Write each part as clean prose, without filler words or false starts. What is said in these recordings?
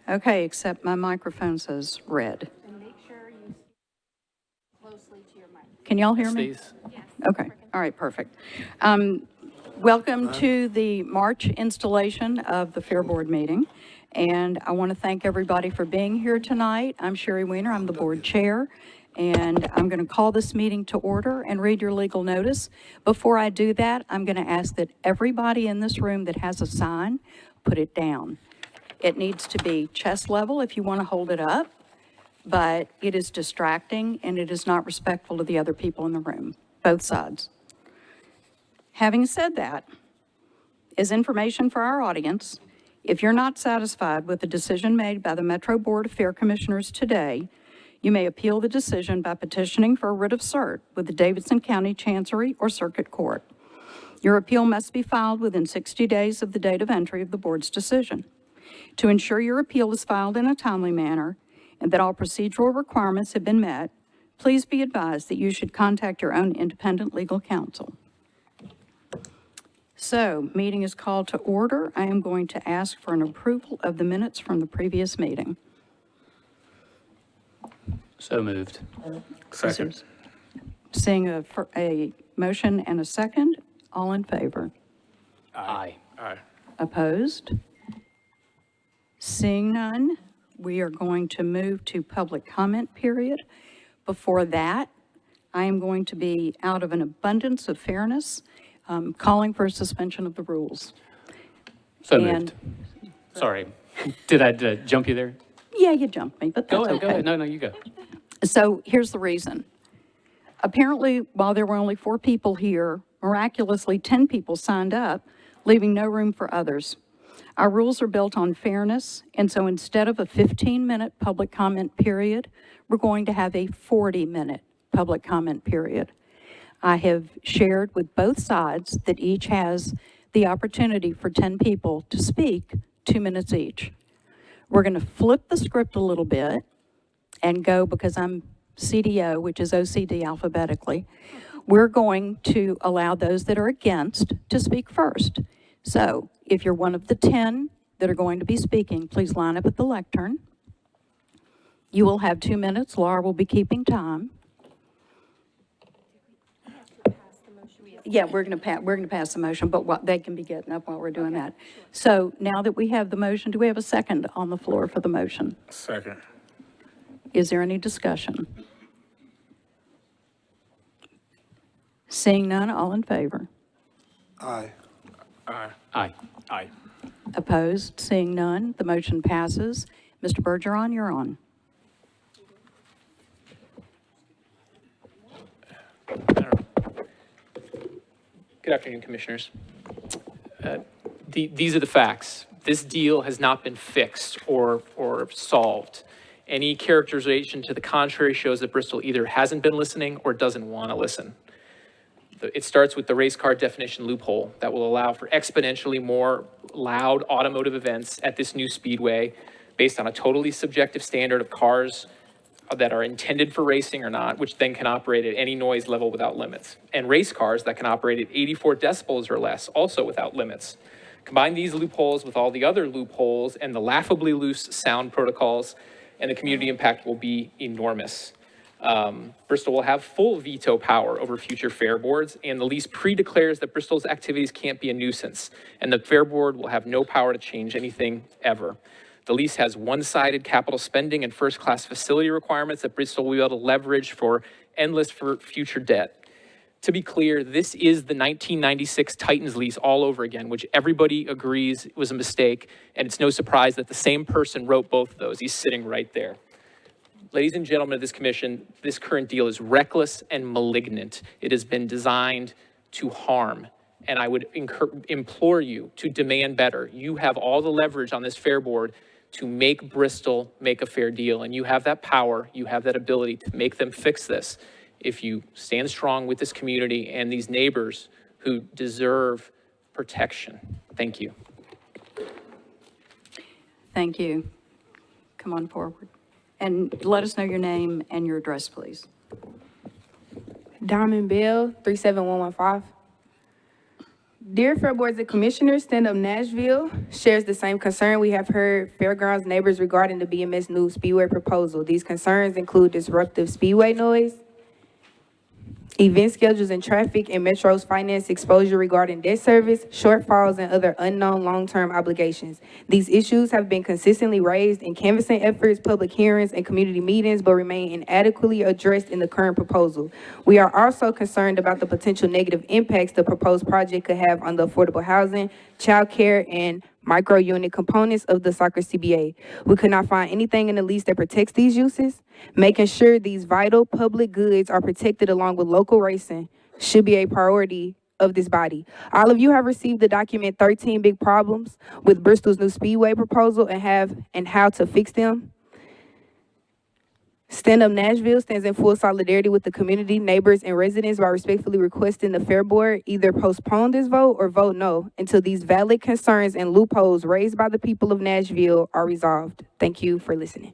Okay, except my microphone says red. And make sure you speak closely to your mic. Can y'all hear me? Please. Okay, all right, perfect. Welcome to the March installation of the Fair Board meeting. And I want to thank everybody for being here tonight. I'm Sherry Weiner, I'm the board chair. And I'm going to call this meeting to order and read your legal notice. Before I do that, I'm going to ask that everybody in this room that has a sign, put it down. It needs to be chest level if you want to hold it up, but it is distracting and it is not respectful to the other people in the room, both sides. Having said that, as information for our audience, if you're not satisfied with the decision made by the Metro Board of Fair Commissioners today, you may appeal the decision by petitioning for a writ of cert with the Davidson County Chancery or Circuit Court. Your appeal must be filed within 60 days of the date of entry of the board's decision. To ensure your appeal is filed in a timely manner and that all procedural requirements have been met, please be advised that you should contact your own independent legal counsel. So, meeting is called to order. I am going to ask for an approval of the minutes from the previous meeting. So moved. Second. Seeing a motion and a second, all in favor? Aye. Aye. Opposed? Seeing none, we are going to move to public comment period. Before that, I am going to be, out of an abundance of fairness, calling for a suspension of the rules. So And- moved. Sorry. Did I jump you there? Yeah, you jumped me, but that's Go ahead, okay. go ahead. No, you go. So here's the reason. Apparently, while there were only 4 people here, miraculously 10 people signed up, leaving no room for others. Our rules are built on fairness, and so instead of a 15-minute public comment period, we're going to have a 40-minute public comment period. I have shared with both sides that each has the opportunity for 10 people to speak 2 minutes each. We're going to flip the script a little bit and go, because I'm CDO, which is OCD alphabetically, we're going to allow those that are against to speak first. So if you're one of the 10 that are going to be speaking, please line up at the lectern. You will have 2 minutes. Laura will be keeping time. Yeah, we're going to pass the motion, but they can be getting up while we're doing that. So now that we have the motion, do we have a second on the floor for the motion? Second. Is there any discussion? Seeing none, all in favor? Aye. Aye. Aye. Aye. Opposed? Seeing none, the motion passes. Mr. Bergeron, you're on. Good afternoon, Commissioners. These are the facts. This deal has not been fixed or solved. Any characterization to the contrary shows that Bristol either hasn't been listening or doesn't want to listen. It starts with the race car definition loophole that will allow for exponentially more loud automotive events at this new speedway based on a totally subjective standard of cars that are intended for racing or not, which then can operate at any noise level without limits. And race cars that can operate at 84 decibels or less, also without limits. Combine these loopholes with all the other loopholes and the laughably loose sound protocols, and the community impact will be enormous. Bristol will have full veto power over future fair boards, and the lease pre-declares that Bristol's activities can't be a nuisance, and the fair board will have no power to change anything ever. The lease has one-sided capital spending and first-class facility requirements that Bristol will be able to leverage for future debt. To be clear, this is the 1996 Titans lease all over again, which everybody agrees was a mistake, and it's no surprise that the same person wrote both of those. He's sitting right there. Ladies and gentlemen of this commission, this current deal is reckless and malignant. It has been designed to harm, and I would implore you to demand better. You have all the leverage on this fair board to make Bristol make a fair deal, and you have that power, you have that ability to make them fix this if you stand strong with this community and these neighbors who deserve protection. Thank you. Thank you. Come on forward. And let us know your name and your address, please. Diamond Bill, 37115. Dear Fair Boards and Commissioners, Stand Up Nashville shares the same concern we have heard fairgrounds neighbors regarding the BMS new Speedway proposal. These concerns include disruptive speedway noise, event schedules and traffic, and Metro's finance exposure regarding debt service, shortfalls, and other unknown long-term obligations. These issues have been consistently raised in canvassing efforts, public hearings, and community meetings, but remain inadequately addressed in the current proposal. We are also concerned about the potential negative impacts the proposed project could have on the affordable housing, child care, and micro-unit components of the soccer CBA. We could not find anything in the lease that protects these uses. Making sure these vital public goods are protected along with local racing should be a priority of this body. All of you have received the document 13 Big Problems with Bristol's new Speedway proposal and how to fix them. Stand Up Nashville stands in full solidarity with the community, neighbors, and residents by respectfully requesting the Fair Board either postpone this vote or vote no until these valid concerns and loopholes raised by the people of Nashville are resolved. Thank you for listening.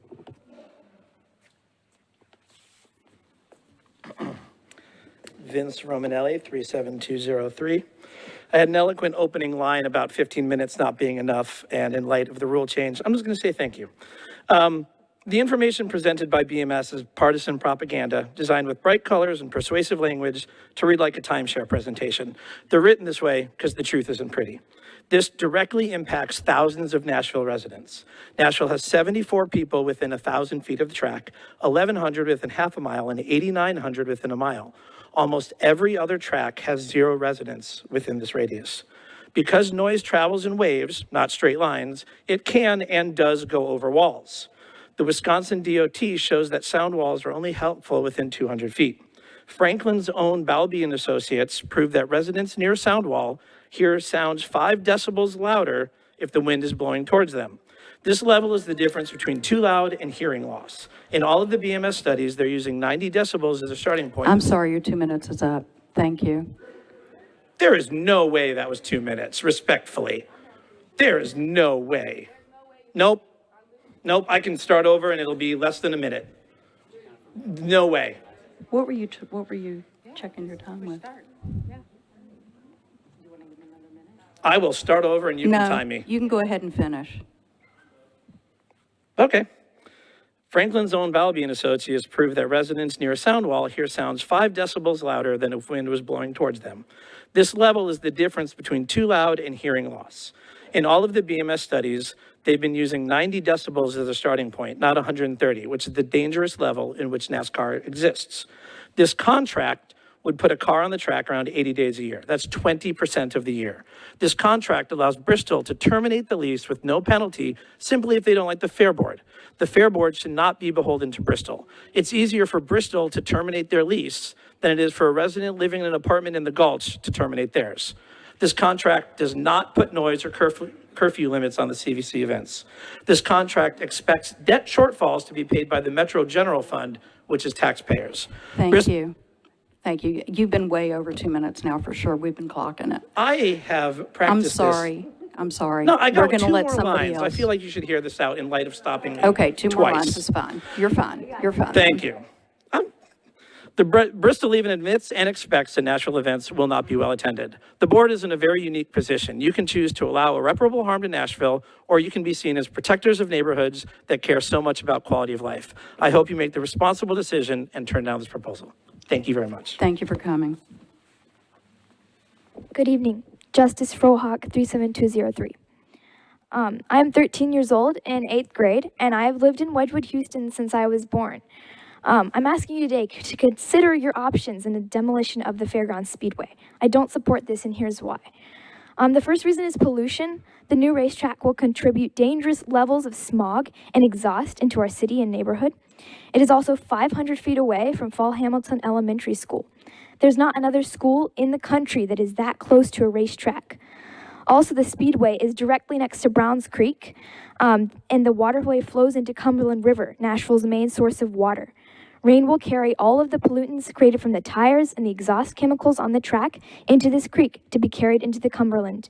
Vince Romanelli, 37203. I had an eloquent opening line about 15 minutes not being enough, and in light of the rule change, I'm just going to say thank you. The information presented by BMS is partisan propaganda designed with bright colors and persuasive language to read like a timeshare presentation. They're written this way because the truth isn't pretty. This directly impacts thousands of Nashville residents. Nashville has 74 people within 1,000 feet of the track, 1,100 within half a mile, and 8,900 within a mile. Almost every other track has 0 residents within this radius. Because noise travels in waves, not straight lines, it can and does go over walls. The Wisconsin DOT shows that sound walls are only helpful within 200 feet. Franklin's own Balby and Associates proved that residents near a sound wall hear sounds 5 decibels louder if the wind is blowing towards them. This level is the difference between too loud and hearing loss. In all of the BMS studies, they're using 90 decibels as a starting point. I'm sorry, your 2 minutes is up. Thank you. There is no way that was 2 minutes, respectfully. There is no way. Nope. Nope, I can start over and it'll be less than a minute. No way. What were you checking your time with? I will start over and you can time No, me. you can go ahead and finish. Okay. Franklin's own Balby and Associates proved that residents near a sound wall hear sounds 5 decibels louder than if wind was blowing towards them. This level is the difference between too loud and hearing loss. In all of the BMS studies, they've been using 90 decibels as a starting point, not 130, which is the dangerous level in which NASCAR exists. This contract would put a car on the track around 80 days a year. That's 20% of the year. This contract allows Bristol to terminate the lease with no penalty simply if they don't like the Fair Board. The Fair Board should not be beholden to Bristol. It's easier for Bristol to terminate their lease than it is for a resident living in an apartment in the Gulch to terminate theirs. This contract does not put noise or curfew limits on the CVC events. This contract expects debt shortfalls to be paid by the Metro General Fund, which is taxpayers. Thank you. Thank you. You've been way over 2 minutes now for sure. We've been clocking it. I have I'm practiced this. sorry. I'm sorry. No, I got We're 2 gonna let more somebody lines. else. I feel like you should hear this out in light of stopping me Okay, 2 more twice. lines is fine. You're fine. You're fine. Thank you. Bristol even admits and expects that Nashville events will not be well attended. The board is in a very unique position. You can choose to allow irreparable harm to Nashville, or you can be seen as protectors of neighborhoods that care so much about quality of life. I hope you make the responsible decision and turn down this proposal. Thank you very much. Thank you for coming. Good evening. Justice Frohawk, 37203. I am 13 years old in 8th grade, and I have lived in Wedgwood, Houston since I was born. I'm asking you today to consider your options in the demolition of the Fairgrounds Speedway. I don't support this, and here's why. The first reason is pollution. The new racetrack will contribute dangerous levels of smog and exhaust into our city and neighborhood. It is also 500 feet away from Fall Hamilton Elementary School. There's not another school in the country that is that close to a racetrack. Also, the Speedway is directly next to Browns Creek, and the waterway flows into Cumberland River, Nashville's main source of water. Rain will carry all of the pollutants created from the tires and the exhaust chemicals on the track into this creek to be carried into the Cumberland.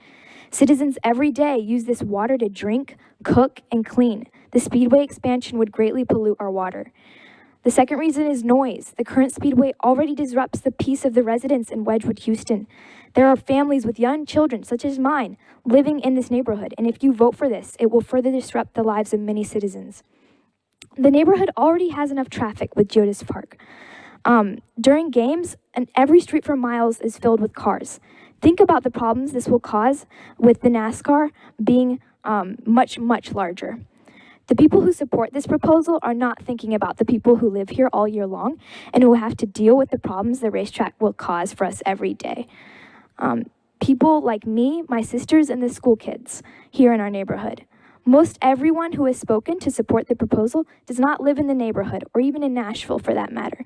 Citizens every day use this water to drink, cook, and clean. The Speedway expansion would greatly pollute our water. The second reason is noise. The current speedway already disrupts the peace of the residents in Wedgwood, Houston. There are families with young children, such as mine, living in this neighborhood, and if you vote for this, it will further disrupt the lives of many citizens. The neighborhood already has enough traffic with Geodis Park. During games, and every street for miles is filled with cars. Think about the problems this will cause with the NASCAR being much, much larger. The people who support this proposal are not thinking about the people who live here all year long and who have to deal with the problems the racetrack will cause for us every day. People like me, my sisters, and the school kids here in our neighborhood. Most everyone who has spoken to support the proposal does not live in the neighborhood, or even in Nashville for that matter.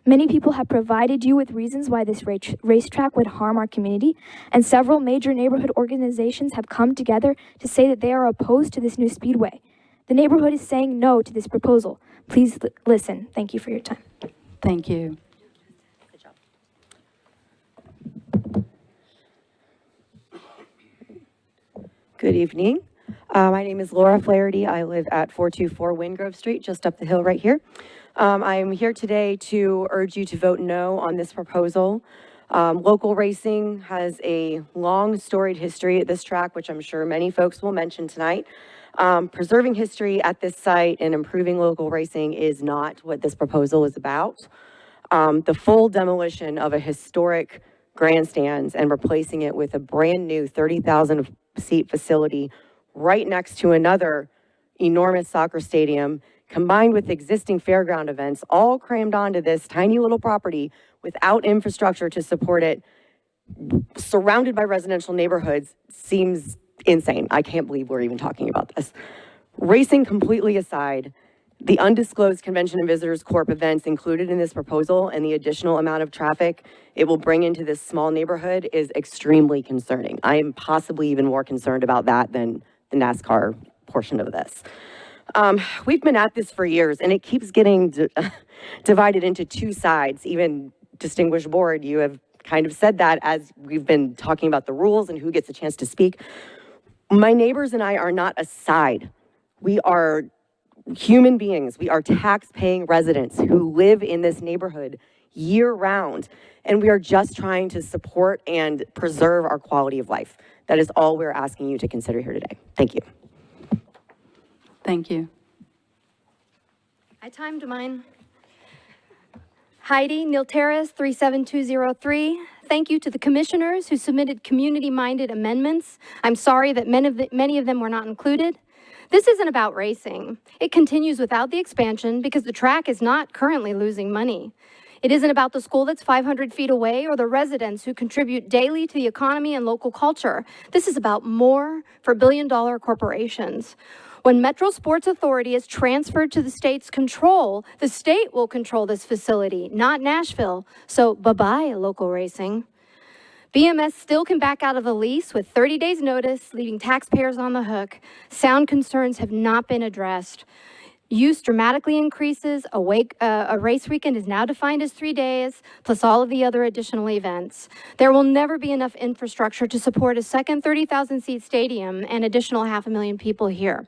Many people have provided you with reasons why this racetrack would harm our community, and several major neighborhood organizations have come together to say that they are opposed to this new speedway. The neighborhood is saying no to this proposal. Please listen. Thank you for your time. Thank you. Good evening. My name is Laura Flaherty. I live at 424 Wingrove Street, just up the hill right here. I'm here today to urge you to vote no on this proposal. Local racing has a long storied history at this track, which I'm sure many folks will mention tonight. Preserving history at this site and improving local racing is not what this proposal is about. The full demolition of a historic grandstands and replacing it with a brand new 30,000 seat facility right next to another enormous soccer stadium, combined with existing fairground events, all crammed onto this tiny little property without infrastructure to support it, surrounded by residential neighborhoods, seems insane. I can't believe we're even talking about this. Racing completely aside, the undisclosed Convention and Visitors Corp events included in this proposal and the additional amount of traffic it will bring into this small neighborhood is extremely concerning. I am possibly even more concerned about that than the NASCAR portion of this. We've been at this for years, and it keeps getting divided into two sides. Even distinguished board, you have kind of said that as we've been talking about the rules and who gets a chance to speak. My neighbors and I are not a side. We are human beings. We are tax-paying residents who live in this neighborhood year-round, and we are just trying to support and preserve our quality of life. That is all we're asking you to consider here today. Thank you. Thank you. I timed mine. Heidi Nilteris, 37203. Thank you to the commissioners who submitted community-minded amendments. I'm sorry that many of them were not included. This isn't about racing. It continues without the expansion because the track is not currently losing money. It isn't about the school that's 500 feet away or the residents who contribute daily to the economy and local culture. This is about more for billion-dollar corporations. When Metro Sports Authority is transferred to the state's control, the state will control this facility, not Nashville. So bye-bye, local racing. BMS still can back out of the lease with 30 days notice, leaving taxpayers on the hook. Sound concerns have not been addressed. Use dramatically increases. A race weekend is now defined as 3 days, plus all of the other additional events. There will never be enough infrastructure to support a second 30,000-seat stadium and additional 500,000 people here.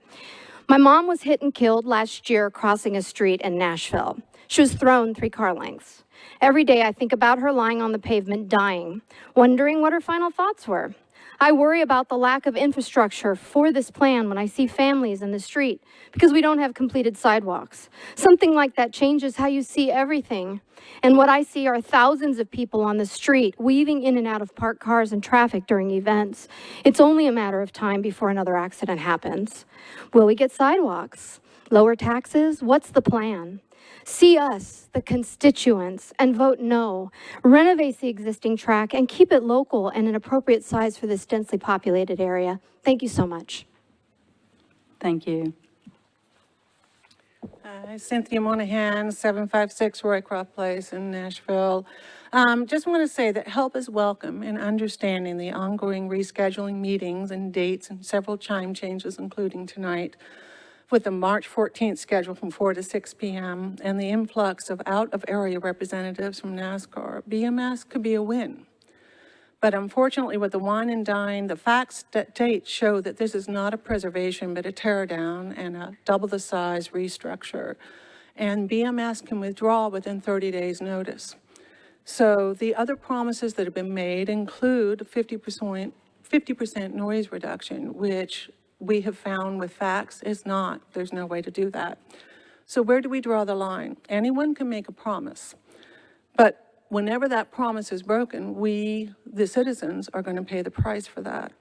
My mom was hit and killed last year crossing a street in Nashville. She was thrown 3 car lengths. Every day I think about her lying on the pavement dying, wondering what her final thoughts were. I worry about the lack of infrastructure for this plan when I see families in the street because we don't have completed sidewalks. Something like that changes how you see everything. And what I see are thousands of people on the street weaving in and out of parked cars and traffic during events. It's only a matter of time before another accident happens. Will we get sidewalks? Lower taxes? What's the plan? See us, the constituents, and vote no. Renovate the existing track and keep it local and an appropriate size for this densely populated area. Thank you so much. Thank you. Cynthia Monahan, 756 Roycroft Place in Nashville. Just want to say that help is welcome in understanding the ongoing rescheduling meetings and dates and several time changes, including tonight, with the March 14th schedule from 4 to 6 p.m. and the influx of out-of-area representatives from NASCAR. BMS could be a win. But unfortunately, with the wine and dine, the facts dates show that this is not a preservation, but a tear down and a double the size restructure. and BMS can withdraw within 30 days' notice. So the other promises that have been made include 50% noise reduction, which we have found with facts is not. There's no way to do that. So where do we draw the line? Anyone can make a promise, but whenever that promise is broken, we, the citizens, are going to pay the price for that.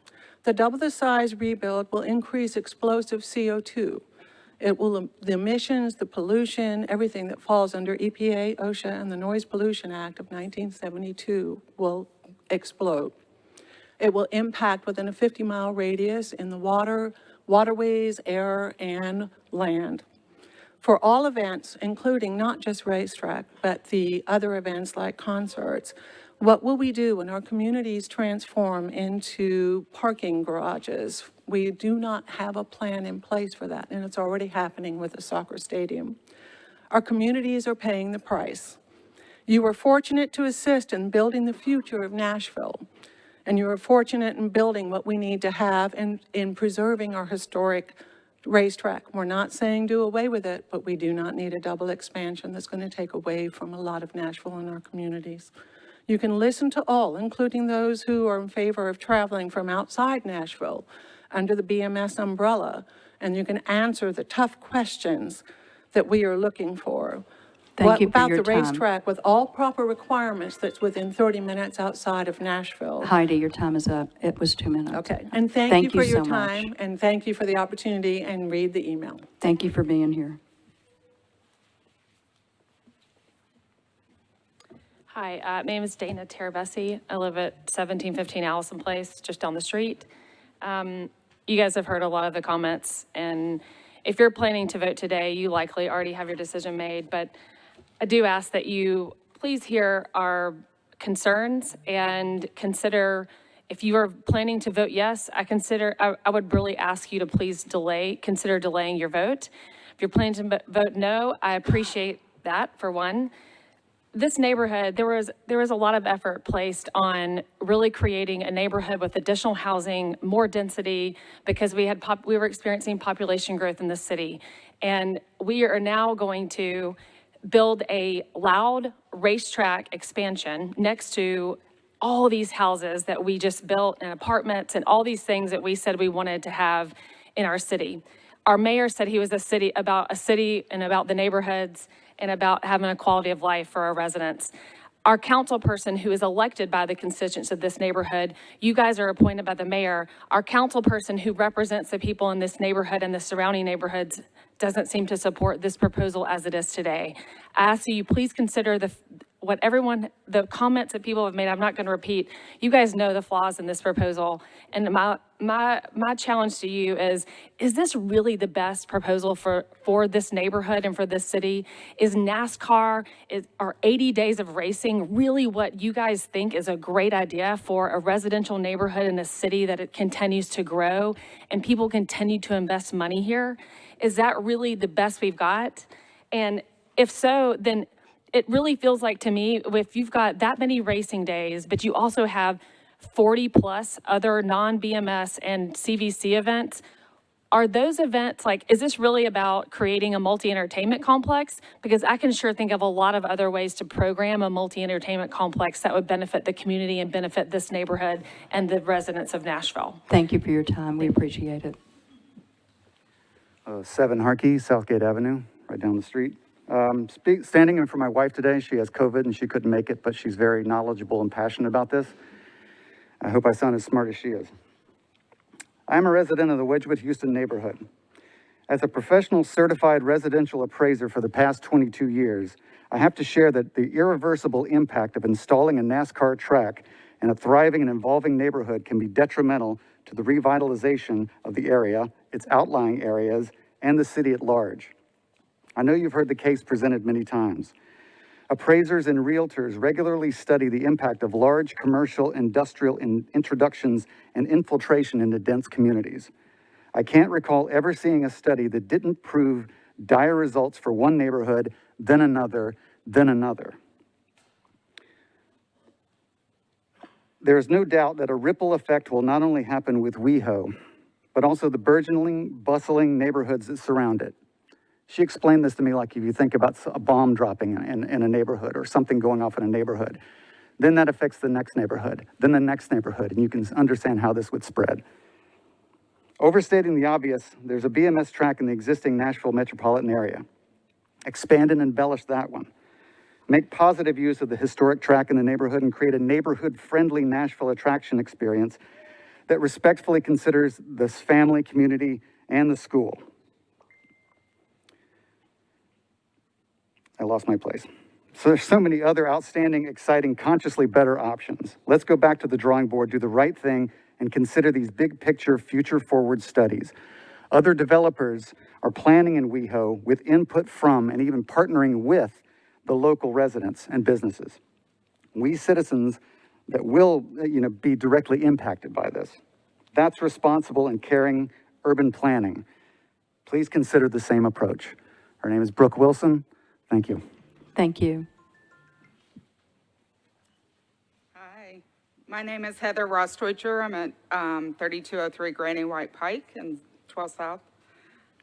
The double the size rebuild will increase explosive CO2. It will, the emissions, the pollution, everything that falls under EPA, OSHA, and the Noise Pollution Act of 1972 will explode. It will impact within a 50-mile radius in the waterways, air, and land. For all events, including not just racetrack, but the other events like concerts, what will we do when our communities transform into parking garages? We do not have a plan in place for that, and it's already happening with the soccer stadium. Our communities are paying the price. You were fortunate to assist in building the future of Nashville, and you are fortunate in building what we need to have and in preserving our historic racetrack. We're not saying do away with it, but we do not need a double expansion that's going to take away from a lot of Nashville and our communities. You can listen to all, including those who are in favor of traveling from outside Nashville under the BMS umbrella, and you can answer the tough questions that we are looking for. Thank you for What your about the time. racetrack with all proper requirements that's within 30 minutes outside of Nashville? Heidi, your time is up. It was 2 minutes. Okay, and thank you for your so much. time, and thank you for the opportunity, and read the email. Thank you for being here. Hi, my name is Dana Terabesi. I live at 1715 Allison Place, just down the street. You guys have heard a lot of the comments, and if you're planning to vote today, you likely already have your decision made, but I do ask that you please hear our concerns and consider, if you are planning to vote yes, I would really ask you to please consider delaying your vote. If you're planning to vote no, I appreciate that, for one. This neighborhood, there was a lot of effort placed on really creating a neighborhood with additional housing, more density, because we were experiencing population growth in the city. And we are now going to build a loud racetrack expansion next to all these houses that we just built, and apartments and all these things that we said we wanted to have in our city. Our mayor said he was about a city and about the neighborhoods and about having a quality of life for our residents. Our council person who is elected by the constituents of this neighborhood, you guys are appointed by the mayor. Our council person who represents the people in this neighborhood and the surrounding neighborhoods doesn't seem to support this proposal as it is today. I ask you, please consider the comments that people have made. I'm not going to repeat. You guys know the flaws in this proposal. And my challenge to you is this really the best proposal for this neighborhood and for this city? Is NASCAR, are 80 days of racing really what you guys think is a great idea for a residential neighborhood in a city that it continues to grow and people continue to invest money here? Is that really the best we've got? And if so, then it really feels like to me, if you've got that many racing days, but you also have 40 plus other non-BMS and CVC events, are those events, is this really about creating a multi-entertainment complex? Because I can sure think of a lot of other ways to program a multi-entertainment complex that would benefit the community and benefit this neighborhood and the residents of Nashville. Thank you for your time. We appreciate it. 7 Harkey, Southgate Avenue, right down the street. Standing in for my wife today. She has COVID and she couldn't make it, but she's very knowledgeable and passionate about this. I hope I sound as smart as she is. I'm a resident of the Wedgwood, Houston neighborhood. As a professional certified residential appraiser for the past 22 years, I have to share that the irreversible impact of installing a NASCAR track in a thriving and evolving neighborhood can be detrimental to the revitalization of the area, its outlying areas, and the city at large. I know you've heard the case presented many times. Appraisers and realtors regularly study the impact of large commercial, industrial introductions and infiltration into dense communities. I can't recall ever seeing a study that didn't prove dire results for one neighborhood, then another, then another. There is no doubt that a ripple effect will not only happen with WeHo, but also the burgeoning, bustling neighborhoods that surround it. She explained this to me like if you think about a bomb dropping in a neighborhood or something going off in a neighborhood, then that affects the next neighborhood, then the next neighborhood, and you can understand how this would spread. Overstating the obvious, there's a BMS track in the existing Nashville metropolitan area. Expand and embellish that one. Make positive use of the historic track in the neighborhood and create a neighborhood-friendly Nashville attraction experience that respectfully considers this family, community, and the school. I lost my place. So there's so many other outstanding, exciting, consciously better options. Let's go back to the drawing board, do the right thing, and consider these big picture, future forward studies. Other developers are planning in WeHo with input from and even partnering with the local residents and businesses. We citizens that will, be directly impacted by this. That's responsible and caring urban planning. Please consider the same approach. Her name is Brooke Wilson. Thank you. Thank you. Hi, my name is Heather Rostwitcher. I'm at 3203 Granny White Pike in 12 South.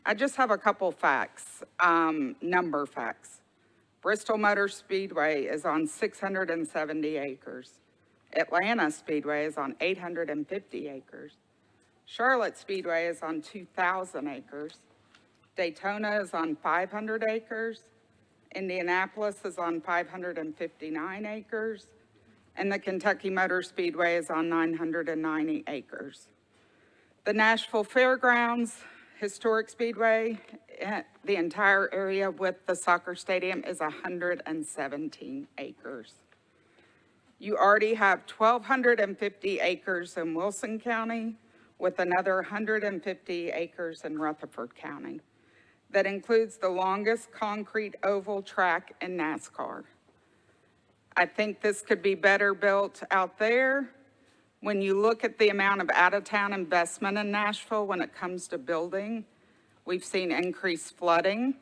I just have a couple facts, number facts. Bristol Motor Speedway is on 670 acres. Atlanta Speedway is on 850 acres. Charlotte Speedway is on 2,000 acres. Daytona is on 500 acres. Indianapolis is on 559 acres. And the Kentucky Motor Speedway is on 990 acres. The Nashville Fairgrounds Historic Speedway, the entire area with the soccer stadium is 117 acres. You already have 1,250 acres in Wilson County with another 150 acres in Rutherford County. That includes the longest concrete oval track in NASCAR. I think this could be better built out there. When you look at the amount of out-of-town investment in Nashville when it comes to building, we've seen increased flooding.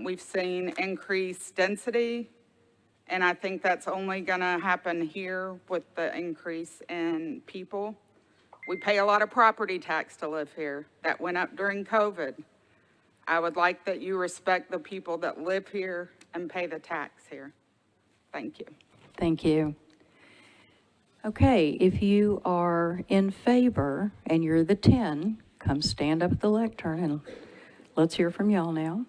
We've seen increased density. And I think that's only gonna happen here with the increase in people. We pay a lot of property tax to live here. That went up during COVID. I would like that you respect the people that live here and pay the tax here. Thank you. Thank you. Okay, if you are in favor and you're the 10, come stand up at the lectern and let's hear from y'all now.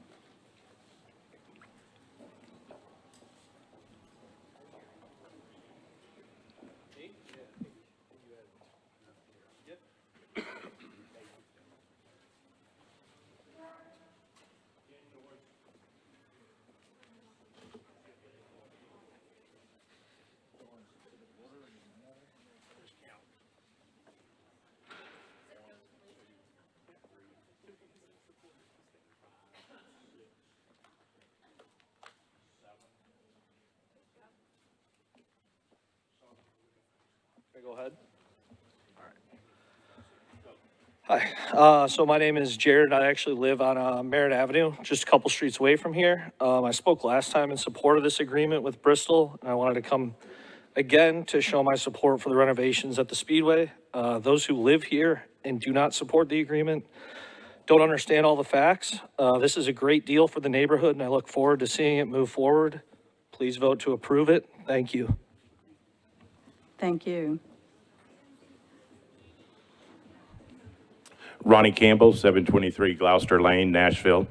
Go ahead. Hi, so my name is Jared. I actually live on Merritt Avenue, just a couple streets away from here. I spoke last time in support of this agreement with Bristol, and I wanted to come again to show my support for the renovations at the Speedway. Those who live here and do not support the agreement don't understand all the facts. This is a great deal for the neighborhood, and I look forward to seeing it move forward. Please vote to approve it. Thank you. Thank you. Ronnie Campbell, 723 Gloucester Lane, Nashville.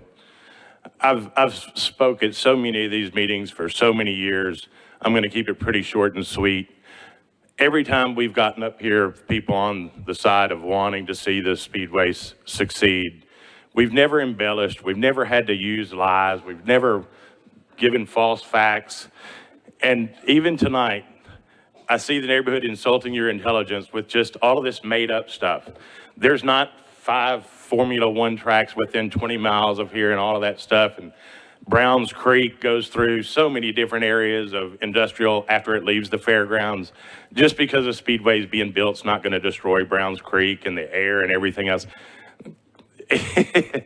I've spoke at so many of these meetings for so many years. I'm going to keep it pretty short and sweet. Every time we've gotten up here, people on the side of wanting to see the Speedway succeed, we've never embellished, we've never had to use lies, we've never given false facts. And even tonight, I see the neighborhood insulting your intelligence with just all of this made up stuff. There's not 5 Formula One tracks within 20 miles of here and all of that stuff. And Browns Creek goes through so many different areas of industrial after it leaves the fairgrounds. Just because a speedway is being built, it's not going to destroy Browns Creek and the air and everything else. I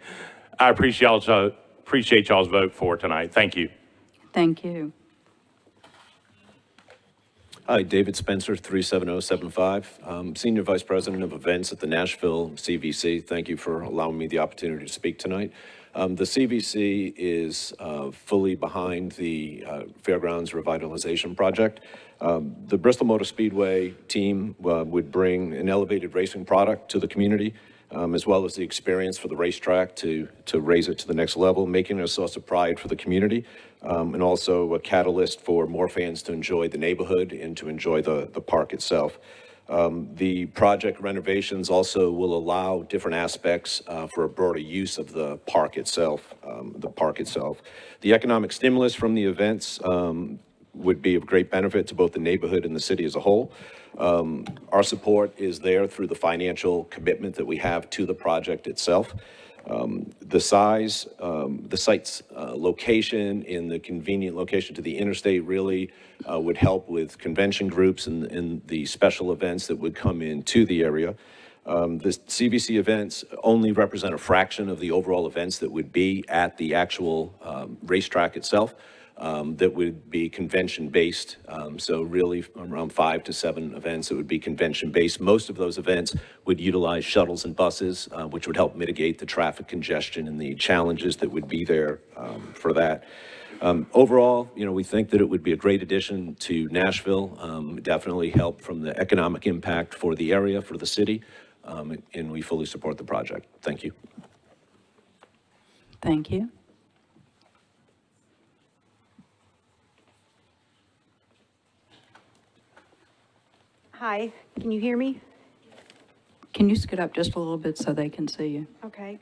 appreciate y'all's vote for tonight. Thank you. Thank you. Hi, David Spencer, 37075, Senior Vice President of Events at the Nashville CVC. Thank you for allowing me the opportunity to speak tonight. The CVC is fully behind the Fairgrounds Revitalization Project. The Bristol Motor Speedway team would bring an elevated racing product to the community, as well as the experience for the racetrack to raise it to the next level, making it a source of pride for the community, and also a catalyst for more fans to enjoy the neighborhood and to enjoy the park itself. The project renovations also will allow different aspects for a broader use of the park itself. The economic stimulus from the events would be of great benefit to both the neighborhood and the city as a whole. Our support is there through the financial commitment that we have to the project itself. The size, the site's location and the convenient location to the interstate really would help with convention groups and the special events that would come into the area. The CVC events only represent a fraction of the overall events that would be at the actual racetrack itself. That would be convention-based, so really around 5 to 7 events that would be convention-based. Most of those events would utilize shuttles and buses, which would help mitigate the traffic congestion and the challenges that would be there for that. Overall, we think that it would be a great addition to Nashville, definitely help from the economic impact for the area, for the city, and we fully support the project. Thank you. Thank you. Hi, can you hear me? Can you scoot up just a little bit so they can see you? Okay.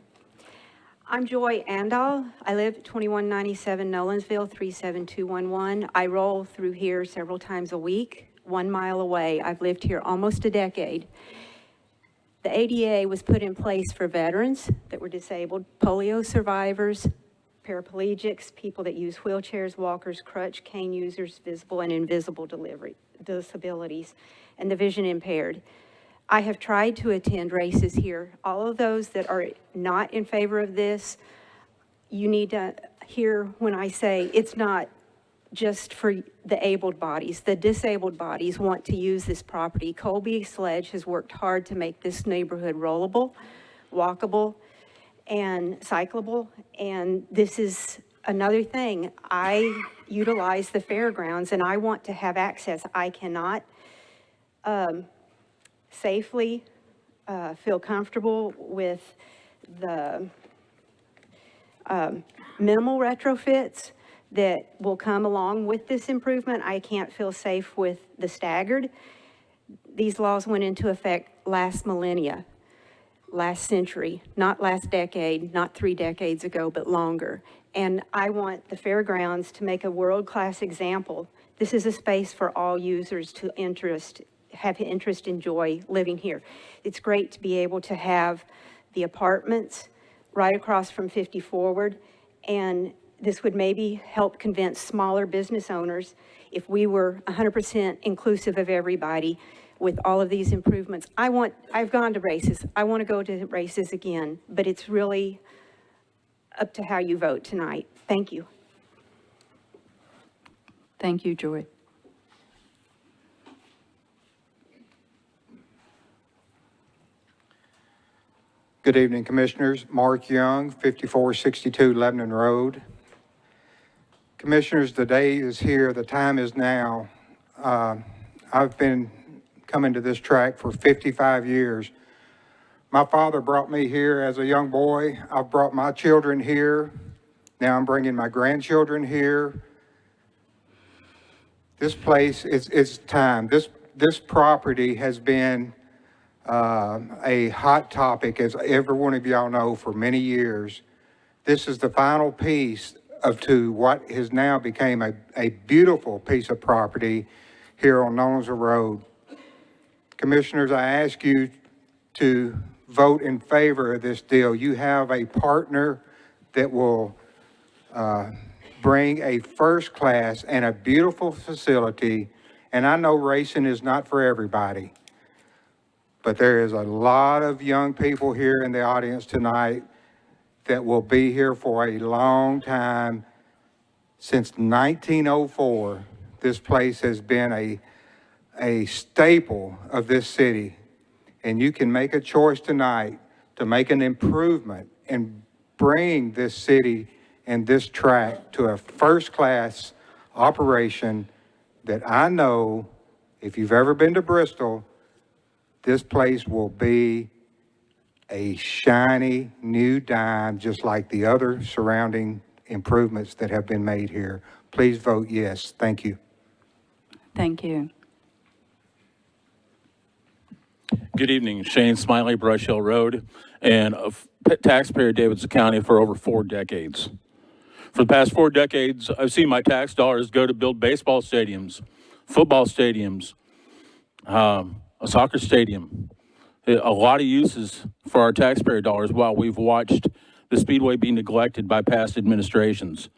I'm Joy Andal. I live at 2197 Nolensville, 37211. I roll through here several times a week, 1 mile away. I've lived here almost a decade. The ADA was put in place for veterans that were disabled, polio survivors, paraplegics, people that use wheelchairs, walkers, crutch, cane users, visible and invisible disabilities, and the vision impaired. I have tried to attend races here. All of those that are not in favor of this, you need to hear when I say it's not just for the abled bodies. The disabled bodies want to use this property. Colby Sledge has worked hard to make this neighborhood rollable, walkable, and cyclable, and this is another thing. I utilize the fairgrounds and I want to have access. I cannot safely feel comfortable with the minimal retrofits that will come along with this improvement. I can't feel safe with the staggered. These laws went into effect last millennia, last century, not last decade, not 3 decades ago, but longer. And I want the fairgrounds to make a world-class example. This is a space for all users to have interest, enjoy living here. It's great to be able to have the apartments right across from 50 Forward, and this would maybe help convince smaller business owners if we were 100% inclusive of everybody with all of these improvements. I've gone to races. I want to go to races again, but it's really up to how you vote tonight. Thank you. Thank you, Joy. Good evening, Commissioners. Mark Young, 5462 Lebanon Road. Commissioners, the day is here, the time is now. I've been coming to this track for 55 years. My father brought me here as a young boy. I've brought my children here. Now I'm bringing my grandchildren here. This place, it's time. This property has been a hot topic, as every one of y'all know, for many years. This is the final piece to what has now become a beautiful piece of property here on Nolensville Road. Commissioners, I ask you to vote in favor of this deal. You have a partner that will bring a first class and a beautiful facility. And I know racing is not for everybody, but there is a lot of young people here in the audience tonight that will be here for a long time. Since 1904, this place has been a staple of this city. And you can make a choice tonight to make an improvement and bring this city and this track to a first-class operation that I know, if you've ever been to Bristol, this place will be a shiny new dime, just like the other surrounding improvements that have been made here. Please vote yes. Thank you. Thank you. Good evening, Shane Smiley, Brush Hill Road, and a taxpayer of Davidson County for over 4 decades. For the past 4 decades, I've seen my tax dollars go to build baseball stadiums, football stadiums, a soccer stadium, a lot of uses for our taxpayer dollars while we've watched the Speedway be neglected by past administrations.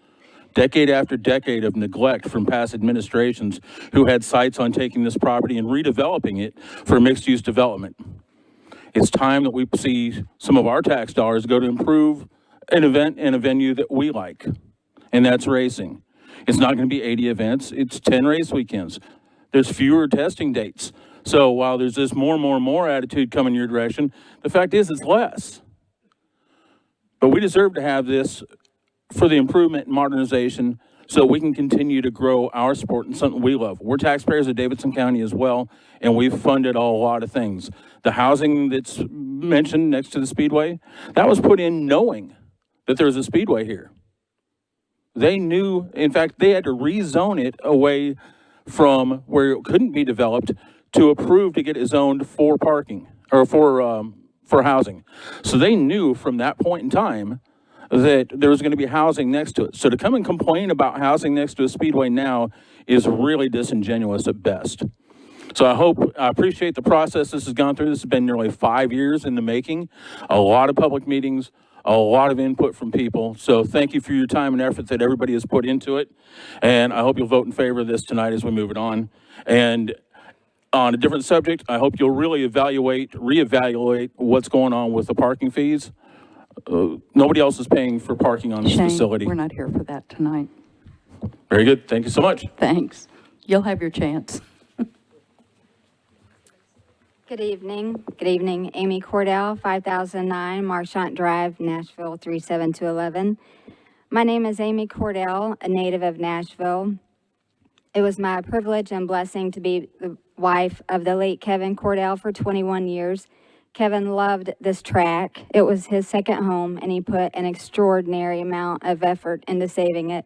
Decade after decade of neglect from past administrations who had sights on taking this property and redeveloping it for mixed-use development. It's time that we see some of our tax dollars go to improve an event and a venue that we like, and that's racing. It's not going to be 80 events, it's 10 race weekends. There's fewer testing dates. So while there's this more attitude coming your direction, the fact is it's less. But we deserve to have this for the improvement and modernization so we can continue to grow our sport and something we love. We're taxpayers of Davidson County as well, and we've funded a lot of things. The housing that's mentioned next to the Speedway, that was put in knowing that there's a Speedway here. They knew, in fact, they had to rezone it away from where it couldn't be developed to approve to get it zoned for parking, or for housing. So they knew from that point in time that there was going to be housing next to it. So to come and complain about housing next to a Speedway now is really disingenuous at best. So I appreciate the process this has gone through. This has been nearly 5 years in the making, a lot of public meetings, a lot of input from people. So thank you for your time and effort that everybody has put into it. And I hope you'll vote in favor of this tonight as we move it on. And on a different subject, I hope you'll really reevaluate what's going on with the parking fees. Nobody else is paying for parking on this Shane, facility. we're not here for that tonight. Very good. Thank you so much. Thanks. You'll have your chance. Good evening. Good evening. Amy Cordell, 5009 Marchant Drive, Nashville, 37211. My name is Amy Cordell, a native of Nashville. It was my privilege and blessing to be the wife of the late Kevin Cordell for 21 years. Kevin loved this track. It was his second home, and he put an extraordinary amount of effort into saving it.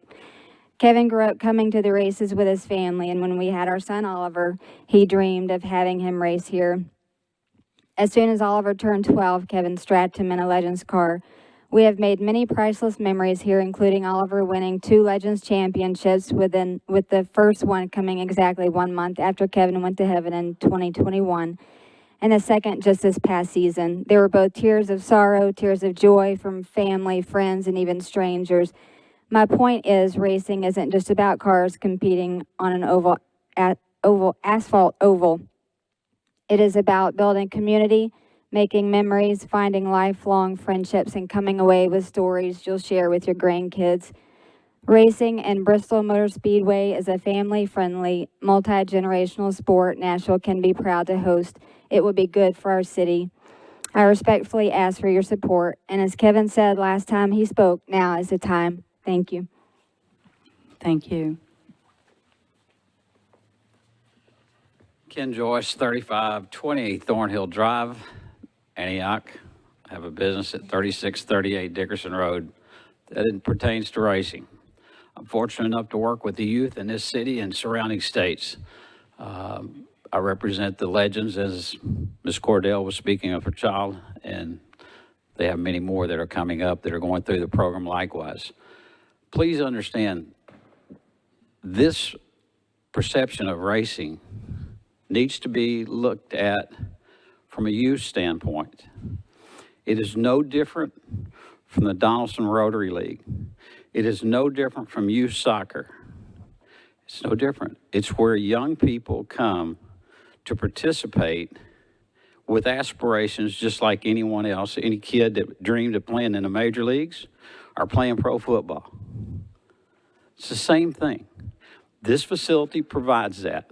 Kevin grew up coming to the races with his family, and when we had our son Oliver, he dreamed of having him race here. As soon as Oliver turned 12, Kevin strapped him in a Legends car. We have made many priceless memories here, including Oliver winning 2 Legends championships, with the first one coming exactly 1 month after Kevin went to heaven in 2021. And the second just this past season. There were both tears of sorrow, tears of joy from family, friends, and even strangers. My point is, racing isn't just about cars competing on an asphalt oval. It is about building community, making memories, finding lifelong friendships, and coming away with stories you'll share with your grandkids. Racing and Bristol Motor Speedway is a family-friendly, multi-generational sport Nashville can be proud to host. It would be good for our city. I respectfully ask for your support, and as Kevin said last time he spoke, now is the time. Thank you. Thank you. Ken Joyce, 3520 Thornhill Drive, Antioch. I have a business at 3638 Dickerson Road that pertains to racing. I'm fortunate enough to work with the youth in this city and surrounding states. I represent the Legends, as Ms. Cordell was speaking of her child, and they have many more that are coming up that are going through the program likewise. Please understand, this perception of racing needs to be looked at from a youth standpoint. It is no different from the Donaldson Rotary League. It is no different from youth soccer. It's no different. It's where young people come to participate with aspirations just like anyone else, any kid that dreamed of playing in the major leagues or playing pro football. It's the same thing. This facility provides that.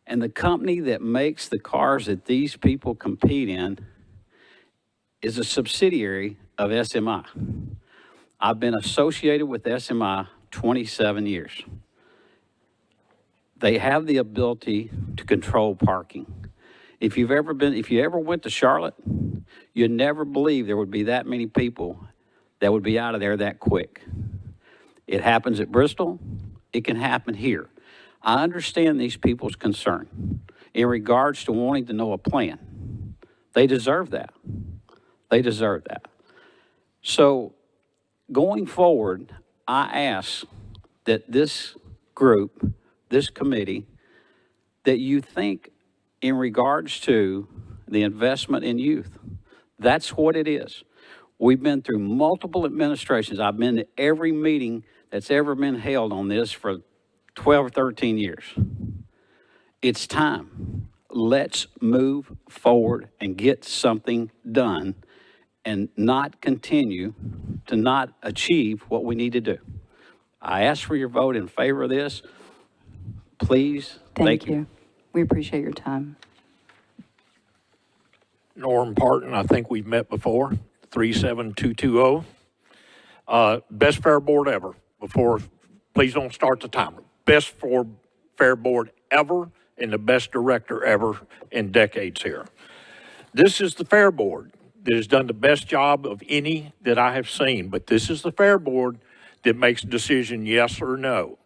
And the company that makes the cars that these people compete in is a subsidiary of SMI. I've been associated with SMI 27 years. They have the ability to control parking. If you ever went to Charlotte, you'd never believe there would be that many people that would be out of there that quick. It happens at Bristol. It can happen here. I understand these people's concern in regards to wanting to know a plan. They deserve that. They deserve that. So going forward, I ask that this group, this committee, that you think in regards to the investment in youth. That's what it is. We've been through multiple administrations. I've been to every meeting that's ever been held on this for 12 or 13 years. It's time. Let's move forward and get something done and not continue to not achieve what we need to do. I ask for your vote in favor of this. Please, Thank you. We appreciate your time. Norm Parton, I think we've met before, 37220. Best fair board ever. Please don't start the timer. Best fair board ever and the best director ever in decades here. This is the fair board that has done the best job of any that I have seen, but this is the fair board that makes a decision yes or no.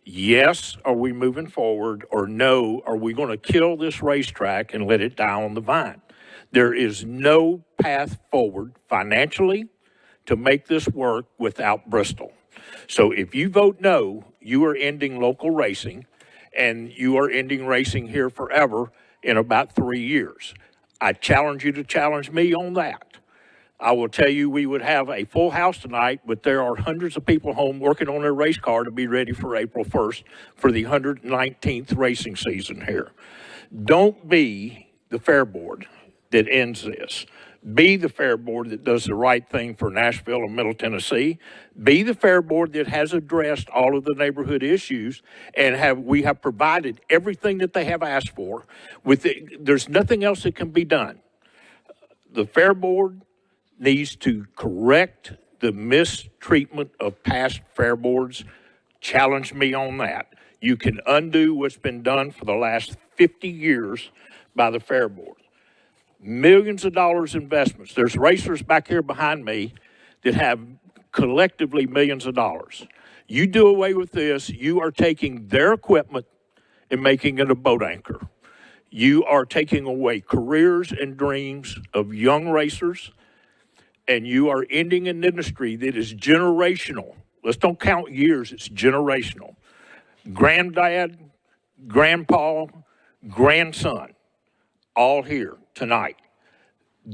Yes, are we moving forward? Or no, are we going to kill this racetrack and let it die on the vine? There is no path forward financially to make this work without Bristol. So if you vote no, you are ending local racing, and you are ending racing here forever in about 3 years. I challenge you to challenge me on that. I will tell you we would have a full house tonight, but there are hundreds of people home working on their race car to be ready for April 1st for the 119th racing season here. Don't be the fair board that ends this. Be the fair board that does the right thing for Nashville and Middle Tennessee. Be the fair board that has addressed all of the neighborhood issues, and we have provided everything that they have asked for. There's nothing else that can be done. The fair board needs to correct the mistreatment of past fair boards. Challenge me on that. You can undo what's been done for the last 50 years by the fair board. Millions of dollars investments. There's racers back here behind me that have collectively millions of dollars. You do away with this, you are taking their equipment and making it a boat anchor. You are taking away careers and dreams of young racers, and you are ending an industry that is generational. Let's don't count years, it's generational. Granddad, grandpa, grandson, all here tonight.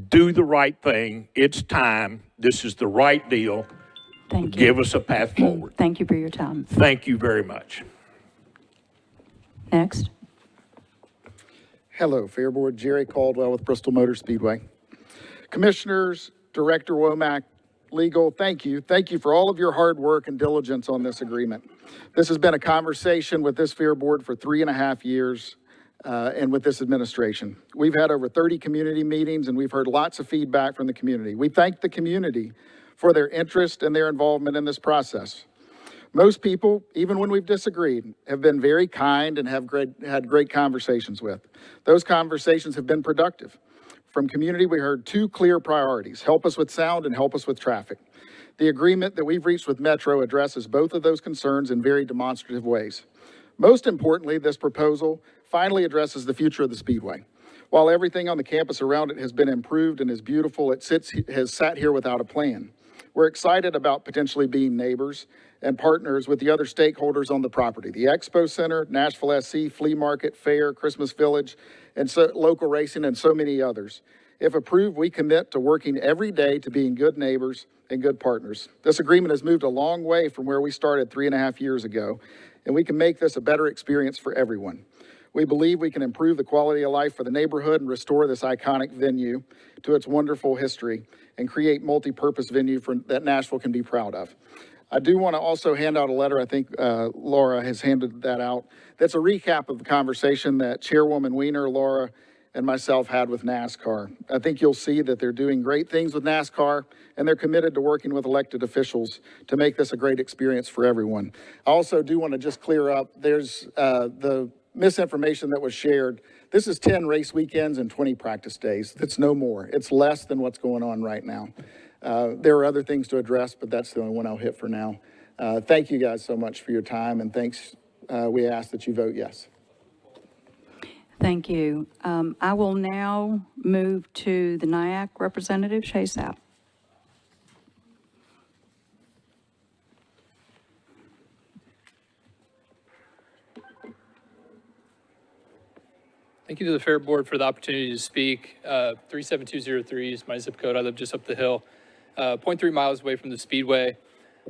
Do the right thing. It's time. This is the right deal. Thank you. Give us a path forward. Thank you for your time. Thank you very much. Next. Hello, Fair Board. Jerry Caldwell with Bristol Motor Speedway. Commissioners, Director Womack, Legal, thank you. Thank you for all of your hard work and diligence on this agreement. This has been a conversation with this Fair Board for 3.5 years and with this administration. We've had over 30 community meetings and we've heard lots of feedback from the community. We thank the community for their interest and their involvement in this process. Most people, even when we've disagreed, have been very kind and have had great conversations with. Those conversations have been productive. From community, we heard 2 clear priorities: help us with sound and help us with traffic. The agreement that we've reached with Metro addresses both of those concerns in very demonstrative ways. Most importantly, this proposal finally addresses the future of the Speedway. While everything on the campus around it has been improved and is beautiful, it has sat here without a plan. We're excited about potentially being neighbors and partners with the other stakeholders on the property: the Expo Center, Nashville SC, Flea Market, Fair, Christmas Village, and local racing, and so many others. If approved, we commit to working every day to being good neighbors and good partners. This agreement has moved a long way from where we started 3.5 years ago, and we can make this a better experience for everyone. We believe we can improve the quality of life for the neighborhood and restore this iconic venue to its wonderful history and create multi-purpose venue that Nashville can be proud of. I do want to also hand out a letter. I think Laura has handed that out. That's a recap of the conversation that Chairwoman Weiner, Laura, and myself had with NASCAR. I think you'll see that they're doing great things with NASCAR, and they're committed to working with elected officials to make this a great experience for everyone. I also do want to just clear up, there's the misinformation that was shared. This is 10 race weekends and 20 practice days. It's no more. It's less than what's going on right now. There are other things to address, but that's the only one I'll hit for now. Thank you guys so much for your time, and thanks. We ask that you vote yes. Thank you. I will now move to the NIAC representative, Shay Sapp. Thank you to the Fair Board for the opportunity to speak. 37203 is my zip code. I live just up the hill, 0.3 miles away from the Speedway.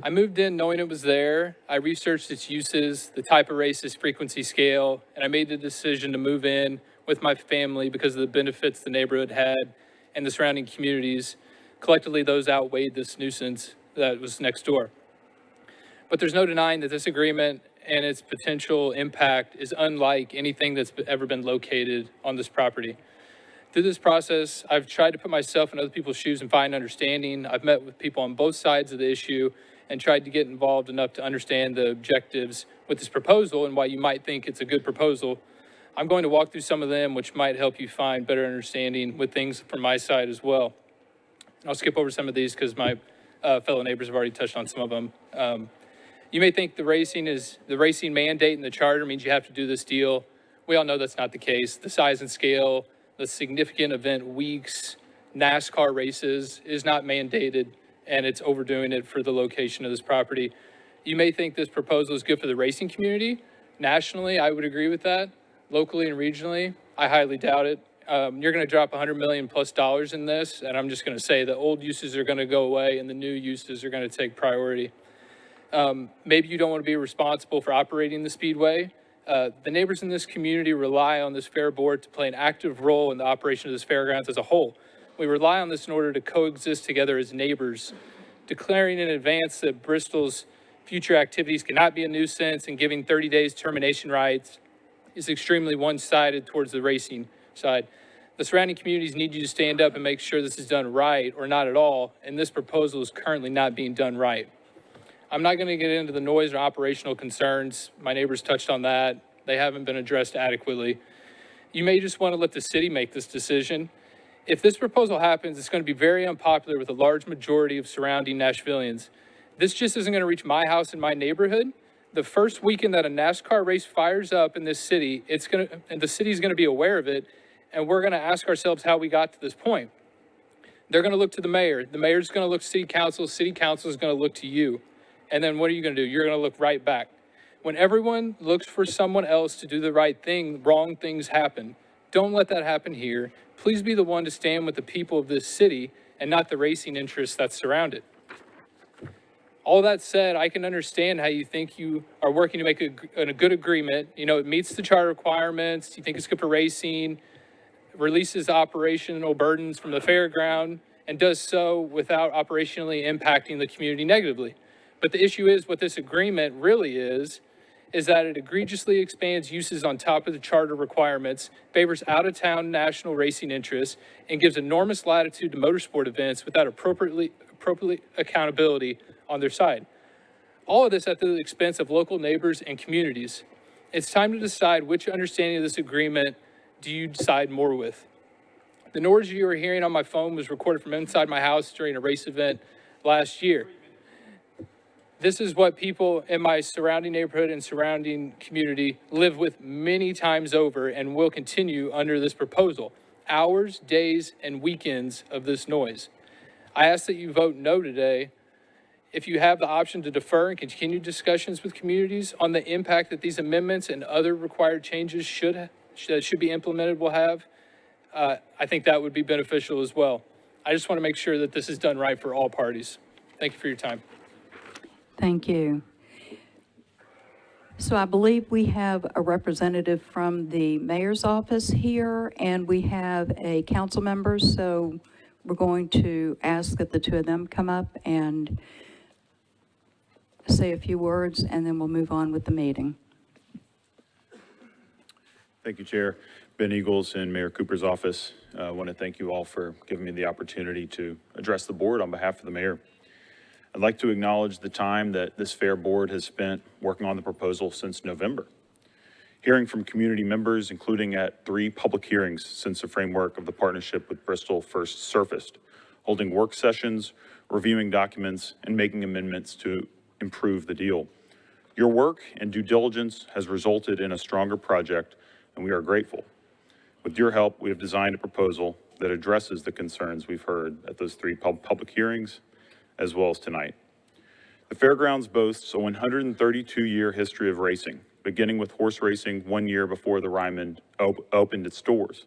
I moved in knowing it was there. I researched its uses, the type of races, frequency scale, and I made the decision to move in with my family because of the benefits the neighborhood had and the surrounding communities. Collectively, those outweighed this nuisance that was next door. But there's no denying that this agreement and its potential impact is unlike anything that's ever been located on this property. Through this process, I've tried to put myself in other people's shoes and find understanding. I've met with people on both sides of the issue and tried to get involved enough to understand the objectives with this proposal and why you might think it's a good proposal. I'm going to walk through some of them, which might help you find better understanding with things from my side as well. I'll skip over some of these because my fellow neighbors have already touched on some of them. You may think the racing mandate in the charter means you have to do this deal. We all know that's not the case. The size and scale, the significant event weeks, NASCAR races is not mandated, and it's overdoing it for the location of this property. You may think this proposal is good for the racing community. Nationally, I would agree with that. Locally and regionally, I highly doubt it. You're going to drop $100 million plus in this, and I'm just going to say the old uses are going to go away and the new uses are going to take priority. Maybe you don't want to be responsible for operating the Speedway. The neighbors in this community rely on this fair board to play an active role in the operation of this fairgrounds as a whole. We rely on this in order to coexist together as neighbors. Declaring in advance that Bristol's future activities cannot be a nuisance and giving 30 days termination rights is extremely one-sided towards the racing side. The surrounding communities need you to stand up and make sure this is done right or not at all, and this proposal is currently not being done right. I'm not going to get into the noise or operational concerns. My neighbors touched on that. They haven't been addressed adequately. You may just want to let the city make this decision. If this proposal happens, it's going to be very unpopular with a large majority of surrounding Nashvillians. This just isn't going to reach my house and my neighborhood. The first weekend that a NASCAR race fires up in this city, and the city's going to be aware of it, and we're going to ask ourselves how we got to this point. They're going to look to the mayor. The mayor's going to look to city council is going to look to you. And then what are you going to do? You're going to look right back. When everyone looks for someone else to do the right thing, wrong things happen. Don't let that happen here. Please be the one to stand with the people of this city and not the racing interests that surround it. All that said, I can understand how you think you are working to make a good agreement. You know, it meets the charter requirements. You think it's good for racing, releases operational burdens from the fairground, and does so without operationally impacting the community negatively. But the issue is what this agreement really is that it egregiously expands uses on top of the charter requirements, favors out-of-town national racing interests, and gives enormous latitude to motorsport events without appropriately accountability on their side. All of this at the expense of local neighbors and communities. It's time to decide which understanding of this agreement do you decide more with. The noise you were hearing on my phone was recorded from inside my house during a race event last year. This is what people in my surrounding neighborhood and surrounding community live with many times over and will continue under this proposal. Hours, days, and weekends of this noise. I ask that you vote no today. If you have the option to defer and continue discussions with communities on the impact that these amendments and other required changes should be implemented will have, I think that would be beneficial as well. I just want to make sure that this is done right for all parties. Thank you for your time. Thank you. So I believe we have a representative from the mayor's office here, and we have a council member, so we're going to ask that the two of them come up and say a few words, and then we'll move on with the meeting. Thank you, Chair. Ben Eagles in Mayor Cooper's office. I want to thank you all for giving me the opportunity to address the board on behalf of the mayor. I'd like to acknowledge the time that this fair board has spent working on the proposal since November. Hearing from community members, including at 3 public hearings since the framework of the partnership with Bristol first surfaced, holding work sessions, reviewing documents, and making amendments to improve the deal. Your work and due diligence has resulted in a stronger project, and we are grateful. With your help, we have designed a proposal that addresses the concerns we've heard at those 3 public hearings, as well as tonight. The fairgrounds boasts a 132-year history of racing, beginning with horse racing 1 year before the Ryman opened its doors.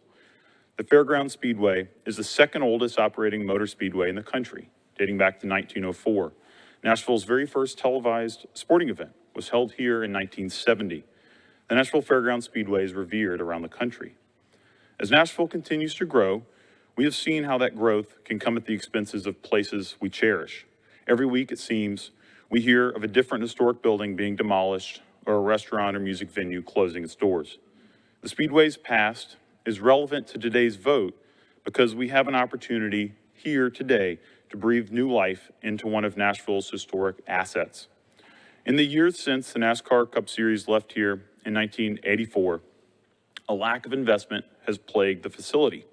The Fairgrounds Speedway is the second oldest operating motor speedway in the country, dating back to 1904. Nashville's very first televised sporting event was held here in 1970. The Nashville Fairgrounds Speedway is revered around the country. As Nashville continues to grow, we have seen how that growth can come at the expenses of places we cherish. Every week, it seems, we hear of a different historic building being demolished or a restaurant or music venue closing its doors. The Speedway's past is relevant to today's vote because we have an opportunity here today to breathe new life into one of Nashville's historic assets. In the years since the NASCAR Cup Series left here in 1984, a lack of investment has plagued the facility.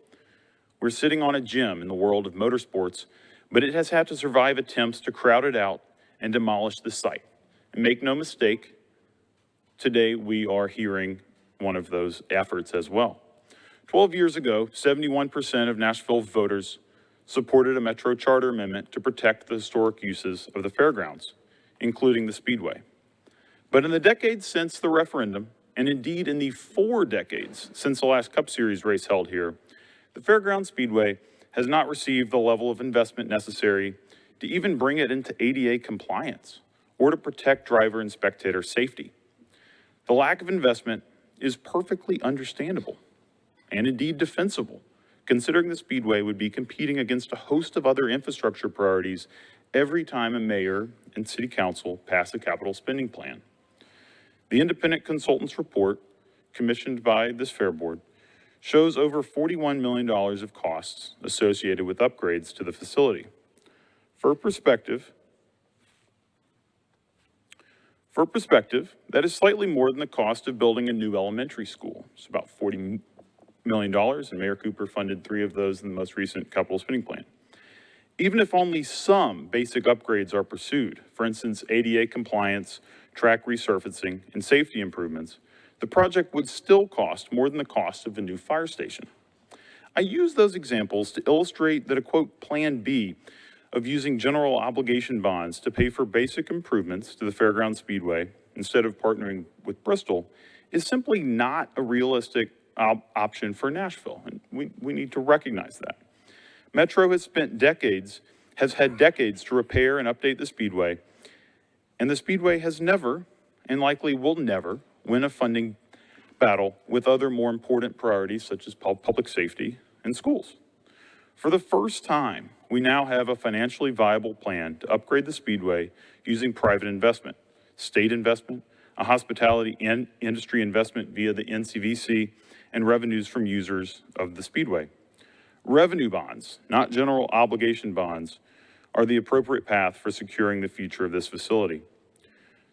We're sitting on a gem in the world of motorsports, but it has had to survive attempts to crowd it out and demolish the site. And make no mistake, today we are hearing one of those efforts as well. 12 years ago, 71% of Nashville voters supported a Metro Charter amendment to protect the historic uses of the fairgrounds, including the Speedway. But in the decades since the referendum, and indeed in the 4 decades since the last Cup Series race held here, the Fairgrounds Speedway has not received the level of investment necessary to even bring it into ADA compliance or to protect driver and spectator safety. The lack of investment is perfectly understandable and indeed defensible, considering the Speedway would be competing against a host of other infrastructure priorities every time a mayor and city council pass a capital spending plan. The independent consultant's report, commissioned by this fair board, shows over $41 million of costs associated with upgrades to the facility. For perspective, that is slightly more than the cost of building a new elementary school. It's about $40 million, and Mayor Cooper funded 3 of those in the most recent capital spending plan. Even if only some basic upgrades are pursued, for instance, ADA compliance, track resurfacing, and safety improvements, the project would still cost more than the cost of a new fire station. I use those examples to illustrate that a, quote, plan B of using general obligation bonds to pay for basic improvements to the Fairgrounds Speedway instead of partnering with Bristol is simply not a realistic option for Nashville, and we need to recognize that. Metro has had decades to repair and update the Speedway, and the Speedway has never, and likely will never, win a funding battle with other more important priorities such as public safety and schools. For the first time, we now have a financially viable plan to upgrade the Speedway using private investment, state investment, a hospitality and industry investment via the NCVC, and revenues from users of the Speedway. Revenue bonds, not general obligation bonds, are the appropriate path for securing the future of this facility.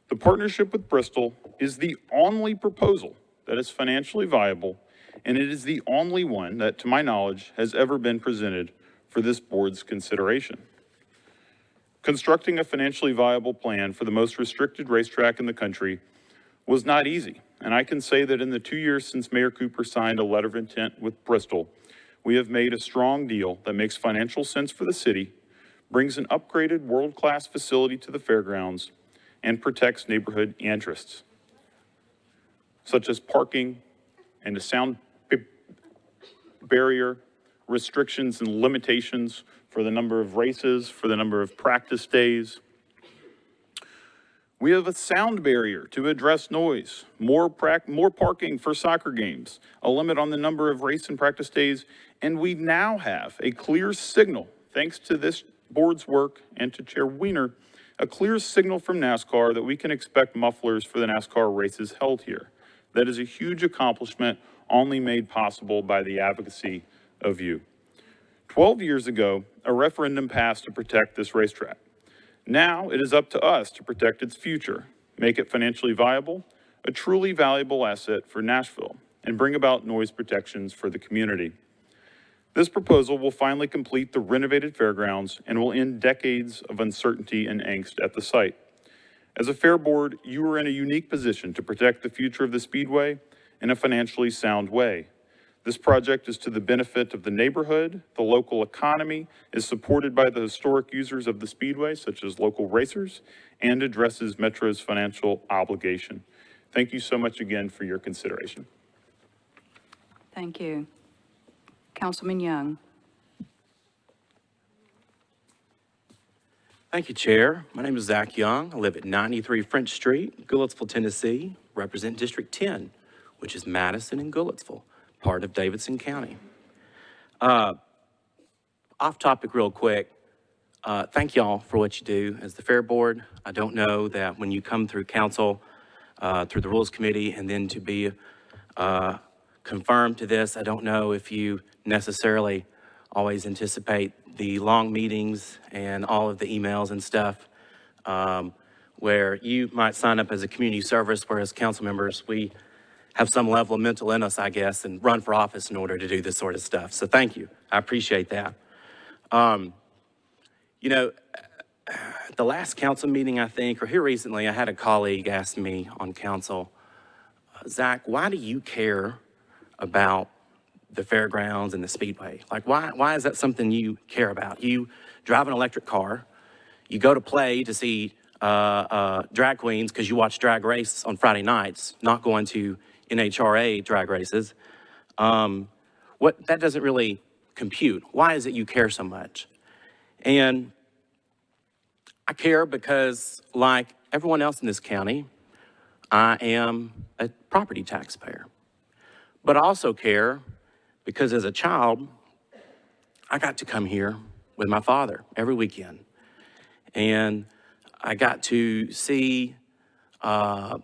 The partnership with Bristol is the only proposal that is financially viable, and it is the only one that, to my knowledge, has ever been presented for this board's consideration. Constructing a financially viable plan for the most restricted racetrack in the country was not easy, and I can say that in the 2 years since Mayor Cooper signed a letter of intent with Bristol, we have made a strong deal that makes financial sense for the city, brings an upgraded world-class facility to the fairgrounds, and protects neighborhood interests, such as parking and a sound barrier, restrictions and limitations for the number of races, for the number of practice days. We have a sound barrier to address noise, more parking for soccer games, a limit on the number of race and practice days, and we now have a clear signal, thanks to this board's work and to Chair Wiener, a clear signal from NASCAR that we can expect mufflers for the NASCAR races held here. That is a huge accomplishment only made possible by the advocacy of you. 12 years ago, a referendum passed to protect this racetrack. Now it is up to us to protect its future, make it financially viable, a truly valuable asset for Nashville, and bring about noise protections for the community. This proposal will finally complete the renovated fairgrounds and will end decades of uncertainty and angst at the site. As a fair board, you are in a unique position to protect the future of the Speedway in a financially sound way. This project is to the benefit of the neighborhood, the local economy, is supported by the historic users of the Speedway, such as local racers, and addresses Metro's financial obligation. Thank you so much again for your consideration. Thank you. Councilman Young. Thank you, Chair. My name is Zach Young. I live at 93 French Street, Goulitsville, Tennessee, represent District 10, which is Madison and Goulitsville, part of Davidson County. Off topic real quick, thank y'all for what you do as the Fair Board. I don't know that when you come through council, through the Rules Committee, and then to be confirmed to this, I don't know if you necessarily always anticipate the long meetings and all of the emails and stuff, where you might sign up as a community service, whereas council members, we have some level of mental in us, I guess, and run for office in order to do this sort of stuff. So thank you. I appreciate that. You know, the last council meeting, I think, or here recently, I had a colleague ask me on council, Zach, why do you care about the fairgrounds and the Speedway? Like, why is that something you care about? You drive an electric car, you go to play to see drag queens because you watch Drag Race on Friday nights, not going to NHRA drag races. That doesn't really compute. Why is it you care so much? And I care because, like everyone else in this county, I am a property taxpayer. But I also care because as a child, I got to come here with my father every weekend. And I got to see the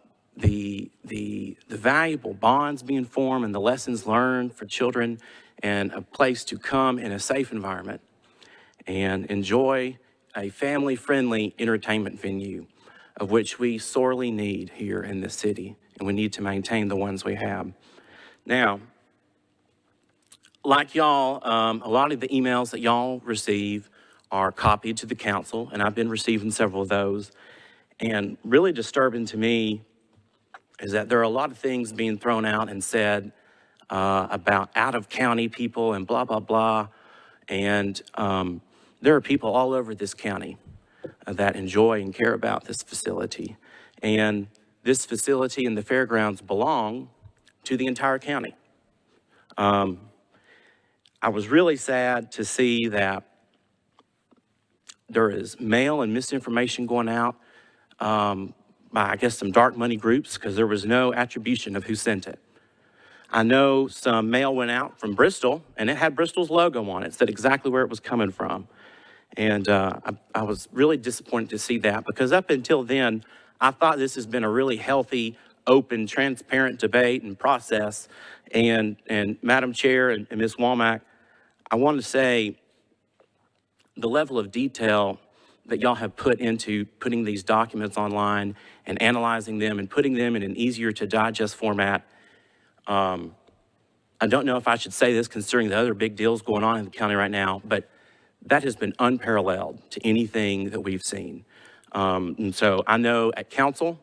valuable bonds being formed and the lessons learned for children, and a place to come in a safe environment and enjoy a family-friendly entertainment venue, of which we sorely need here in this city, and we need to maintain the ones we have. Now, like y'all, a lot of the emails that y'all receive are copied to the council, and I've been receiving several of those. And really disturbing to me is that there are a lot of things being thrown out and said about out-of-county people and blah, blah, blah. And there are people all over this county that enjoy and care about this facility. And this facility and the fairgrounds belong to the entire county. I was really sad to see that there is mail and misinformation going out by, I guess, some dark money groups, because there was no attribution of who sent it. I know some mail went out from Bristol, and it had Bristol's logo on it. It said exactly where it was coming from. And I was really disappointed to see that, because up until then, I thought this has been a really healthy, open, transparent debate and process. And Madam Chair and Ms. Womack, I want to say the level of detail that y'all have put into putting these documents online and analyzing them and putting them in an easier to digest format. I don't know if I should say this considering the other big deals going on in the county right now, but that has been unparalleled to anything that we've seen. And so I know at council,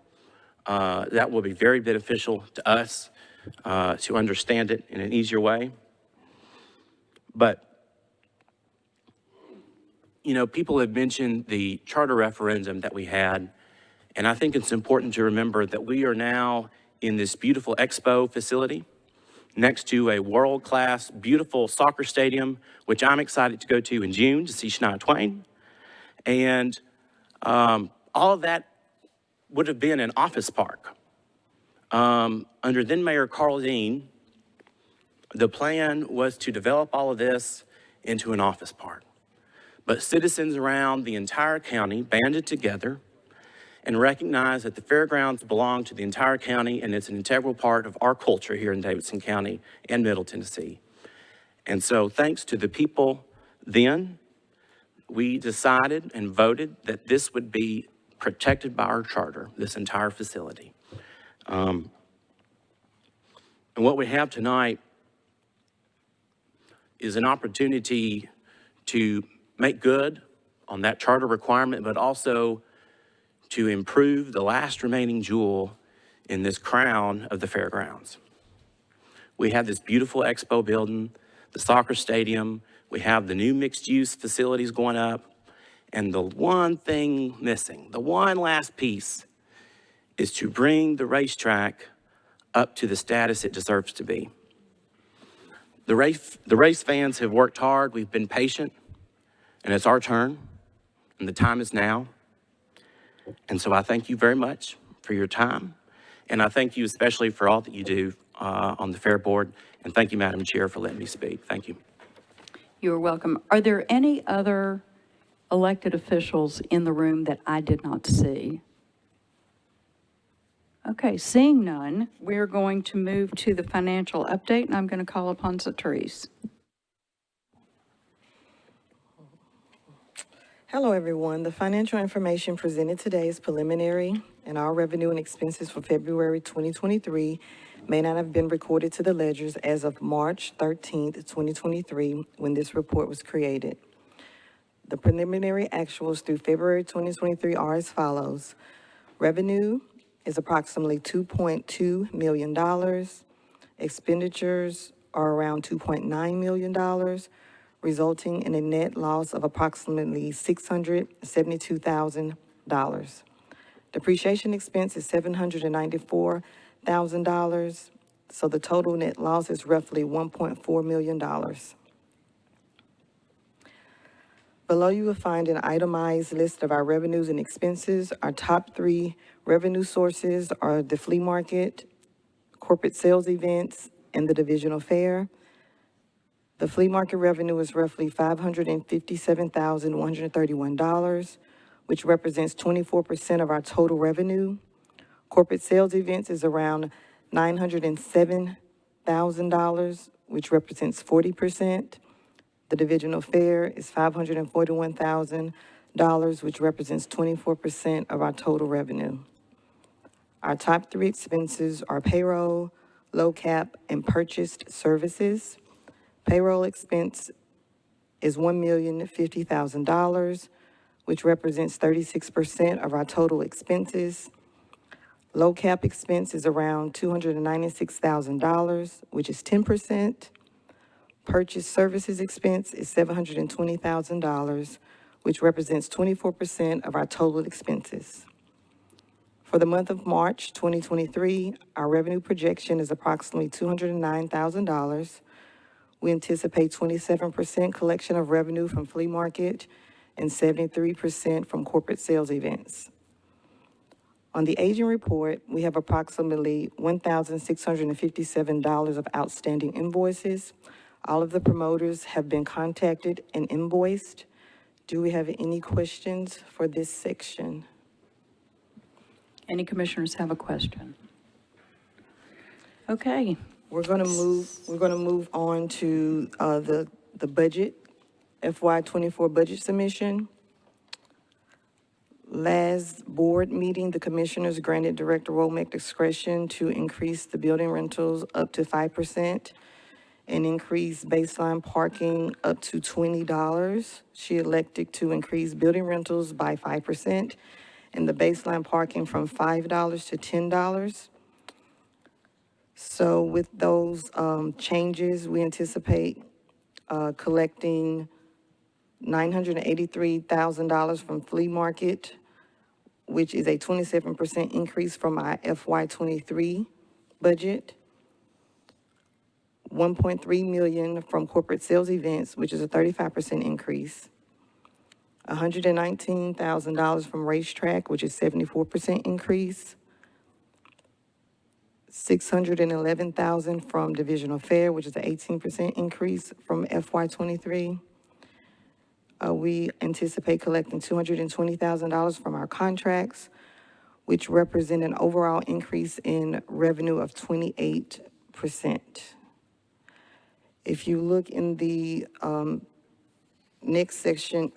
that will be very beneficial to us to understand it in an easier way. But, you know, people have mentioned the charter referendum that we had, and I think it's important to remember that we are now in this beautiful expo facility next to a world-class, beautiful soccer stadium, which I'm excited to go to in June to see Shania Twain. And all of that would have been an office park. Under then Mayor Carl Dean, the plan was to develop all of this into an office park. But citizens around the entire county banded together and recognize that the fairgrounds belong to the entire county and it's an integral part of our culture here in Davidson County and Middle Tennessee. And so thanks to the people then, we decided and voted that this would be protected by our charter, this entire facility. And what we have tonight is an opportunity to make good on that charter requirement, but also to improve the last remaining jewel in this crown of the fairgrounds. We have this beautiful expo building, the soccer stadium, we have the new mixed-use facilities going up, and the one thing missing, the one last piece, is to bring the racetrack up to the status it deserves to be. The race fans have worked hard, we've been patient, and it's our turn, and the time is now. And so I thank you very much for your time, and I thank you especially for all that you do on the Fair Board, and thank you, Madam Chair, for letting me speak. Thank you. You're welcome. Are there any other elected officials in the room that I did not see? Okay, seeing none, we're going to move to the financial update, and I'm going to call upon Satrice. Hello, everyone. The financial information presented today is preliminary, and all revenue and expenses for February 2023 may not have been recorded to the ledgers as of March 13th, 2023, when this report was created. The preliminary actuals through February 2023 are as follows. Revenue is approximately $2.2 million. Expenditures are around $2.9 million, resulting in a net loss of approximately $672,000. Depreciation expense is $794,000, so the total net loss is roughly $1.4 million. Below you will find an itemized list of our revenues and expenses. Our top three revenue sources are the flea market, corporate sales events, and the divisional fair. The flea market revenue is roughly $557,131, which represents 24% of our total revenue. Corporate sales events is around $907,000, which represents 40%. The divisional fair is $541,000, which represents 24% of our total revenue. Our top three expenses are payroll, low cap, and purchased services. Payroll expense is $1,050,000, which represents 36% of our total expenses. Low cap expense is around $296,000, which is 10%. Purchase services expense is $720,000, which represents 24% of our total expenses. For the month of March 2023, our revenue projection is approximately $209,000. We anticipate 27% collection of revenue from flea market and 73% from corporate sales events. On the aging report, we have approximately $1,657 of outstanding invoices. All of the promoters have been contacted and invoiced. Do we have any questions for this section? Any commissioners have a question? Okay. We're going to move on to the budget, FY24 budget submission. Last board meeting, the commissioners granted Director Womack discretion to increase the building rentals up to 5% and increase baseline parking up to $20. She elected to increase building rentals by 5% and the baseline parking from $5 to $10. So with those changes, we anticipate collecting $983,000 from flea market, which is a 27% increase from our FY23 budget. $1.3 million from corporate sales events, which is a 35% increase. $119,000 from racetrack, which is 74% increase. $611,000 from divisional fair, which is an 18% increase from FY23. We anticipate collecting $220,000 from our contracts, which represent an overall increase in revenue of 28%. If you look in the next section,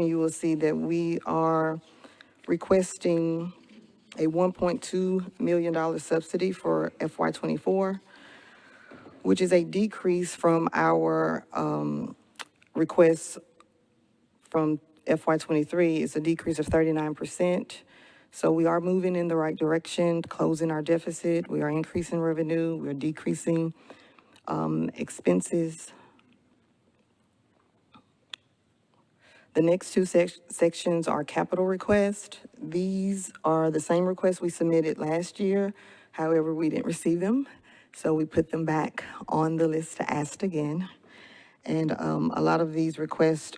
you will see that we are requesting a $1.2 million subsidy for FY '24, which is a decrease from our request from FY '23. It's a decrease of 39%. So we are moving in the right direction, closing our deficit. We are increasing revenue. We're decreasing expenses. The next two sections are capital requests. These are the same requests we submitted last year. However, we didn't receive them, so we put them back on the list to ask again. And a lot of these requests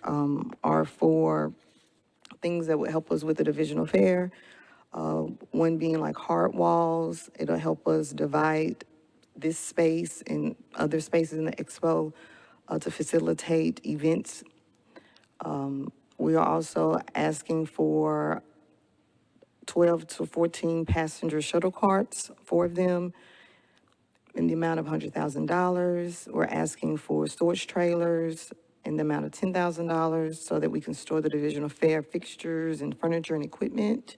are for things that would help us with the divisional fair. One being like hard walls. It'll help us divide this space and other spaces in the expo to facilitate events. We are also asking for 12 to 14 passenger shuttle carts, 4 of them, in the amount of $100,000. We're asking for storage trailers in the amount of $10,000 so that we can store the divisional fair fixtures and furniture and equipment.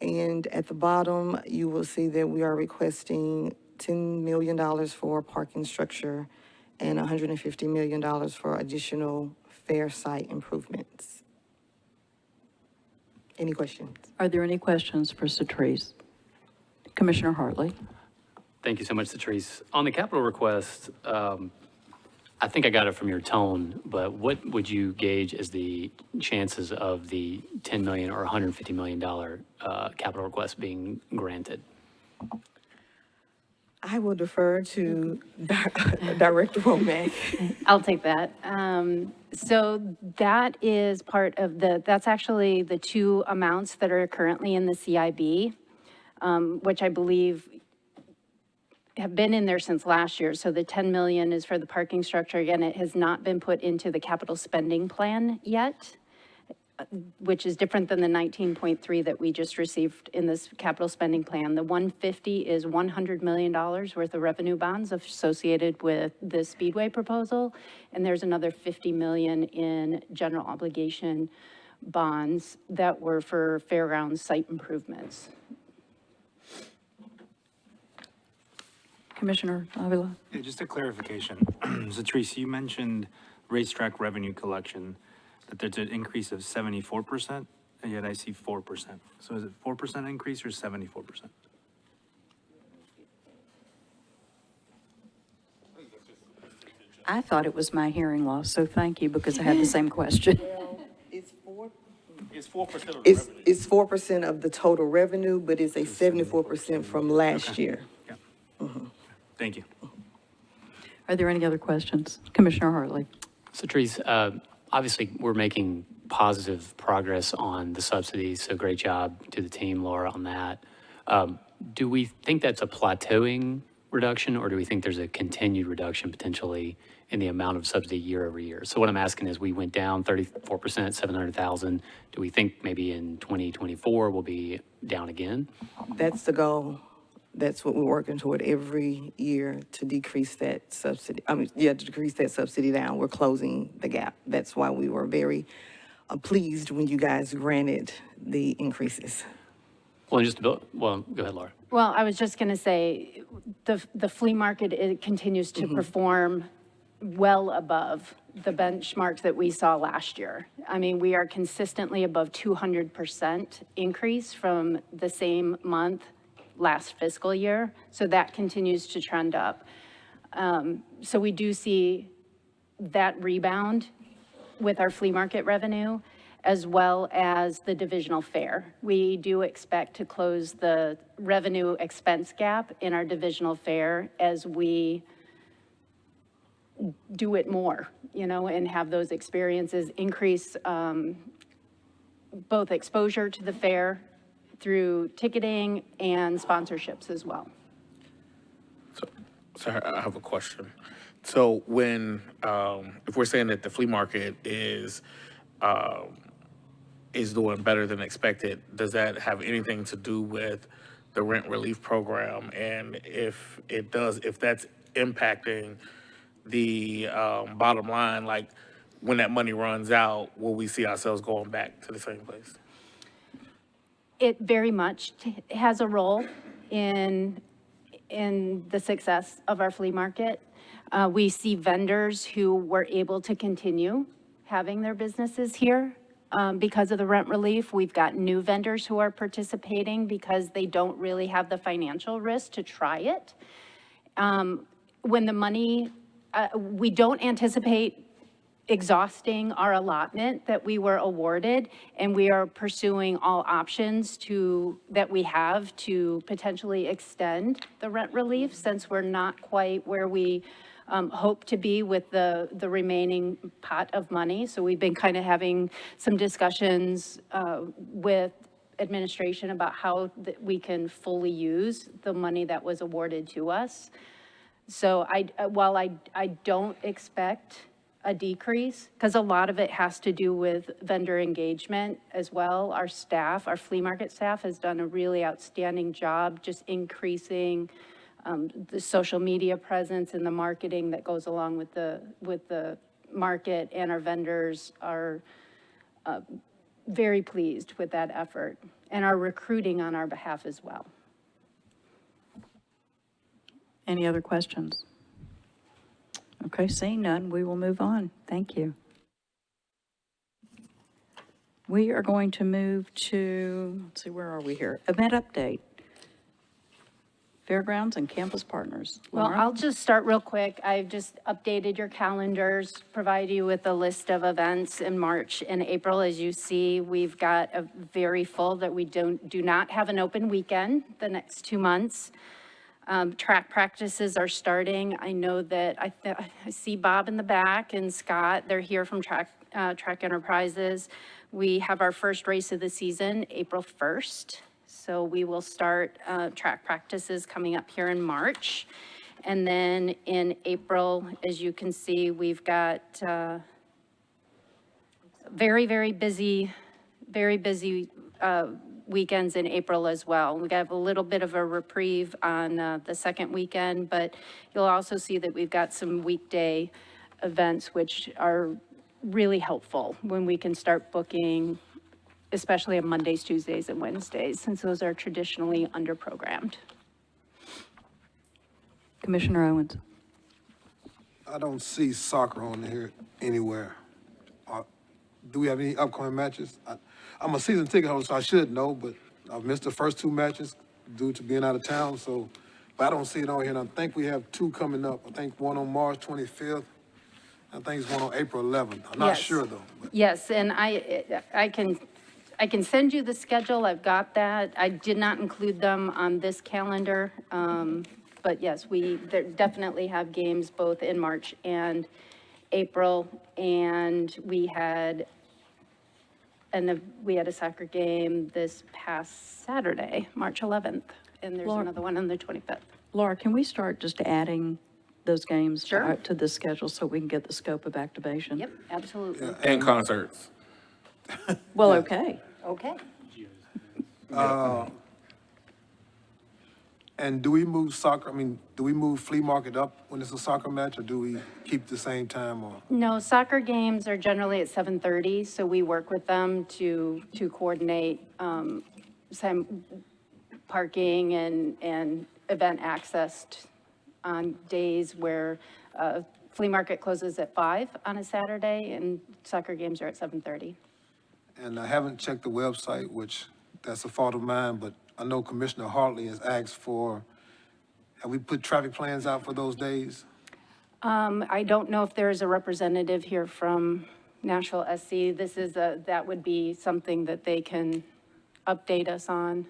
And at the bottom, you will see that we are requesting $10 million for parking structure and $150 million for additional fair site improvements. Any questions? Are there any questions for Satrice? Commissioner Hartley? Thank you so much, Satrice. On the capital request, I think I got it from your tone, but what would you gauge as the chances of the $10 million or $150 million capital request being granted? I will defer to Director Womack. I'll take that. So that is part of that's actually the two amounts that are currently in the CIB, which I believe have been in there since last year. So the 10 million is for the parking structure. Again, it has not been put into the capital spending plan yet, which is different than the 19.3 that we just received in this capital spending plan. The 150 is $100 million worth of revenue bonds associated with the Speedway proposal. And there's another 50 million in general obligation bonds that were for fairgrounds site improvements. Commissioner Avila? Yeah, just a clarification. Satrice, you mentioned racetrack revenue collection, that there's an increase of 74%, and yet I see 4%. So is it 4% increase or 74%? I thought it was my hearing loss, so thank you, because I had the same question. It's 4% of It's 4% of the total revenue, but it's a 74% from last year. Thank you. Are there any other questions? Commissioner Hartley? Satrice, obviously, we're making positive progress on the subsidies, so great job to the team, Laura, on that. Do we think that's a plateauing reduction, or do we think there's a continued reduction potentially in the amount of subsidy year over year? So what I'm asking is, we went down 34%, 700,000. Do we think maybe in 2024 we'll be down again? That's the goal. That's what we're working toward every year, to decrease that subsidy. To decrease that subsidy down. We're closing the gap. That's why we were very pleased when you guys granted the increases. Well, go ahead, Laura. Well, I was just going to say, the flea market, it continues to perform well above the benchmarks that we saw last year. I mean, we are consistently above 200% increase from the same month last fiscal year. So that continues to trend up. So we do see that rebound with our flea market revenue, as well as the divisional fair. We do expect to close the revenue expense gap in our divisional fair as we do it more, and have those experiences increase both exposure to the fair through ticketing and sponsorships as well. So I have a question. So when, if we're saying that the flea market is is doing better than expected, does that have anything to do with the rent relief program? And if it does, if that's impacting the bottom line, like when that money runs out, will we see ourselves going back to the same place? It very much has a role in the success of our flea market. We see vendors who were able to continue having their businesses here because of the rent relief. We've got new vendors who are participating because they don't really have the financial risk to try it. When the money, we don't anticipate exhausting our allotment that we were awarded, and we are pursuing all options that we have to potentially extend the rent relief, since we're not quite where we hope to be with the remaining pot of money. So we've been kind of having some discussions with administration about how we can fully use the money that was awarded to us. So while I don't expect a decrease, because a lot of it has to do with vendor engagement as well. Our staff, our flea market staff, has done a really outstanding job just increasing the social media presence and the marketing that goes along with the market, and our vendors are very pleased with that effort and are recruiting on our behalf as well. Any other questions? Okay, seeing none, we will move on. Thank you. We are going to move to, let's see, where are we here? Event update. Fairgrounds and Campus Partners. Well, Laura? I'll just start real quick. I've just updated your calendars, provide you with a list of events in March and April. As you see, we've got a very full that we do not have an open weekend the next 2 months. Track practices are starting. I know that I see Bob in the back and Scott. They're here from Track Enterprises. We have our first race of the season, April 1st. So we will start track practices coming up here in March. And then in April, as you can see, we've got very, very busy weekends in April as well. We have a little bit of a reprieve on the second weekend, but you'll also see that we've got some weekday events which are really helpful when we can start booking, especially on Mondays, Tuesdays, and Wednesdays, since those are traditionally underprogrammed. Commissioner Owens. I don't see soccer on here anywhere. Do we have any upcoming matches? I'm a season ticket holder, so I should know, but I've missed the first 2 matches due to being out of town, so, but I don't see it on here, and I think we have 2 coming up. I think one on March 25th, I think it's one on April 11th. I'm not sure, though. But. Yes, and I can send you the schedule. I've got that. I did not include them on this calendar, but yes, we definitely have games both in March and April, and we had a soccer game this past Saturday, March 11th, and there's another one on the 25th. Laura, can we start just adding those games Sure. to the schedule so we can get the scope of activation? Yep, absolutely. And concerts. Well, okay. Okay. And do we move soccer, do we move flea market up when it's a soccer match, or do we keep the same time? Or? No, soccer games are generally at 7:30, so we work with them to coordinate some parking and event access on days where flea market closes at 5 on a Saturday and soccer games are at 7:30. And I haven't checked the website, which that's a fault of mine, but I know Commissioner Hartley has asked for, have we put traffic plans out for those days? I don't know if there is a representative here from Nashville SC. That would be something that they can update us on.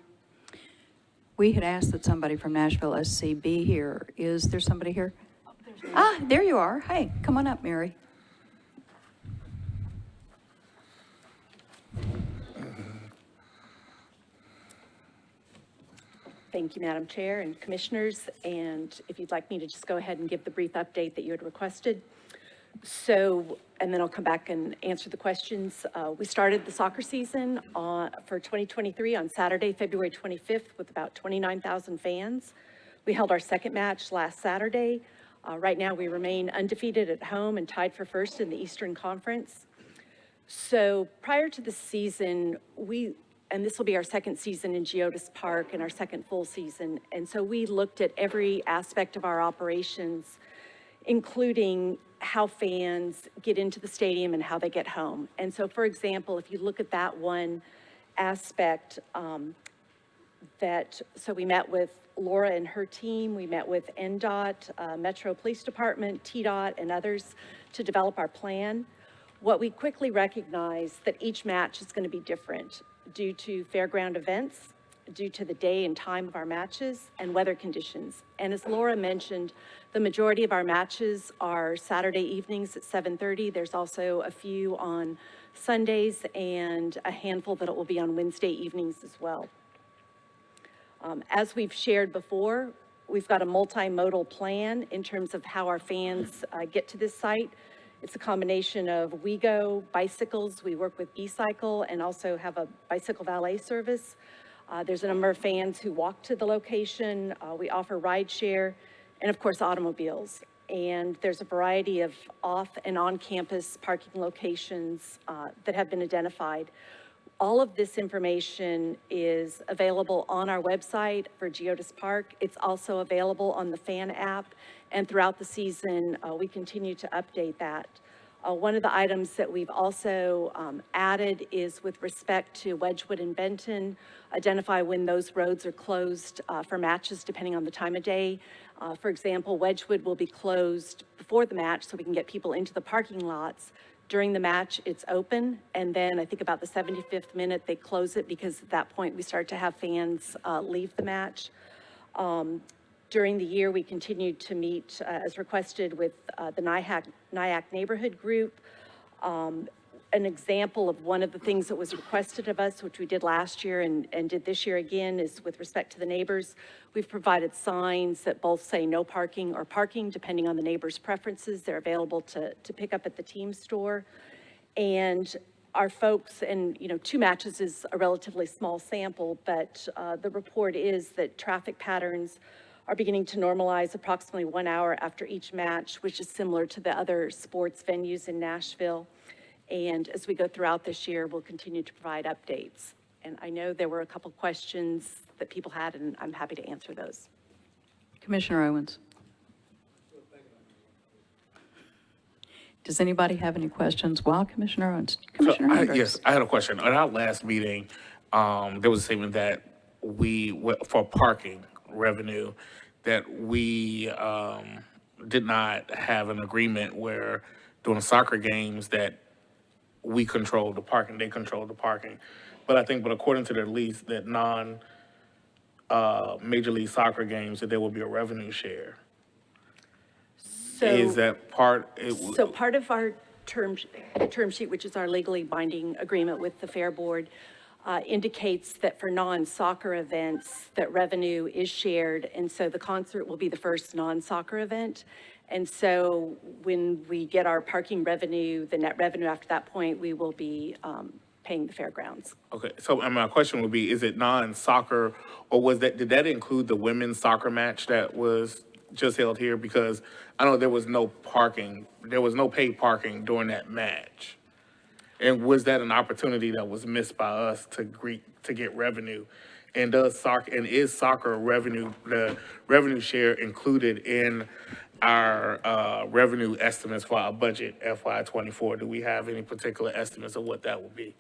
We had asked that somebody from Nashville SC be here. Is there somebody here? There you are. Hey, come on up, Mary. Thank you, Madam Chair and Commissioners. And if you'd like me to just go ahead and give the brief update that you had requested. So, and then I'll come back and answer the questions. We started the soccer season for 2023 on Saturday, February 25th, with about 29,000 fans. We held our second match last Saturday. Right now, we remain undefeated at home and tied for first in the Eastern Conference. So prior to the season, and this will be our second season in Geodis Park and our second full season, and so we looked at every aspect of our operations, including how fans get into the stadium and how they get home. And so, for example, if you look at that one aspect, so we met with Laura and her team, we met with NDOT, Metro Police Department, TDOT, and others to develop our plan. What we quickly recognized that each match is going to be different due to fairground events, due to the day and time of our matches, and weather conditions. And as Laura mentioned, the majority of our matches are Saturday evenings at 7:30. There's also a few on Sundays and a handful that it will be on Wednesday evenings as well. As we've shared before, we've got a multimodal plan in terms of how our fans get to this site. It's a combination of WeGo bicycles. We work with E-Cycle and also have a bicycle valet service. There's a number of fans who walk to the location. We offer rideshare and of course automobiles. And there's a variety of off and on campus parking locations that have been identified. All of this information is available on our website for Geodis Park. It's also available on the fan app, and throughout the season, we continue to update that. One of the items that we've also added is with respect to Wedgwood and Benton, identify when those roads are closed for matches depending on the time of day. For example, Wedgwood will be closed before the match so we can get people into the parking lots. During the match, it's open, and then I think about the 75th minute, they close it because at that point we start to have fans leave the match. During the year, we continued to meet as requested with the NIAC neighborhood group. An example of one of the things that was requested of us, which we did last year and did this year again, is with respect to the neighbors. We've provided signs that both say no parking or parking, depending on the neighbor's preferences. They're available to pick up at the team store. And our folks, and 2 matches is a relatively small sample, but the report is that traffic patterns are beginning to normalize approximately 1 hour after each match, which is similar to the other sports venues in Nashville. And as we go throughout this year, we'll continue to provide updates. And I know there were a couple questions that people had, and I'm happy to answer those. Commissioner Owens. Does anybody have any questions? Well, Commissioner Owens. Commissioner Hendricks. Yes, I had a question. At our last meeting, there was a statement that for parking revenue, that we did not have an agreement where during soccer games that we controlled the parking, they controlled the parking. But according to their lease, that Major League Soccer games, that there will be a revenue share. Is that part? So part of our term sheet, which is our legally binding agreement with the Fair Board, indicates that for non-soccer events, that revenue is shared. And so the concert will be the first non-soccer event. And so when we get our parking revenue, the net revenue after that point, we will be paying the fairgrounds. Okay, so my question would be, is it non-soccer, or did that include the women's soccer match that was just held here? Because I know there was no paid parking during that match. And was that an opportunity that was missed by us to get revenue? And is soccer revenue, the revenue share, included in our revenue estimates for our budget FY24? Do we have any particular estimates of what that will be?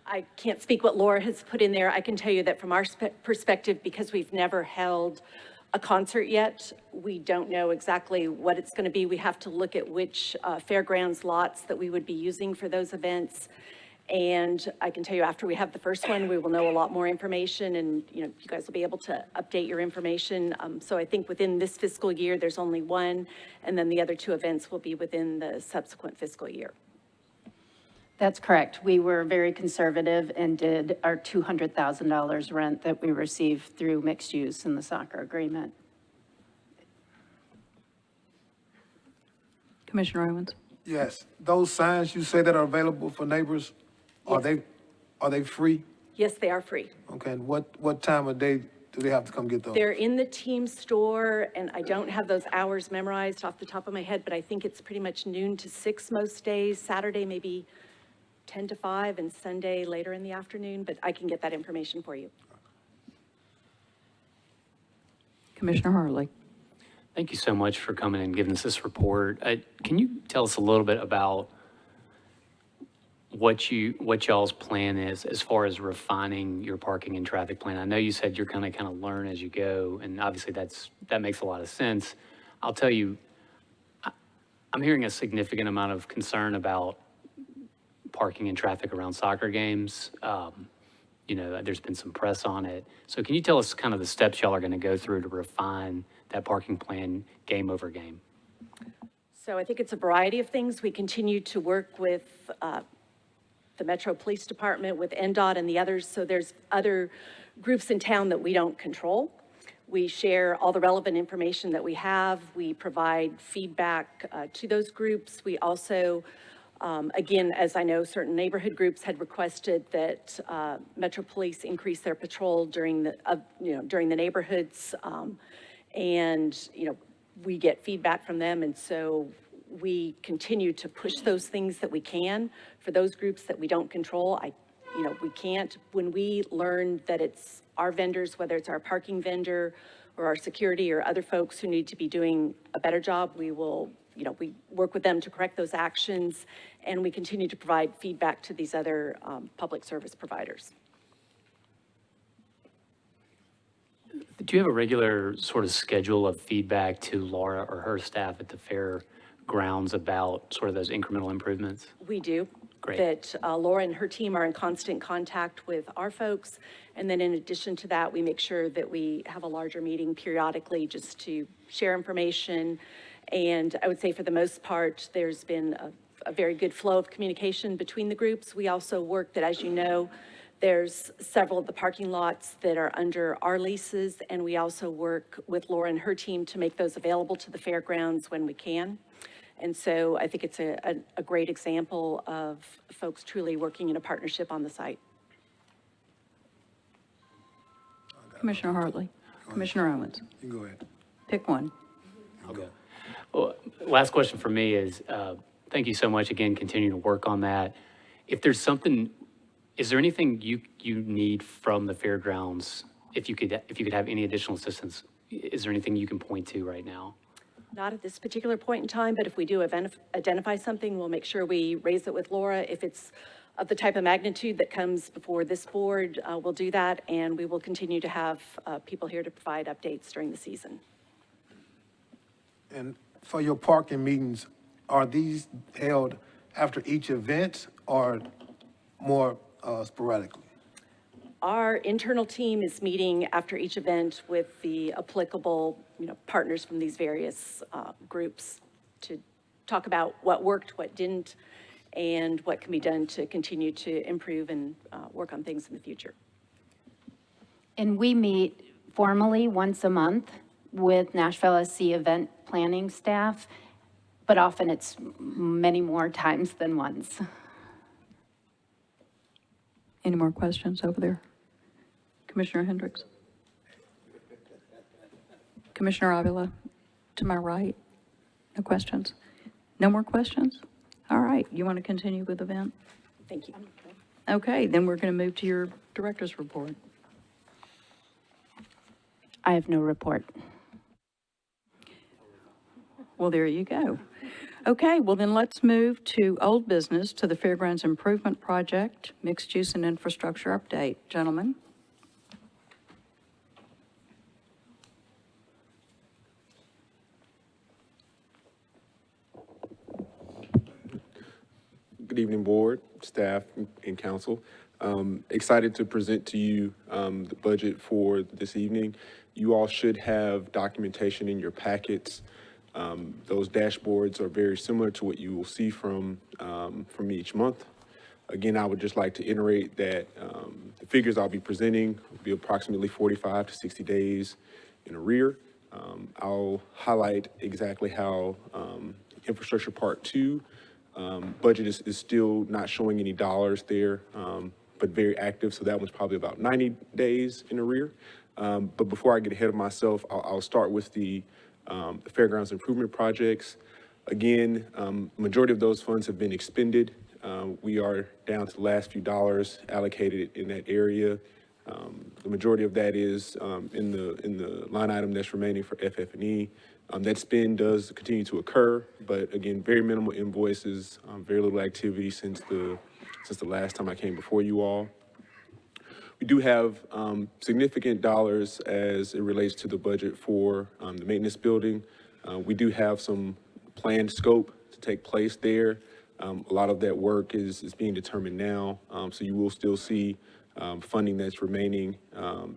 I can't speak what Laura has put in there. I can tell you that from our perspective, because we've never held a concert yet, we don't know exactly what it's going to be. We have to look at which fairgrounds lots that we would be using for those events. And I can tell you after we have the first one, we will know a lot more information, and you guys will be able to update your information. So I think within this fiscal year, there's only one, and then the other 2 events will be within the subsequent fiscal year. That's correct. We were very conservative and did our $200,000 rent that we received through mixed use in the soccer agreement. Commissioner Owens? Yes, those signs you say that are available for neighbors, are they free? Yes, they are free. Okay, and what time of day do they have to come get those? They're in the team store, and I don't have those hours memorized off the top of my head, but I think it's pretty much noon to 6 most days. Saturday, maybe 10 to 5, and Sunday later in the afternoon, but I can get that information for you. Commissioner Hartley? Thank you so much for coming and giving us this report. Can you tell us a little bit about what y'all's plan is as far as refining your parking and traffic plan? I know you said you're kind of learn as you go, and obviously that makes a lot of sense. I'll tell you, I'm hearing a significant amount of concern about parking and traffic around soccer games. You know, there's been some press on it. So can you tell us kind of the steps y'all are going to go through to refine that parking plan game over game? So I think it's a variety of things. We continue to work with the Metro Police Department, with NDOT and the others. So there's other groups in town that we don't control. We share all the relevant information that we have. We provide feedback to those groups. We also, again, as I know, certain neighborhood groups had requested that Metro Police increase their patrol during the neighborhoods. And, you know, we get feedback from them. And so we continue to push those things that we can for those groups that we don't control. We can't, when we learn that it's our vendors, whether it's our parking vendor or our security or other folks who need to be doing a better job, we will, we work with them to correct those actions, and we continue to provide feedback to these other public service providers. Do you have a regular sort of schedule of feedback to Laura or her staff at the fairgrounds about sort of those incremental improvements? We do. Great. That Laura and her team are in constant contact with our folks. And then in addition to that, we make sure that we have a larger meeting periodically just to share information. And I would say for the most part, there's been a very good flow of communication between the groups. We also work that, as you know, there's several of the parking lots that are under our leases, and we also work with Laura and her team to make those available to the fairgrounds when we can. And so I think it's a great example of folks truly working in a partnership on the site. Commissioner Hartley? Commissioner Owens? You go ahead. Pick one. Okay. Well, last question for me is, thank you so much again, continuing to work on that. If there's something, is there anything you need from the fairgrounds? If you could have any additional assistance, is there anything you can point to right now? Not at this particular point in time, but if we do identify something, we'll make sure we raise it with Laura. If it's of the type of magnitude that comes before this board, we'll do that, and we will continue to have people here to provide updates during the season. And for your parking meetings, are these held after each event or more sporadically? Our internal team is meeting after each event with the applicable, partners from these various groups to talk about what worked, what didn't, and what can be done to continue to improve and work on things in the future. And we meet formally once a month with Nashville SC event planning staff, but often it's many more times than once. Any more questions over there? Commissioner Hendricks? Commissioner Avila, to my right? No questions? No more questions? All right, you want to continue with the event? Thank you. Okay, then we're going to move to your director's report. I have no report. Well, there you go. Okay, well then let's move to old business, to the Fairgrounds Improvement Project, Mixed Use and Infrastructure Update. Gentlemen? Good evening, board, staff, and council. Excited to present to you the budget for this evening. You all should have documentation in your packets. Those dashboards are very similar to what you will see from me each month. Again, I would just like to iterate that the figures I'll be presenting will be approximately 45 to 60 days in arrear. I'll highlight exactly how infrastructure part 2. Budget is still not showing any dollars there, but very active. So that one's probably about 90 days in arrear. But before I get ahead of myself, I'll start with the fairgrounds improvement projects. Again, majority of those funds have been expended. We are down to the last few dollars allocated in that area. The majority of that is in the line item that's remaining for FF&E. That spend does continue to occur, but again, very minimal invoices, very little activity since the last time I came before you all. We do have significant dollars as it relates to the budget for the maintenance building. We do have some planned scope to take place there. A lot of that work is being determined now, so you will still see funding that's remaining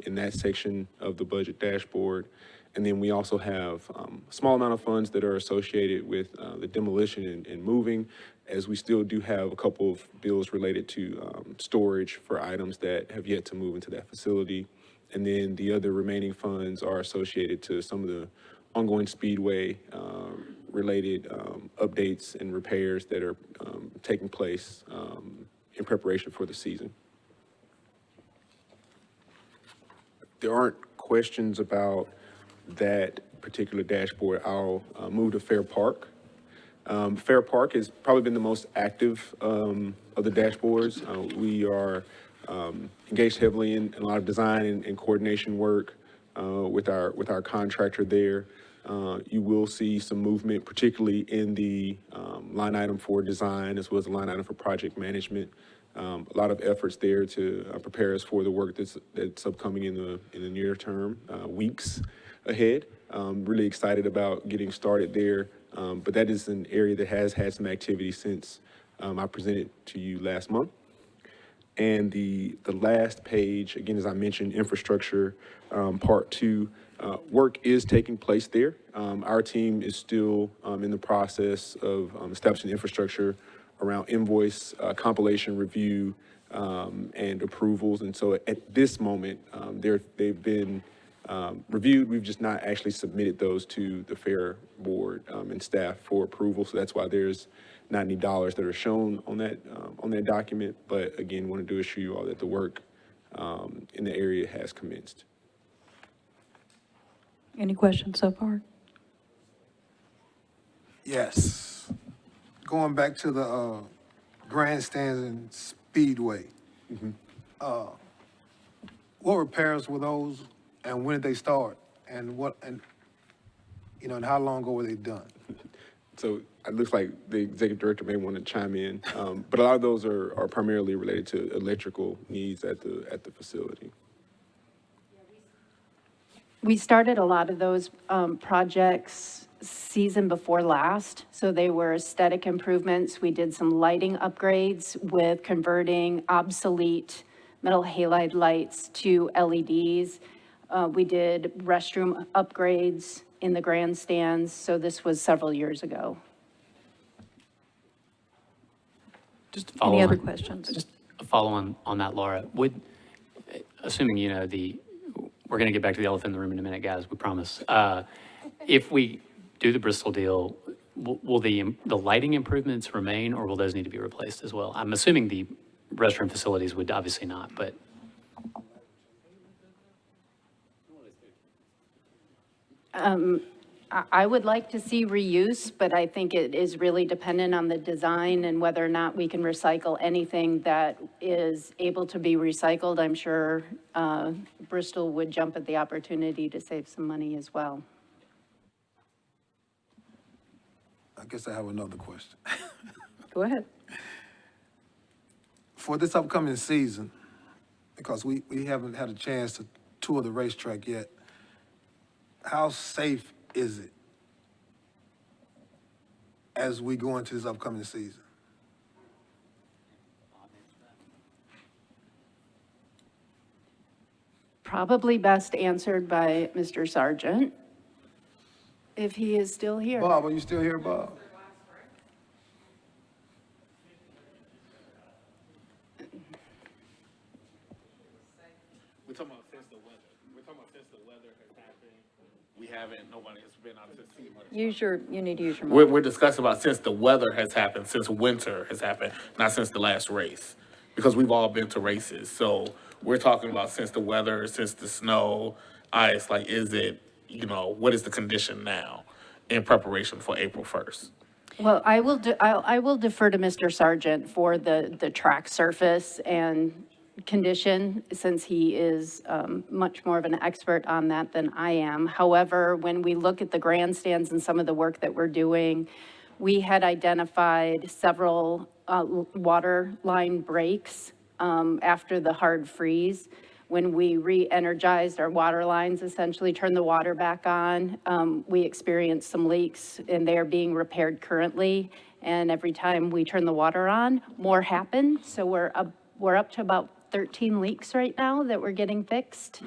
in that section of the budget dashboard. And then we also have a small amount of funds that are associated with the demolition and moving, as we still do have a couple of bills related to storage for items that have yet to move into that facility. And then the other remaining funds are associated to some of the ongoing speedway related updates and repairs that are taking place in preparation for the season. There aren't questions about that particular dashboard. I'll move to Fair Park. Fair Park has probably been the most active of the dashboards. We are engaged heavily in a lot of design and coordination work with our contractor there. You will see some movement, particularly in the line item for design as well as the line item for project management. A lot of efforts there to prepare us for the work that's upcoming in the near term, weeks ahead. Really excited about getting started there, but that is an area that has had some activity since I presented to you last month. And the last page, again, as I mentioned, infrastructure, part 2, work is taking place there. Our team is still in the process of establishing infrastructure around invoice compilation, review, and approvals. And so at this moment, they've been reviewed. We've just not actually submitted those to the Fair Board and staff for approval. So that's why there's not any dollars that are shown on that document. But again, wanted to assure you all that the work in the area has commenced. Any questions so far? Yes. Going back to the grandstands and speedway. What repairs were those, and when did they start, and and how long ago were they done? So it looks like the executive director may want to chime in, but a lot of those are primarily related to electrical needs at the facility. We started a lot of those projects season before last, so they were aesthetic improvements. We did some lighting upgrades with converting obsolete metal halide lights to LEDs. We did restroom upgrades in the grandstands, so this was several years ago. Just to follow Any on, other questions? Just a follow on that, Laura. Assuming, we're going to get back to the elephant in the room in a minute, guys, we promise. If we do the Bristol deal, will the lighting improvements remain, or will those need to be replaced as well? I'm assuming the restroom facilities would obviously not, but. I would like to see reuse, but I think it is really dependent on the design and whether or not we can recycle anything that is able to be recycled. I'm sure Bristol would jump at the opportunity to save some money as well. I guess I have another question. Go ahead. For this upcoming season, because we haven't had a chance to tour the racetrack yet, how safe is it as we go into this upcoming season? Probably best answered by Mr. Sargent, if he is still here. Bob, are you still here, Bob? We're talking about since the weather. We're talking about since the weather has happened. We we haven't, nobody has been out to see. You need to use your We're mic. discussing about since the weather has happened, since winter has happened, not since the last race. Because we've all been to races. So we're talking about since the weather, since the snow, ice, like is it, what is the condition now in preparation for April 1st? Well, I will defer to Mr. Sargent for the track surface and condition, since he is much more of an expert on that than I am. However, when we look at the grandstands and some of the work that we're doing, we had identified several water line breaks after the hard freeze. When we re-energized our water lines, essentially turned the water back on, we experienced some leaks, and they are being repaired currently. And every time we turn the water on, more happen. So we're up to about 13 leaks right now that we're getting fixed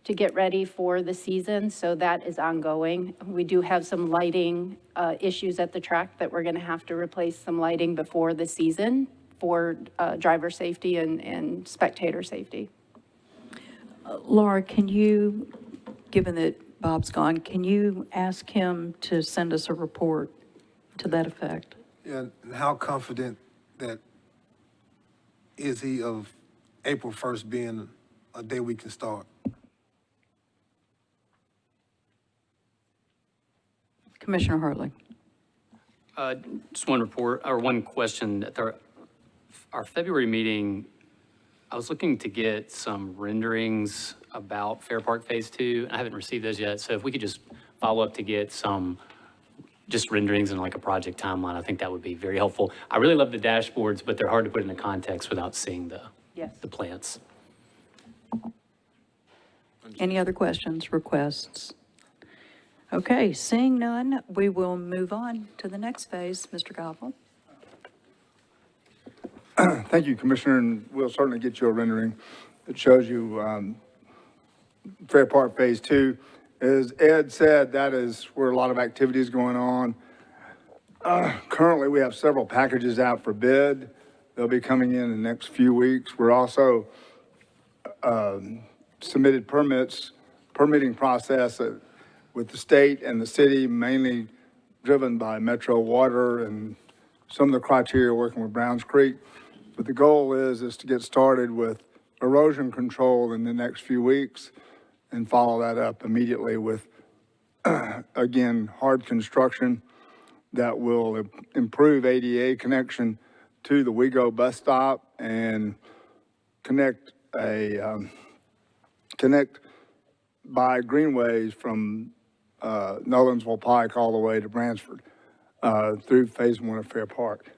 to get ready for the season. So that is ongoing. We do have some lighting issues at the track that we're going to have to replace some lighting before the season for driver safety and spectator safety. Laura, can you, given that Bob's gone, can you ask him to send us a report to that effect? Yeah, and how confident that is he of April 1st being a day we can start? Commissioner Hartley. Just one report, or one question. At our February meeting, I was looking to get some renderings about Fair Park Phase 2. I haven't received those yet, so if we could just follow up to get some just renderings and like a project timeline, I think that would be very helpful. I really love the dashboards, but they're hard to put into context without seeing the plants. Any other questions, requests? Okay, seeing none, we will move on to the next phase. Mr. Goffel. Thank you, Commissioner, and we'll certainly get you a rendering that shows you Fair Park Phase 2. As Ed said, that is where a lot of activity is going on. Currently, we have several packages out for bid. They'll be coming in the next few weeks. We're also submitted permitting process with the state and the city, mainly driven by Metro Water and some of the criteria working with Browns Creek. But the goal is to get started with erosion control in the next few weeks and follow that up immediately with, again, hard construction that will improve ADA connection to the WeGo bus stop and connect by greenways from Nolensville Pike all the way to Bransford through Phase 1 of Fair Park.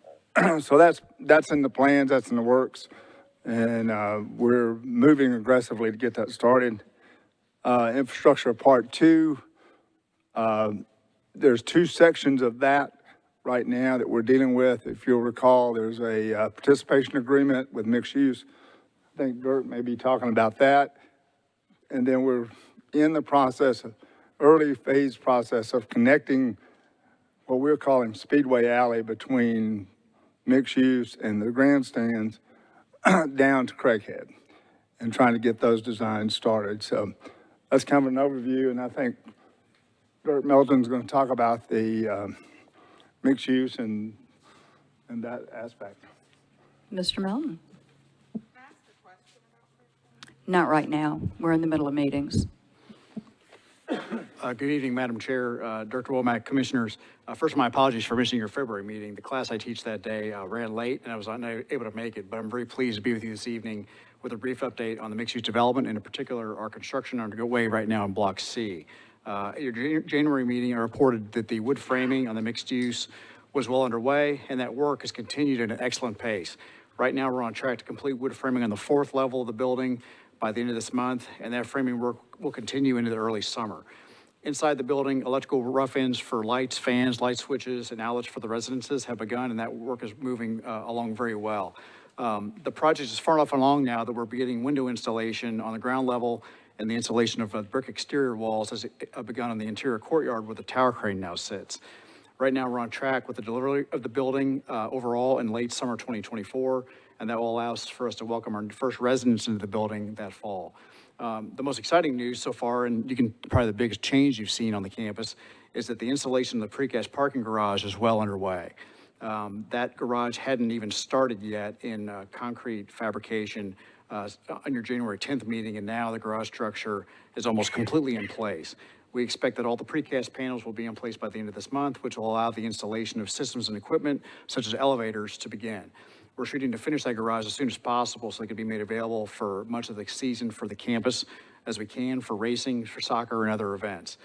So that's in the plans, that's in the works, and we're moving aggressively to get that started. Infrastructure Part 2, there's two sections of that right now that we're dealing with. If you'll recall, there's a participation agreement with mixed use. I think Dirk may be talking about that. And then we're in the process, early phase process of connecting what we're calling Speedway Alley between mixed use and the grandstands down to Craighead and trying to get those designs started. So that's kind of an overview, and I think Dirk Melton's going to talk about the mixed use and that aspect. Mr. Melton. Not right now. We're in the middle of meetings. Good evening, Madam Chair, Director Womack, Commissioners. First, my apologies for missing your February meeting. The class I teach that day ran late, and I was unable to make it, but I'm very pleased to be with you this evening with a brief update on the mixed-use development, and in particular, our construction underway right now in Block C. At your January meeting, I reported that the wood framing on the mixed use was well underway, and that work has continued at an excellent pace. Right now, we're on track to complete wood framing on the 4th level of the building by the end of this month, and that framing work will continue into the early summer. Inside the building, electrical rough ends for lights, fans, light switches, and outlets for the residences have begun, and that work is moving along very well. The project is far enough along now that we're beginning window installation on the ground level, and the installation of brick exterior walls has begun on the interior courtyard where the tower crane now sits. Right now, we're on track with the delivery of the building overall in late summer 2024, and that will allow us for us to welcome our first residents into the building that fall. The most exciting news so far, and probably the biggest change you've seen on the campus, is that the installation of the precast parking garage is well underway. That garage hadn't even started yet in concrete fabrication on your January 10th meeting, and now the garage structure is almost completely in place. We expect that all the precast panels will be in place by the end of this month, which will allow the installation of systems and equipment, such as elevators, to begin. We're shooting to finish that garage as soon as possible so it can be made available for much of the season for the campus as we can for racing, for soccer, and other events.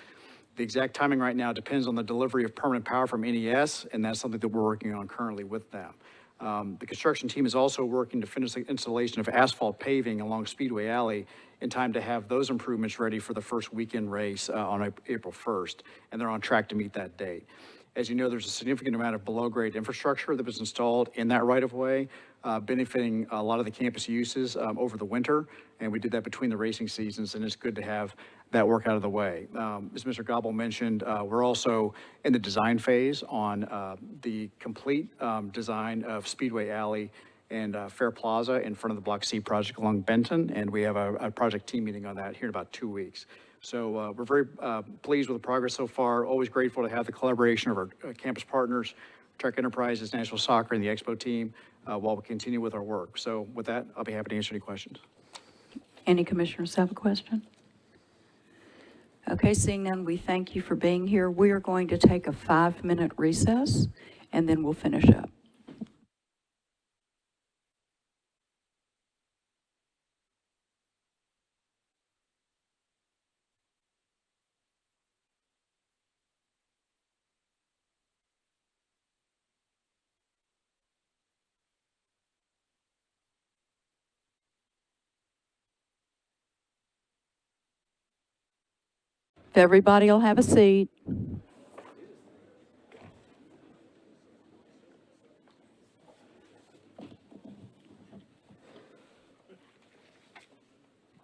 The exact timing right now depends on the delivery of permanent power from NES, and that's something that we're working on currently with them. The construction team is also working to finish the installation of asphalt paving along Speedway Alley in time to have those improvements ready for the first weekend race on April 1st, and they're on track to meet that date. As you know, there's a significant amount of below-grade infrastructure that was installed in that right-of-way, benefiting a lot of the campus uses over the winter, and we did that between the racing seasons, and it's good to have that work out of the way. As Mr. Gobble mentioned, we're also in the design phase on the complete design of Speedway Alley and Fair Plaza in front of the Block C project along Benton, and we have a project team meeting on that here in about 2 weeks. So we're very pleased with the progress so far. Always grateful to have the collaboration of our campus partners, Trek Enterprises, Nashville Soccer, and the Expo team while we continue with our work. So with that, I'll be happy to answer any questions. Any commissioners have a question? Okay, seeing none, we thank you for being here. We are going to take a 5-minute recess, and then we'll finish up. If everybody will have a seat.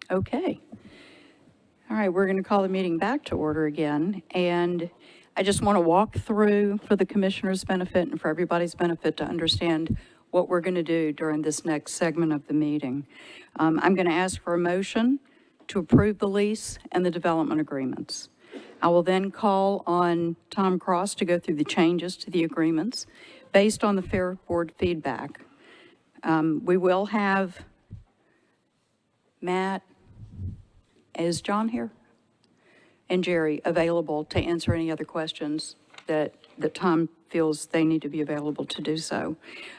Okay. All right, we're going to call the meeting back to order again. And I just want to walk through for the commissioner's benefit and for everybody's benefit to understand what we're going to do during this next segment of the meeting. I'm going to ask for a motion to approve the lease and the development agreements. I will then call on Tom Cross to go through the changes to the agreements based on the Fair Board feedback. We will have Matt, is John here? And Jerry available to answer any other questions that Tom feels they need to be available to do so.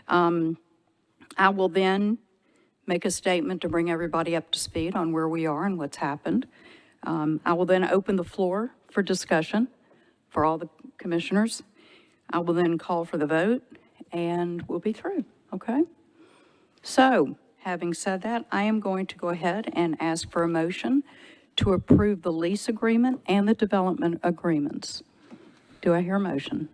I will then make a statement to bring everybody up to speed on where we are and what's happened. I will then open the floor for discussion for all the commissioners. I will then call for the vote and we'll be through, okay? So, having said that, I am going to go ahead and ask for a motion to approve the lease agreement and the development agreements. Do I hear a motion?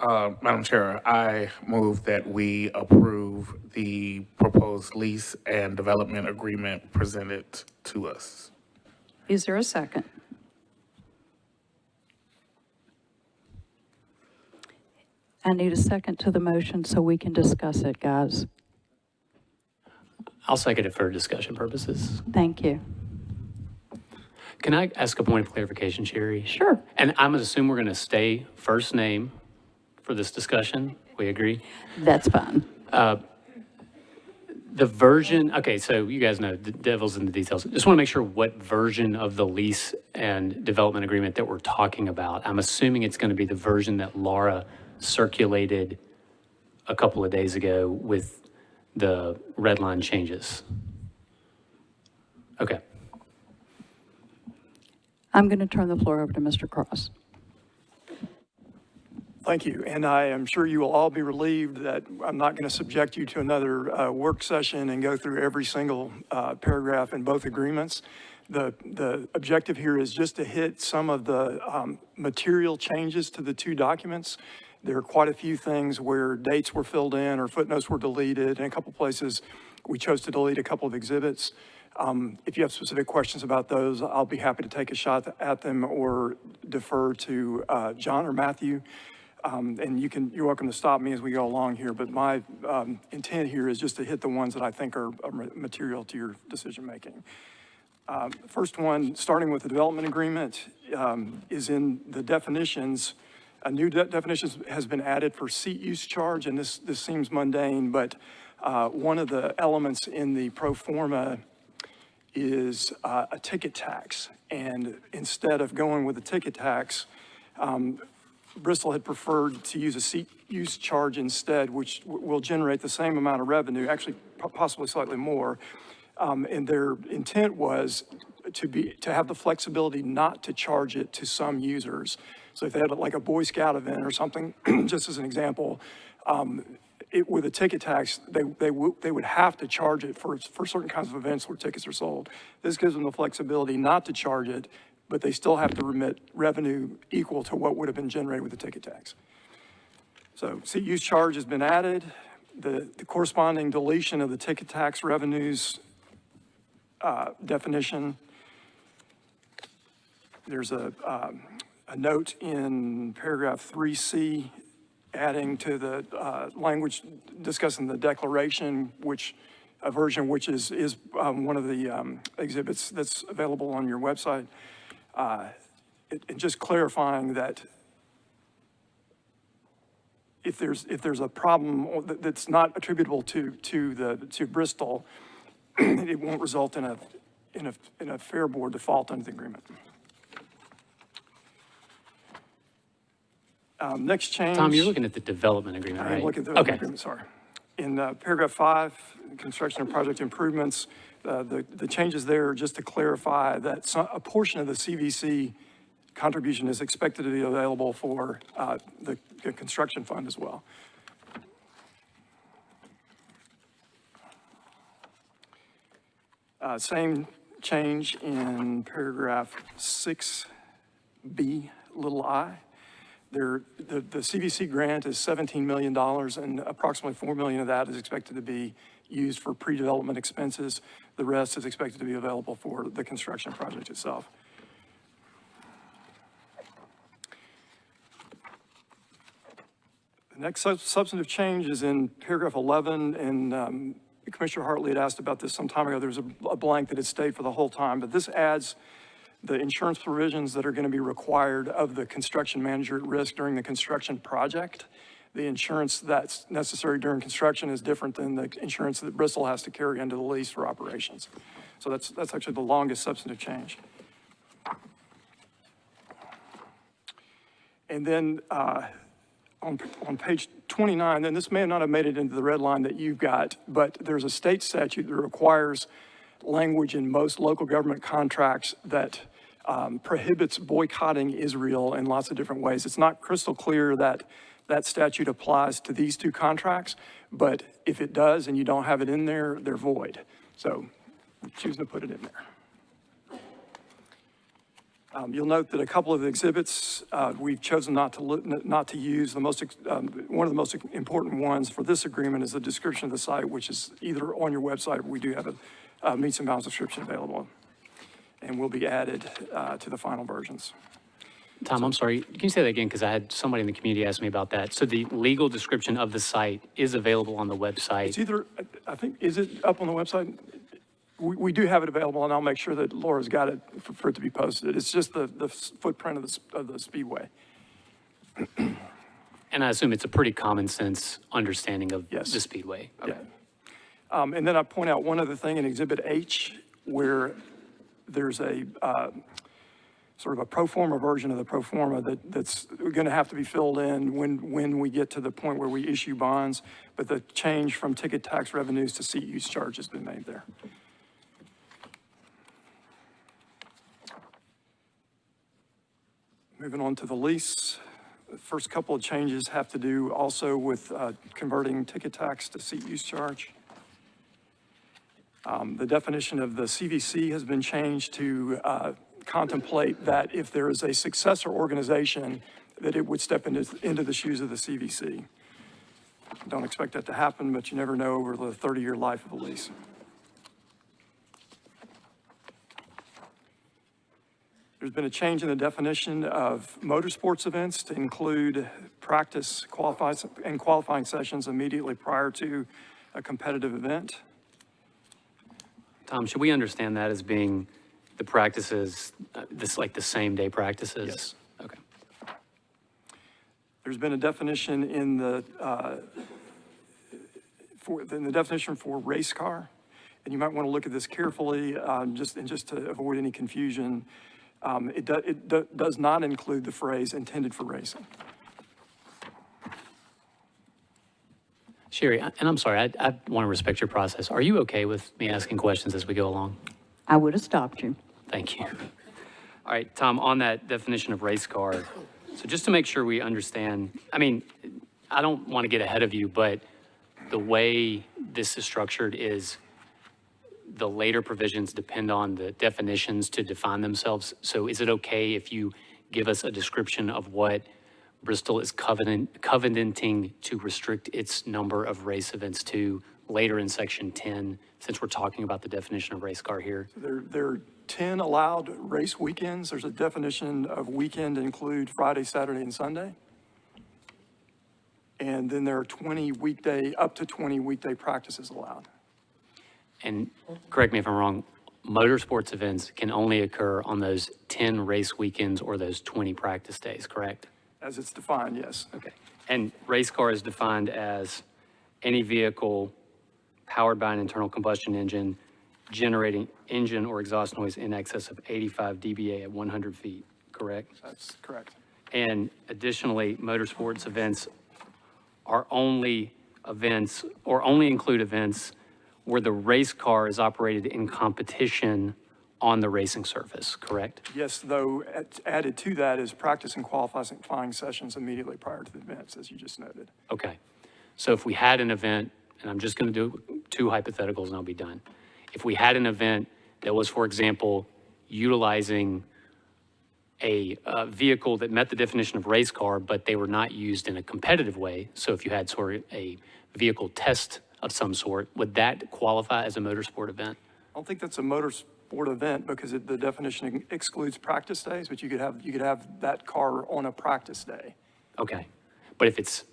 Madam Chair, I move that we approve the proposed lease and development agreement presented to us. Is there a second? I need a second to the motion so we can discuss it, guys. I'll second it for discussion purposes. Thank you. Can I ask a point of clarification, Sherry? Sure. And I'm going to assume we're going to stay first name for this discussion. We agree? That's fine. The version, okay, so you guys know the devil's in the details. Just want to make sure what version of the lease and development agreement that we're talking about. I'm assuming it's going to be the version that Laura circulated a couple of days ago with the red line changes. Okay. I'm going to turn the floor over to Mr. Cross. Thank you. And I am sure you will all be relieved that I'm not going to subject you to another work session and go through every single paragraph in both agreements. The objective here is just to hit some of the material changes to the two documents. There are quite a few things where dates were filled in or footnotes were deleted. In a couple places, we chose to delete a couple of exhibits. If you have specific questions about those, I'll be happy to take a shot at them or defer to John or Matthew. And you're welcome to stop me as we go along here, but my intent here is just to hit the ones that I think are material to your decision making. First one, starting with the development agreement, is in the definitions. A new definition has been added for seat use charge, and this seems mundane, but one of the elements in the pro forma is a ticket tax. And instead of going with a ticket tax, Bristol had preferred to use a seat use charge instead, which will generate the same amount of revenue, actually possibly slightly more. And their intent was to have the flexibility not to charge it to some users. So if they had like a Boy Scout event or something, just as an example, with a ticket tax, they would have to charge it for certain kinds of events where tickets are sold. This gives them the flexibility not to charge it, but they still have to remit revenue equal to what would have been generated with the ticket tax. So seat use charge has been added. The corresponding deletion of the ticket tax revenues definition. There's a note in paragraph 3C adding to the language discussing the declaration, a version which is one of the exhibits that's available on your website. And just clarifying that if there's a problem that's not attributable to Bristol, it won't result in a fair board default under the agreement. Next change. Tom, you're looking at the development agreement, right? I'm looking at the development agreement, sorry. In paragraph 5, construction and project improvements, the changes there are just to clarify that a portion of the CVC contribution is expected to be available for the construction fund as well. Same change in paragraph 6B, little I. The CVC grant is $17 million, and approximately $4 million of that is expected to be used for pre-development expenses. The rest is expected to be available for the construction project itself. The next substantive change is in paragraph 11, and Commissioner Hartley had asked about this some time ago. There's a blank that had stayed for the whole time, but this adds the insurance provisions that are going to be required of the construction manager at risk during the construction project. The insurance that's necessary during construction is different than the insurance that Bristol has to carry into the lease for operations. So that's actually the longest substantive change. And then on page 29, and this may not have made it into the red line that you've got, but there's a state statute that requires language in most local government contracts that prohibits boycotting Israel in lots of different ways. It's not crystal clear that that statute applies to these two contracts, but if it does and you don't have it in there, they're void. So we're choosing to put it in there. You'll note that a couple of the exhibits we've chosen not to use. One of the most important ones for this agreement is the description of the site, which is either on your website or we do have a meets and bounds description available, and will be added to the final versions. Tom, I'm sorry, can you say that again? Because I had somebody in the community ask me about that. So the legal description of the site is available on the website? It's either, I think, is it up on the website? We do have it available, and I'll make sure that Laura's got it for it to be posted. It's just the footprint of the Speedway. And I assume it's a pretty common sense understanding of the Speedway. Okay. Yeah. And then I point out one other thing in Exhibit H, where there's a sort of a pro forma version of the pro forma that's going to have to be filled in when we get to the point where we issue bonds, but the change from ticket tax revenues to seat use charge has been made there. Moving on to the lease. The first couple of changes have to do also with converting ticket tax to seat use charge. The definition of the CVC has been changed to contemplate that if there is a successor organization, that it would step into the shoes of the CVC. Don't expect that to happen, but you never know over the 30-year life of a lease. There's been a change in the definition of motorsports events to include practice and qualifying sessions immediately prior to a competitive event. Tom, should we understand that as being the practices, like the same day practices? Yes. Okay. There's been a definition in the definition for race car, and you might want to look at this carefully, just to avoid any confusion. It does not include the phrase intended for racing. Sherry, and I'm sorry, I want to respect your process. Are you okay with me asking questions as we go along? I would have stopped you. Thank you. All right, Tom, on that definition of race car, so just to make sure we understand, I mean, I don't want to get ahead of you, but the way this is structured is the later provisions depend on the definitions to define themselves. So is it okay if you give us a description of what Bristol is covenanting to restrict its number of race events to later in section 10, since we're talking about the definition of race car here? So there are 10 allowed race weekends. There's a definition of weekend to include Friday, Saturday, and Sunday. And then there are up to 20 weekday practices allowed. And correct me if I'm wrong, motorsports events can only occur on those 10 race weekends or those 20 practice days, correct? As it's defined, yes. Okay. And race car is defined as any vehicle powered by an internal combustion engine generating engine or exhaust noise in excess of 85 dBA at 100 feet, correct? That's correct. And additionally, motorsports events are only events or only include events where the race car is operated in competition on the racing surface, correct? Yes, though added to that is practice and qualifying sessions immediately prior to the events, as you just noted. Okay. So if we had an event, and I'm just going to do 2 hypotheticals and I'll be done. If we had an event that was, for example, utilizing a vehicle that met the definition of race car, but they were not used in a competitive way. So if you had sort of a vehicle test of some sort, would that qualify as a motorsport event? I don't think that's a motorsport event because the definition excludes practice days, but you could have that car on a practice day. Okay. But if it's,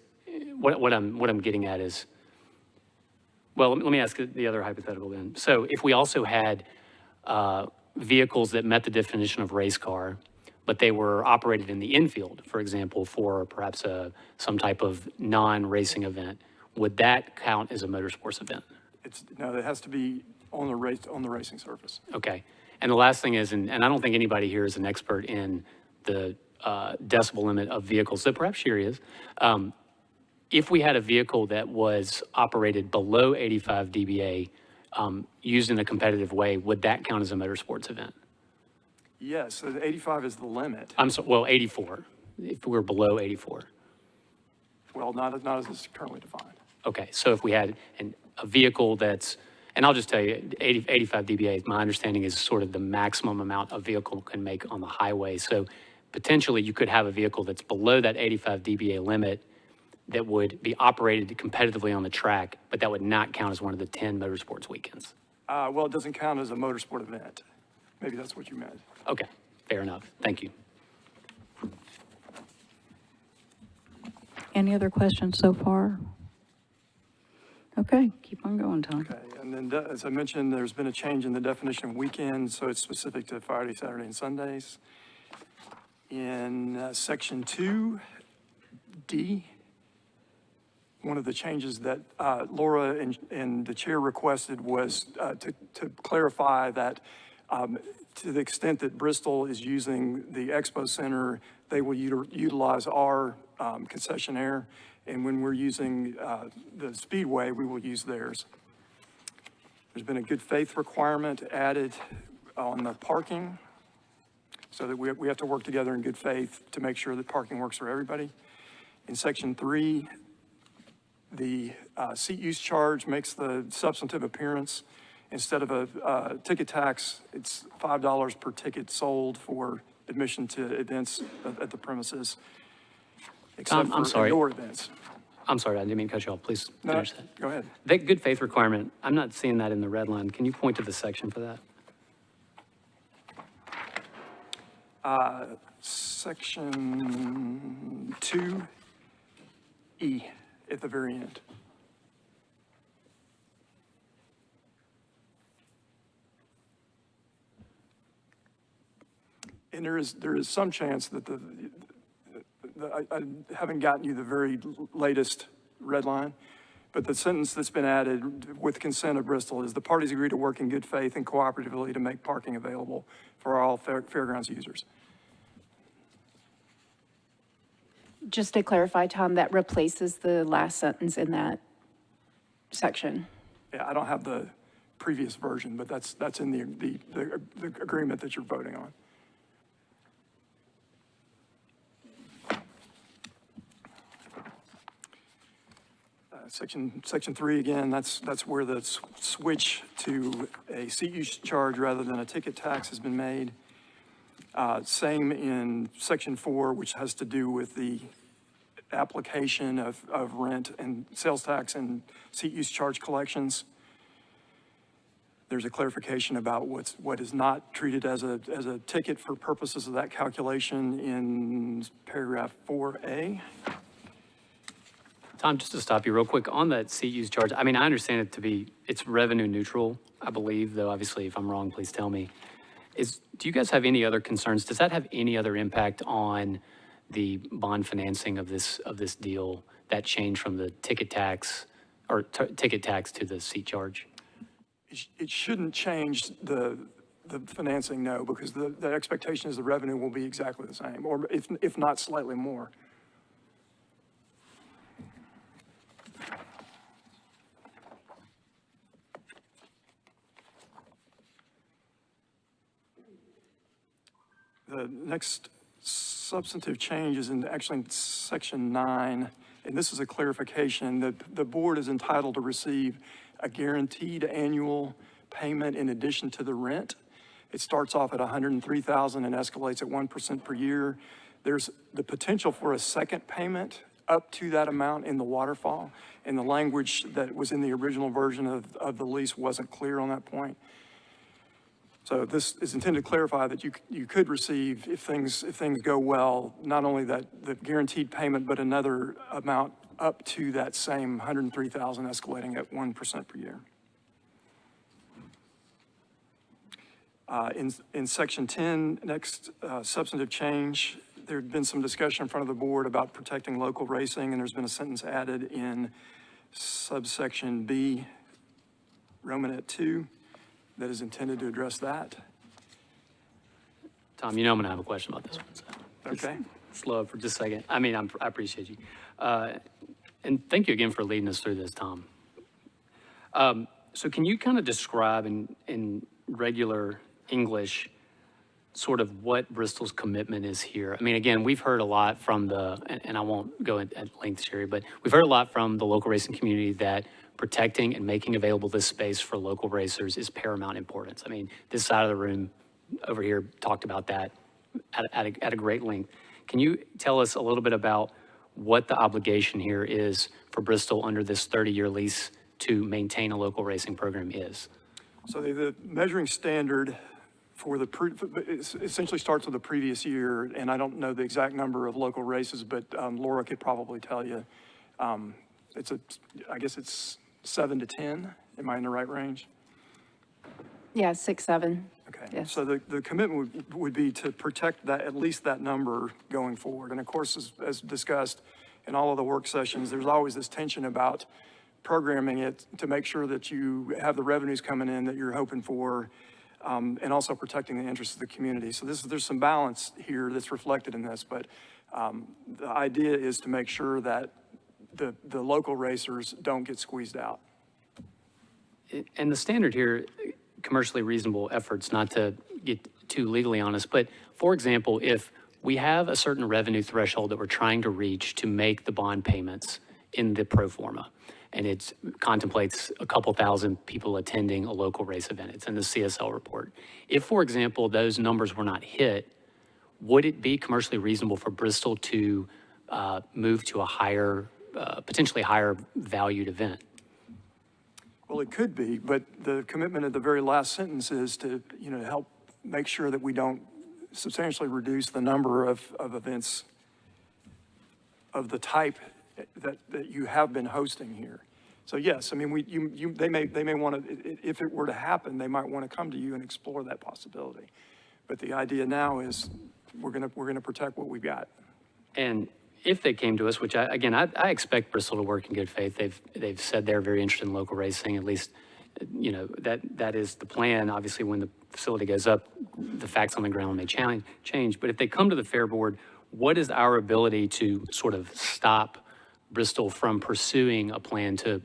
what I'm getting at is, well, let me ask the other hypothetical then. So if we also had vehicles that met the definition of race car, but they were operated in the infield, for example, for perhaps some type of non-racing event, would that count as a motorsports event? No, it has to be on the racing surface. Okay. And the last thing is, and I don't think anybody here is an expert in the decibel limit of vehicles, so perhaps Sherry is. If we had a vehicle that was operated below 85 dBA, used in a competitive way, would that count as a motorsports event? Yes, so the 85 is the limit. I'm sorry, well, 84, if we're below 84. Well, not as it's currently defined. Okay, so if we had a vehicle that's, and I'll just tell you, 85 dBA, my understanding is sort of the maximum amount a vehicle can make on the highway. So potentially you could have a vehicle that's below that 85 dBA limit that would be operated competitively on the track, but that would not count as one of the 10 motorsports weekends. Well, it doesn't count as a motorsport event. Maybe that's what you meant. Okay, fair enough. Thank you. Any other questions so far? Okay, keep on going, Tom. Okay, and then as I mentioned, there's been a change in the definition of weekends, so it's specific to Friday, Saturday, and Sundays. In section 2D, one of the changes that Laura and the chair requested was to clarify that to the extent that Bristol is using the Expo Center, they will utilize our concessionaire, and when we're using the Speedway, we will use theirs. There's been a good faith requirement added on the parking, so that we have to work together in good faith to make sure that parking works for everybody. In section 3, the seat use charge makes the substantive appearance. Instead of a ticket tax, it's $5 per ticket sold for admission to events at the premises, except I'm for sorry. indoor events. I'm sorry, I didn't mean to cut you off. Please No, finish that. go ahead. That good faith requirement, I'm not seeing that in the red line. Can you point to the section for that? Section 2E at the very end. And there is some chance that I haven't gotten you the very latest red line, but the sentence that's been added with consent of Bristol is the parties agree to work in good faith and cooperatively to make parking available for all fairgrounds users. Just to clarify, Tom, that replaces the last sentence in that section. Yeah, I don't have the previous version, but that's in the agreement that you're voting on. Section 3, again, that's where the switch to a seat use charge rather than a ticket tax has been made. Same in Section 4, which has to do with the application of rent and sales tax and seat use charge collections. There's a clarification about what is not treated as a ticket for purposes of that calculation in paragraph 4A. Tom, just to stop you real quick, on that seat use charge, I mean, I understand it to be, it's revenue neutral, I believe, though obviously if I'm wrong, please tell me. Do you guys have any other concerns? Does that have any other impact on the bond financing of this deal, that change from the ticket tax or ticket tax to the seat charge? It shouldn't change the financing, no, because the expectation is the revenue will be exactly the same, or if not slightly more. The next substantive change is actually in Section 9, and this is a clarification that the board is entitled to receive a guaranteed annual payment in addition to the rent. It starts off at $103,000 and escalates at 1% per year. There's the potential for a second payment up to that amount in the waterfall, and the language that was in the original version of the lease wasn't clear on that point. So this is intended to clarify that you could receive, if things go well, not only the guaranteed payment, but another amount up to that same $103,000 escalating at 1% per year. In Section 10, next substantive change, there had been some discussion in front of the board about protecting local racing, and there's been a sentence added in subsection B, Romanet 2, that is intended to address that. Tom, you know I'm going to have a question about this one. So Okay. Slow for just a second. I mean, I appreciate you. And thank you again for leading us through this, Tom. So can you kind of describe in regular English sort of what Bristol's commitment is here? I mean, again, we've heard a lot from and I won't go at length, Sherry, but we've heard a lot from the local racing community that protecting and making available this space for local racers is paramount importance. I mean, this side of the room over here talked about that at a great length. Can you tell us a little bit about what the obligation here is for Bristol under this 30-year lease to maintain a local racing program is? So the measuring standard for essentially starts with the previous year, and I don't know the exact number of local races, but Laura could probably tell you. I guess it's 7 to 10. Am I in the right range? Yeah, 6, 7. Okay. Yes. So the commitment would be to protect that, at least that number going forward. And of course, as discussed in all of the work sessions, there's always this tension about programming it to make sure that you have the revenues coming in that you're hoping for, and also protecting the interests of the community. So there's some balance here that's reflected in this, but the idea is to make sure that the local racers don't get squeezed out. And the standard here, commercially reasonable efforts, not to get too legally honest, but for example, if we have a certain revenue threshold that we're trying to reach to make the bond payments in the pro forma, and it contemplates a couple thousand people attending a local race event, it's in the CSL report. If, for example, those numbers were not hit, would it be commercially reasonable for Bristol to move to a higher, potentially higher valued event? Well, it could be, but the commitment at the very last sentence is to, help make sure that we don't substantially reduce the number of events of the type that you have been hosting here. So yes, I mean, they may want to, if it were to happen, they might want to come to you and explore that possibility. But the idea now is we're gonna protect what we've got. And if they came to us, which I expect Bristol to work in good faith. They've said they're very interested in local racing. At least, you know, that is the plan. Obviously, when the facility goes up, the facts on the ground may change. But if they come to the Fair Board, what is our ability to sort of stop Bristol from pursuing a plan to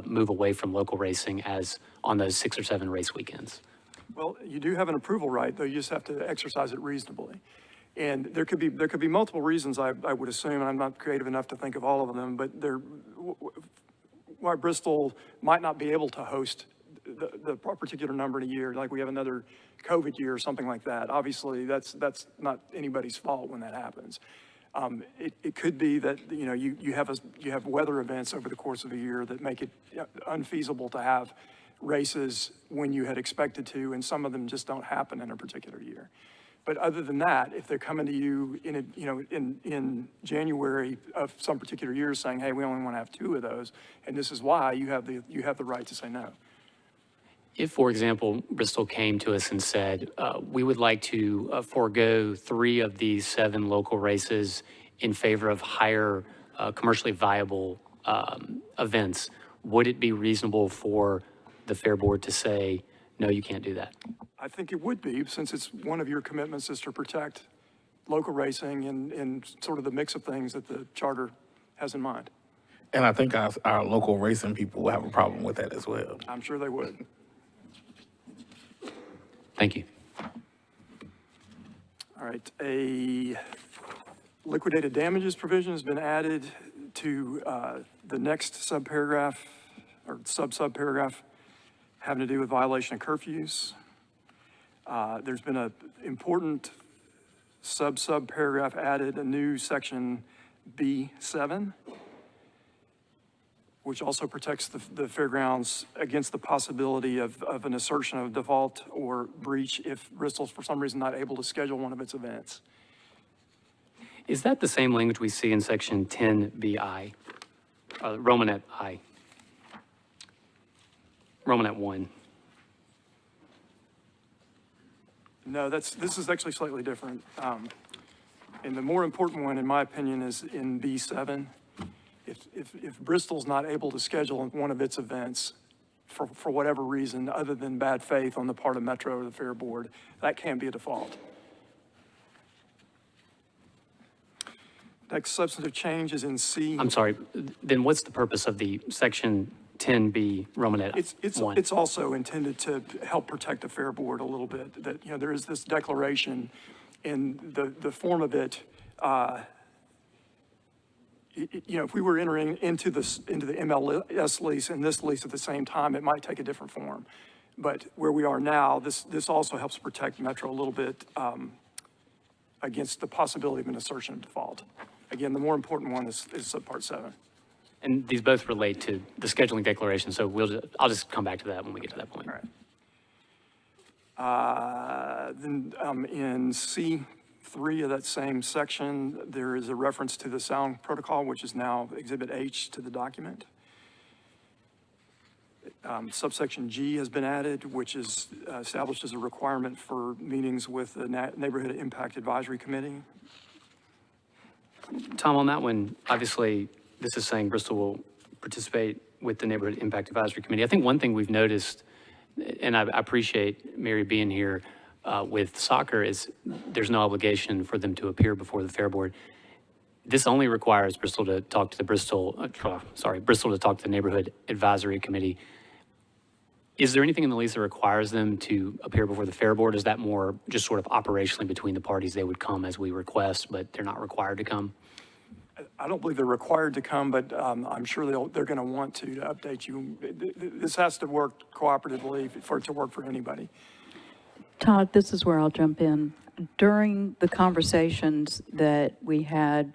move away from local racing as on those 6 or 7 race weekends? Well, you do have an approval right, though you just have to exercise it reasonably. And there could be multiple reasons, I would assume, and I'm not creative enough to think of all of them, but why Bristol might not be able to host the particular number in a year, like we have another COVID year or something like that. Obviously, that's not anybody's fault when that happens. It could be that, you know, you have weather events over the course of a year that make it unfeasible to have races when you had expected to, and some of them just don't happen in a particular year. But other than that, if they're coming to you in January of some particular year saying, hey, we only want to have 2 of those, and this is why, you have the right to say no. If, for example, Bristol came to us and said, we would like to forego 3 of these 7 local races in favor of higher commercially viable events, would it be reasonable for the Fair Board to say, no, you can't do that? I think it would be, since it's one of your commitments is to protect local racing and sort of the mix of things that the charter has in mind. And I think our local racing people will have a problem with that as well. I'm sure they would. Thank you. All right, a liquidated damages provision has been added to the next subparagraph or subparagraph having to do with violation of curfews. There's been an important subparagraph added, a new section B7, which also protects the fairgrounds against the possibility of an assertion of default or breach if Bristol's for some reason not able to schedule one of its events. Is that the same language we see in section 10BI, Romanet I? Romanet 1. No, this is actually slightly different. And the more important one, in my opinion, is in B7. If Bristol's not able to schedule one of its events for whatever reason other than bad faith on the part of Metro or the Fair Board, that can be a default. Next substantive change is in C. I'm sorry, then what's the purpose of the section 10B Romanet 1? It's also intended to help protect the Fair Board a little bit, that, you know, there is this declaration in the form of it. You know, if we were entering into the MLS lease and this lease at the same time, it might take a different form. But where we are now, this also helps protect Metro a little bit against the possibility of an assertion of default. Again, the more important one is subpart 7. And these both relate to the scheduling declaration, so I'll just come back to that when we get to that point. All right. Then in C3 of that same section, there is a reference to the sound protocol, which is now Exhibit H to the document. Subsection G has been added, which is established as a requirement for meetings with the Neighborhood Impact Advisory Committee. Tom, on that one, obviously, this is saying Bristol will participate with the Neighborhood Impact Advisory Committee. I think one thing we've noticed, and I appreciate Mary being here with soccer, is there's no obligation for them to appear before the Fair Board. This only requires Bristol to talk to the Bristol to talk to the Neighborhood Advisory Committee. Is there anything in the lease that requires them to appear before the Fair Board? Is that more just sort of operationally between the parties? They would come as we request, but they're not required to come? I don't believe they're required to come, but I'm sure they're going to want to update you. This has to work cooperatively for it to work for anybody. Todd, this is where I'll jump in. During the conversations that we had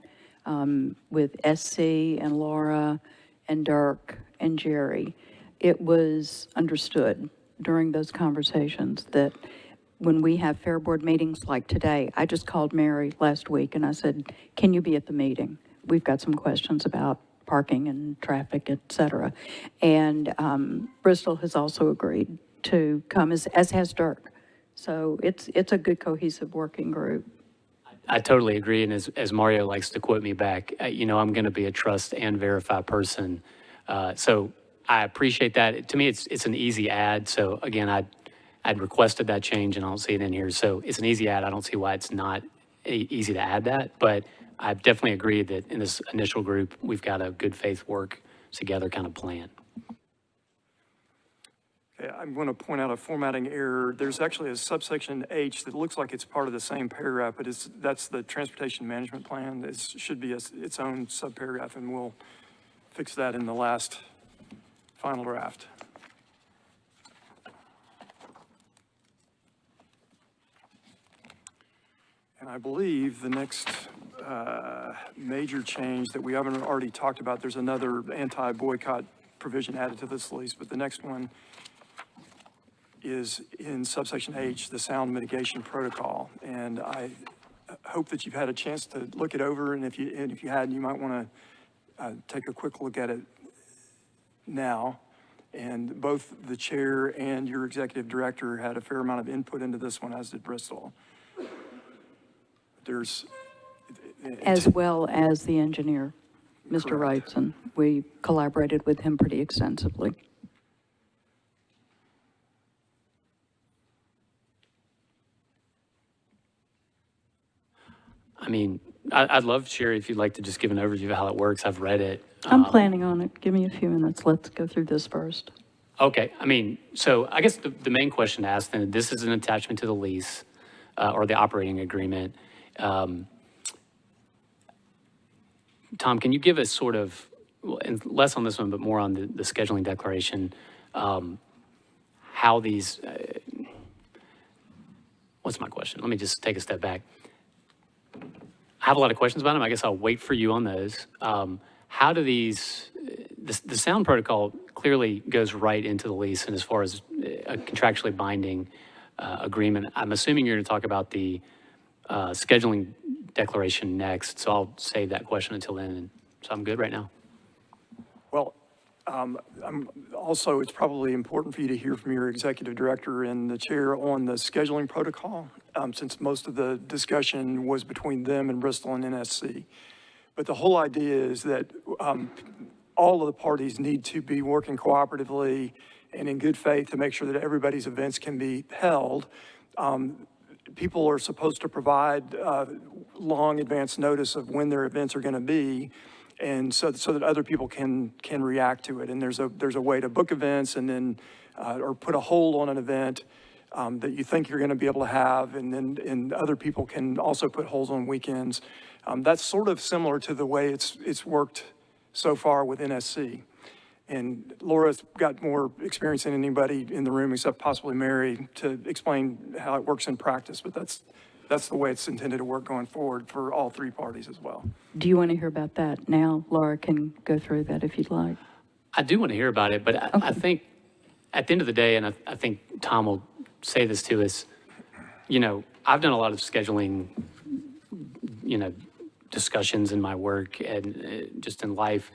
with SC and Laura and Dirk and Jerry, it was understood during those conversations that when we have Fair Board meetings like today, I just called Mary last week and I said, can you be at the meeting? We've got some questions about parking and traffic, et cetera. And Bristol has also agreed to come, as has Dirk. So it's a good cohesive working group. I totally agree. And as Mario likes to quote me back, I'm going to be a trust and verify person. So I appreciate that. To me, it's an easy add. So again, I'd requested that change and I don't see it in here. So it's an easy add. I don't see why it's not easy to add that. But I definitely agree that in this initial group, we've got a good faith work together kind of plan. Okay, I'm going to point out a formatting error. There's actually a subsection H that looks like it's part of the same paragraph, but that's the transportation management plan. It should be its own subparagraph, and we'll fix that in the last final draft. And I believe the next major change that we haven't already talked about, there's another anti-boycott provision added to this lease, but the next one is in subsection H, the sound mitigation protocol. And I hope that you've had a chance to look it over, and if you hadn't, you might want to take a quick look at it now. And both the chair and your executive director had a fair amount of input into this one, as did Bristol. As well as the engineer, Mr. Wrightson. We collaborated with him pretty extensively. I mean, I'd love, Sherry, if you'd like to just give an overview of how it works. I've read it. I'm planning on it. Give me a few minutes. Let's go through this first. Okay. I mean, so I guess the main question to ask then, this is an attachment to the lease or the operating agreement. Tom, can you give us sort of, and less on this one, but more on the scheduling declaration, how these, what's my question? Let me just take a step back. I have a lot of questions about them. I guess I'll wait for you on those. How do these, the sound protocol clearly goes right into the lease, and as far as a contractually binding agreement, I'm assuming you're going to talk about the scheduling declaration next, so I'll save that question until then. And so I'm good right now. Well, also, it's probably important for you to hear from your executive director and the chair on the scheduling protocol, since most of the discussion was between them and Bristol and NSC. But the whole idea is that all of the parties need to be working cooperatively and in good faith to make sure that everybody's events can be held. People are supposed to provide long advance notice of when their events are going to be, and so that other people can react to it. And there's a way to book events and then or put a hold on an event that you think you're going to be able to have, and other people can also put holds on weekends. That's sort of similar to the way it's worked so far with NSC. And Laura's got more experience than anybody in the room, except possibly Mary, to explain how it works in practice. But that's the way it's intended to work going forward for all three parties as well. Do you want to hear about that now? Laura can go through that if you'd like. I do want to hear about it, but I think at the end of the day, and I think Tom will say this to us, I've done a lot of scheduling, discussions in my work and just in life.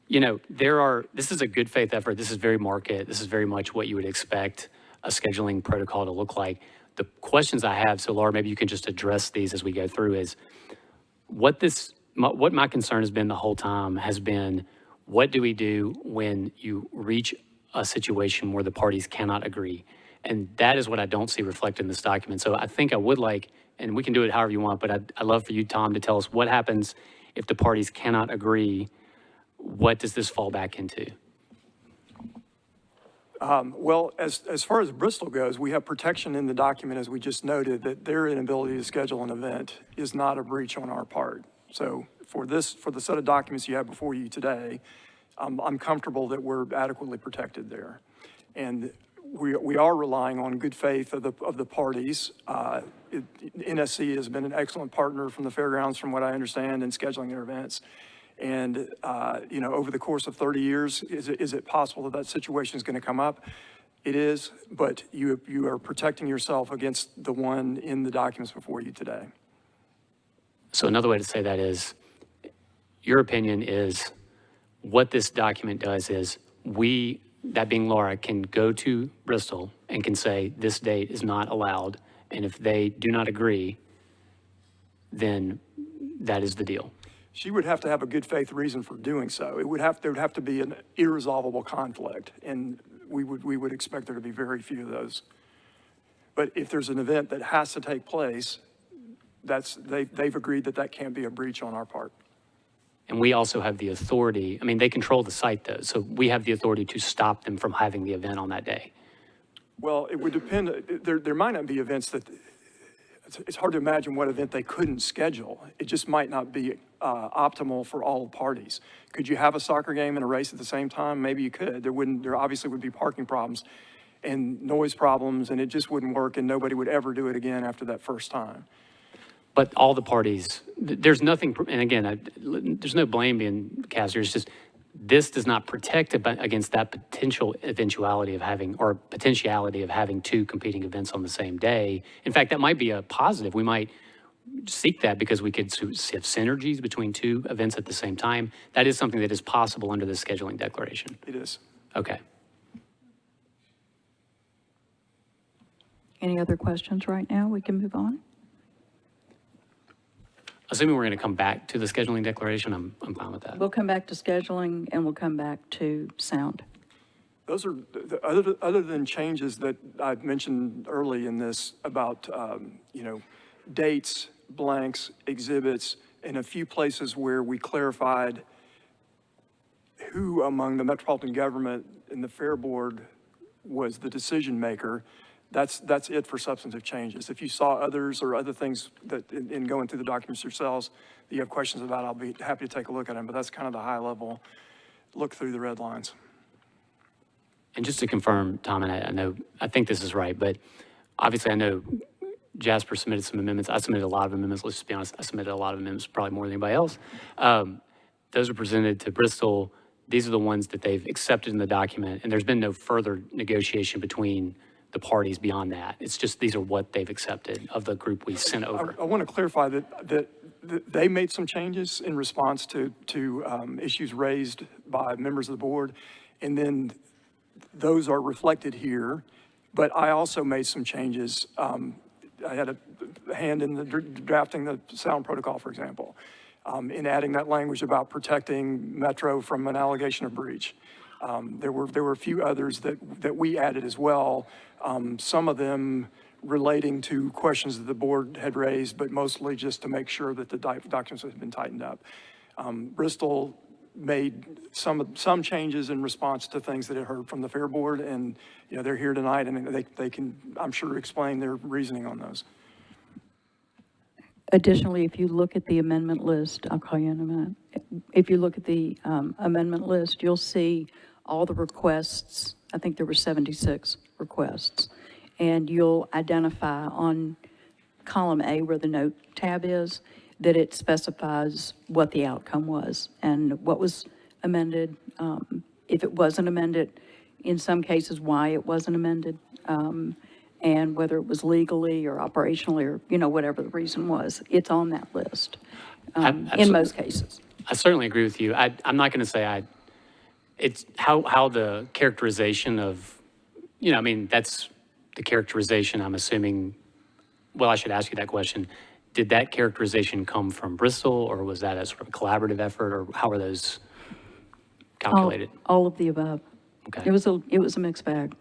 This is a good faith effort. This is very market. This is very much what you would expect a scheduling protocol to look like. The questions I have, so Laura, maybe you can just address these as we go through, is what my concern has been the whole time has been, what do we do when you reach a situation where the parties cannot agree? And that is what I don't see reflected in this document. So I think I would like, and we can do it however you want, but I'd love for you, Tom, to tell us what happens if the parties cannot agree. What does this fall back into? Well, as far as Bristol goes, we have protection in the document, as we just noted, that their inability to schedule an event is not a breach on our part. So for the set of documents you have before you today, I'm comfortable that we're adequately protected there. And we are relying on good faith of the parties. NSC has been an excellent partner from the fairgrounds, from what I understand, in scheduling their events. And, over the course of 30 years, is it possible that situation is going to come up? It is, but you are protecting yourself against the one in the documents before you today. So another way to say that is, your opinion is, what this document does is that being Laura, can go to Bristol and can say, this date is not allowed. And if they do not agree, then that is the deal. She would have to have a good faith reason for doing so. There would have to be an irresolvable conflict, and we would expect there to be very few of those. But if there's an event that has to take place, they've agreed that can't be a breach on our part. And we also have the authority, I mean, they control the site though, so we have the authority to stop them from having the event on that day. Well, it would depend. There might not be events that, it's hard to imagine what event they couldn't schedule. It just might not be optimal for all parties. Could you have a soccer game and a race at the same time? Maybe you could. There obviously would be parking problems and noise problems, and it just wouldn't work, and nobody would ever do it again after that first time. But all the parties, there's nothing, and again, there's no blame being cast here. It's just, this does not protect against that potential eventuality of having, or potentiality of having two competing events on the same day. In fact, that might be a positive. We might seek that because we could have synergies between two events at the same time. That is something that is possible under the scheduling declaration. It is. Okay. Any other questions right now? We can move on. Assuming we're going to come back to the scheduling declaration, I'm fine with that. We'll come back to scheduling and we'll come back to sound. Those are, other than changes that I've mentioned early in this about, dates, blanks, exhibits, and a few places where we clarified who among the metropolitan government and the Fair Board was the decision maker. That's it for substantive changes. If you saw others or other things that in going through the documents yourselves that you have questions about, I'll be happy to take a look at them, but that's kind of the high level look through the red lines. And just to confirm, Tom, and I think this is right, but obviously I know Jasper submitted some amendments. I submitted a lot of amendments. Let's just be honest. I submitted a lot of amendments, probably more than anybody else. Those are presented to Bristol. These are the ones that they've accepted in the document, and there's been no further negotiation between the parties beyond that. It's just, these are what they've accepted of the group we sent over. I want to clarify that they made some changes in response to issues raised by members of the board, and then those are reflected here. But I also made some changes. I had a hand in the drafting the sound protocol, for example, in adding that language about protecting Metro from an allegation of breach. There were a few others that we added as well. Some of them relating to questions that the board had raised, but mostly just to make sure that the documents had been tightened up. Bristol made some changes in response to things that it heard from the Fair Board, and they're here tonight, and they can, I'm sure, explain their reasoning on those. Additionally, if you look at the amendment list, I'll call you in a minute. If you look at the amendment list, you'll see all the requests. I think there were 76 requests. And you'll identify on column A, where the note tab is, that it specifies what the outcome was and what was amended. If it wasn't amended, in some cases, why it wasn't amended. And whether it was legally or operationally or, whatever the reason was, it's on that list in most cases. I certainly agree with you. I'm not going to say it's how the characterization of, that's the characterization, I'm assuming, well, I should ask you that question. Did that characterization come from Bristol, or was that a sort of collaborative effort, or how are those calculated? All of the above. Okay. It was a mixed bag.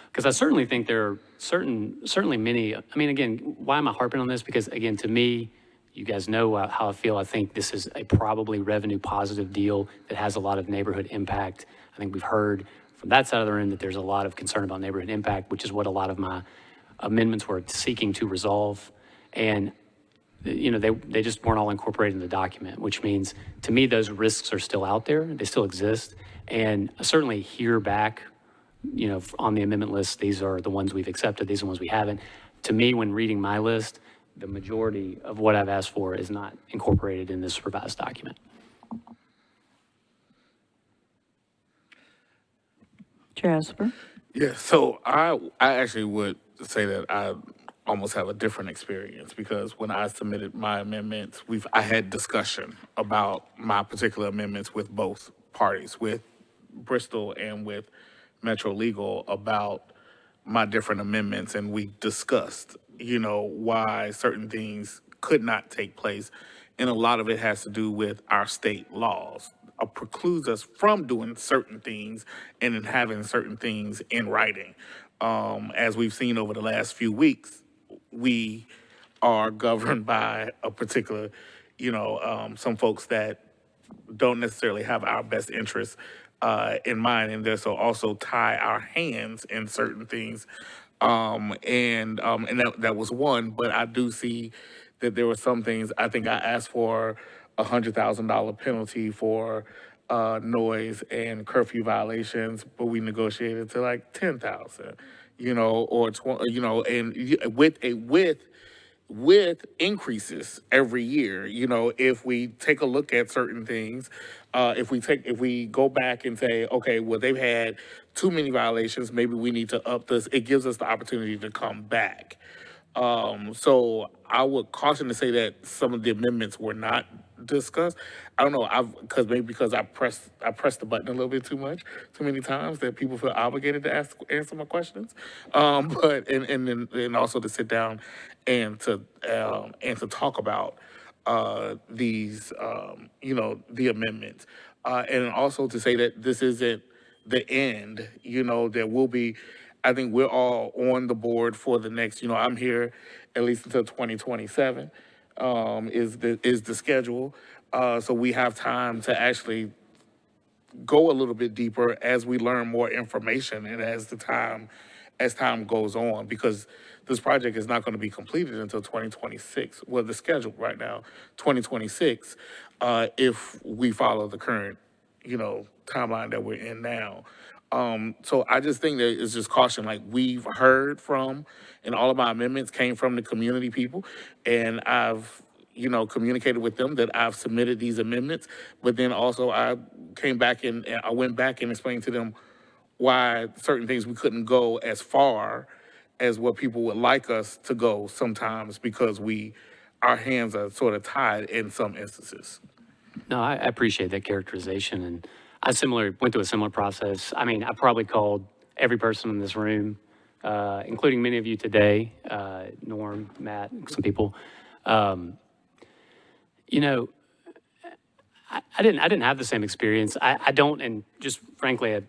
Because I certainly think there are certainly many, again, why am I harping on this? Because again, to me, you guys know how I feel. I think this is a probably revenue positive deal that has a lot of neighborhood impact. I think we've heard from that side of the room that there's a lot of concern about neighborhood impact, which is what a lot of my amendments were seeking to resolve. And they just weren't all incorporated in the document, which means to me, those risks are still out there. They still exist. And I certainly hear back, on the amendment list, these are the ones we've accepted, these are the ones we haven't. To me, when reading my list, the majority of what I've asked for is not incorporated in this revised document. Jasper? Yeah, so I actually would say that I almost have a different experience, because when I submitted my amendments, I had discussion about my particular amendments with both parties, with Bristol and with Metro Legal, about my different amendments, and we discussed, why certain things could not take place. And a lot of it has to do with our state laws. Precludes us from doing certain things and then having certain things in writing. As we've seen over the last few weeks, we are governed by a particular, some folks that don't necessarily have our best interests in mind, and this will also tie our hands in certain things. And that was one, but I do see that there were some things. I think I asked for $100,000 penalty for noise and curfew violations, but we negotiated to like 10,000, or 20, and with increases every year. If we take a look at certain things, if we go back and say, okay, well, they've had too many violations, maybe we need to up this, it gives us the opportunity to come back. So I would caution to say that some of the amendments were not discussed. I don't know, because I pressed the button a little bit too many times, that people feel obligated to answer my questions. But and also to sit down and to talk about these the amendments, and also to say that this isn't the end. There will be. I think we're all on the board for the next. I'm here at least until 2027. Is the schedule. So we have time to actually go a little bit deeper as we learn more information and as time goes on, because this project is not going to be completed until 2026. Well, the schedule right now, 2026, if we follow the current, timeline that we're in now. So I just think that it's just caution, like we've heard from, and all of my amendments came from the community people, and I've, communicated with them that I've submitted these amendments, but then also I came back and I went back and explained to them why certain things we couldn't go as far as what people would like us to go sometimes, because our hands are sort of tied in some instances. No, I appreciate that characterization, and I went through a similar process. I mean, I probably called every person in this room, including many of you today, Norm, Matt, some people. I didn't have the same experience. I don't, and just frankly,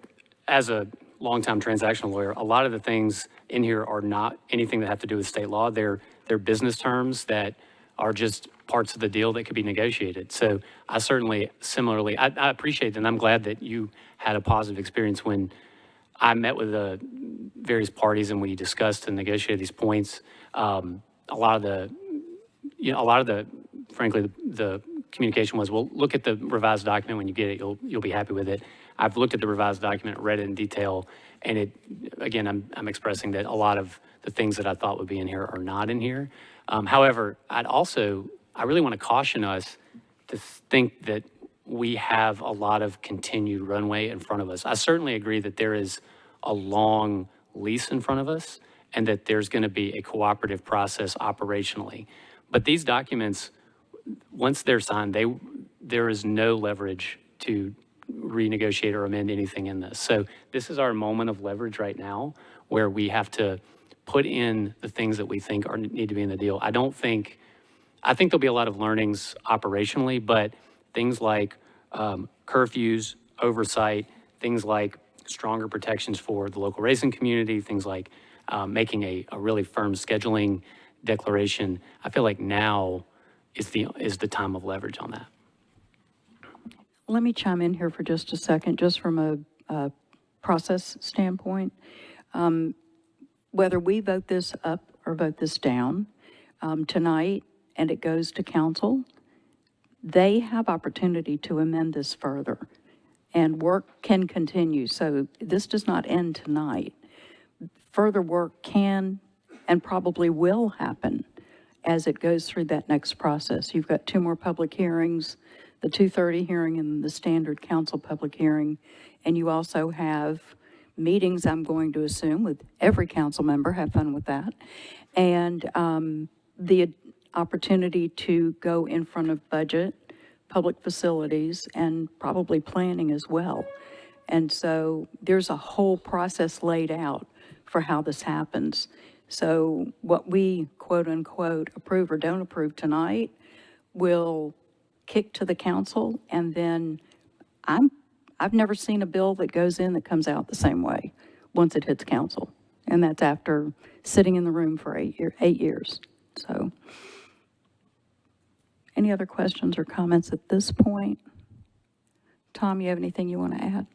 as a longtime transactional lawyer, a lot of the things in here are not anything that have to do with state law. They're business terms that are just parts of the deal that could be negotiated. So I certainly, similarly, I appreciate that, and I'm glad that you had a positive experience when I met with the various parties and we discussed and negotiated these points. A lot of the, frankly, the communication was, well, look at the revised document when you get it. You'll be happy with it. I've looked at the revised document, read it in detail, and I'm expressing that a lot of the things that I thought would be in here are not in here. However, I really want to caution us to think that we have a lot of continued runway in front of us. I certainly agree that there is a long lease in front of us and that there's going to be a cooperative process operationally. But these documents, once they're signed, there is no leverage to renegotiate or amend anything in this. So this is our moment of leverage right now, where we have to put in the things that we think need to be in the deal. I think there'll be a lot of learnings operationally, but things like curfews, oversight, things like stronger protections for the local racing community, things like making a really firm scheduling declaration. I feel like now is the time of leverage on that. Let me chime in here for just a second, just from a process standpoint. Whether we vote this up or vote this down tonight and it goes to council, they have opportunity to amend this further and work can continue. So this does not end tonight. Further work can and probably will happen as it goes through that next process. You've got 2 more public hearings, the 2:30 hearing and the standard council public hearing. And you also have meetings, I'm going to assume, with every council member. Have fun with that. And the opportunity to go in front of budget, public facilities, and probably planning as well. And so there's a whole process laid out for how this happens. So what we quote-unquote approve or don't approve tonight will kick to the council, and then I've never seen a bill that goes in that comes out the same way once it hits council. And that's after sitting in the room for 8 years. So, any other questions or comments at this point? Tom, you have anything you want to add?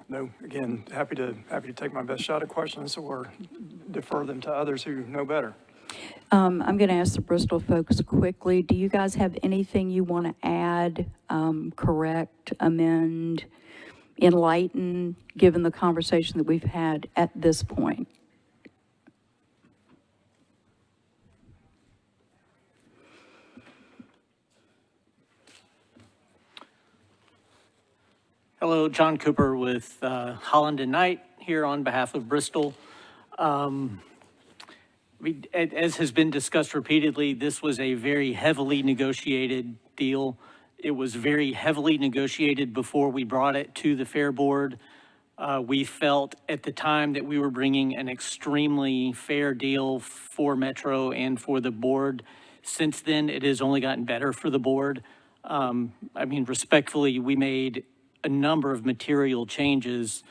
No, again, happy to take my best shot at questions or defer them to others who know better. I'm going to ask the Bristol folks quickly. Do you guys have anything you want to add, correct, amend, enlighten, given the conversation that we've had at this point? Hello, John Cooper with Holland and Knight here on behalf of Bristol. As has been discussed repeatedly, this was a very heavily negotiated deal. It was very heavily negotiated before we brought it to the Fair Board. We felt at the time that we were bringing an extremely fair deal for Metro and for the board. Since then, it has only gotten better for the board. Respectfully, we made a number of material changes.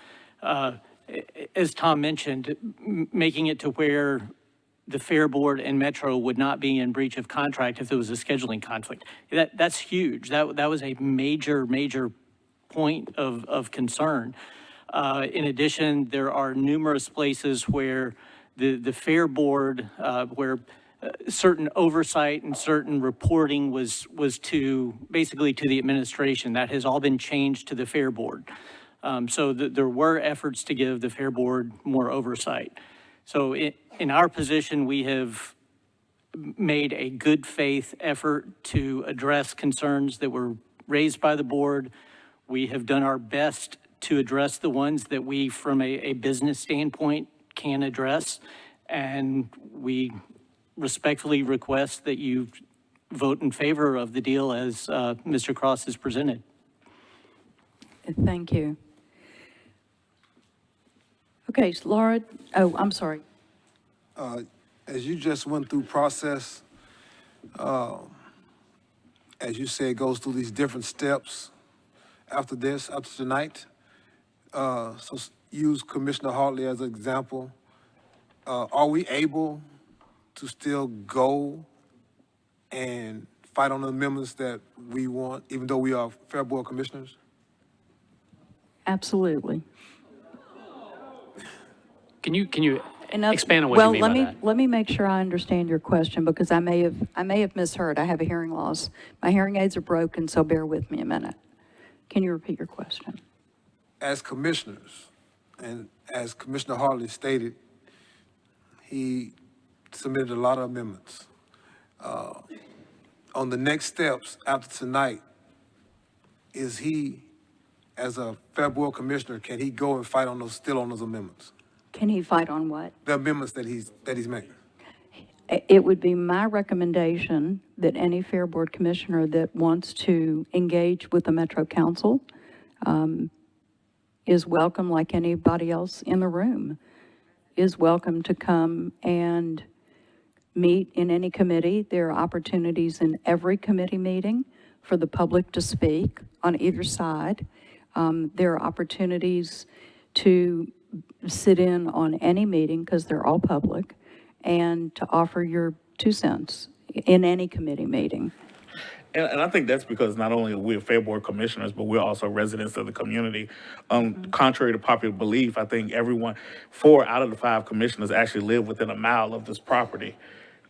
As Tom mentioned, making it to where the Fair Board and Metro would not be in breach of contract if there was a scheduling conflict. That's huge. That was a major point of concern. In addition, there are numerous places where the Fair Board, where certain oversight and certain reporting was basically to the administration. That has all been changed to the Fair Board. So there were efforts to give the Fair Board more oversight. So in our position, we have made a good faith effort to address concerns that were raised by the board. We have done our best to address the ones that we, from a business standpoint, can address. And we respectfully request that you vote in favor of the deal as Mr. Cross has presented. Thank you. Okay, so Laura, I'm sorry. As you just went through process, as you say, it goes through these different steps after tonight. So use Commissioner Hartley as an example. Are we able to still go and fight on the amendments that we want, even though we are Fair Board commissioners? Absolutely. Can you expand on what you mean by that? Let me make sure I understand your question, because I may have misheard. I have a hearing loss. My hearing aids are broken, so bear with me a minute. Can you repeat your question? As commissioners, and as Commissioner Hartley stated, he submitted a lot of amendments. On the next steps after tonight, is he, as a Fair Board commissioner, can he go and fight on those amendments? Can he fight on what? The amendments that he's making. It would be my recommendation that any Fair Board commissioner that wants to engage with the Metro Council is welcome, like anybody else in the room, is welcome to come and meet in any committee. There are opportunities in every committee meeting for the public to speak on either side. There are opportunities to sit in on any meeting, because they're all public, and to offer your 2 cents in any committee meeting. And I think that's because not only are we Fair Board commissioners, but we're also residents of the community. Contrary to popular belief, I think 4 out of the 5 commissioners actually live within a mile of this property.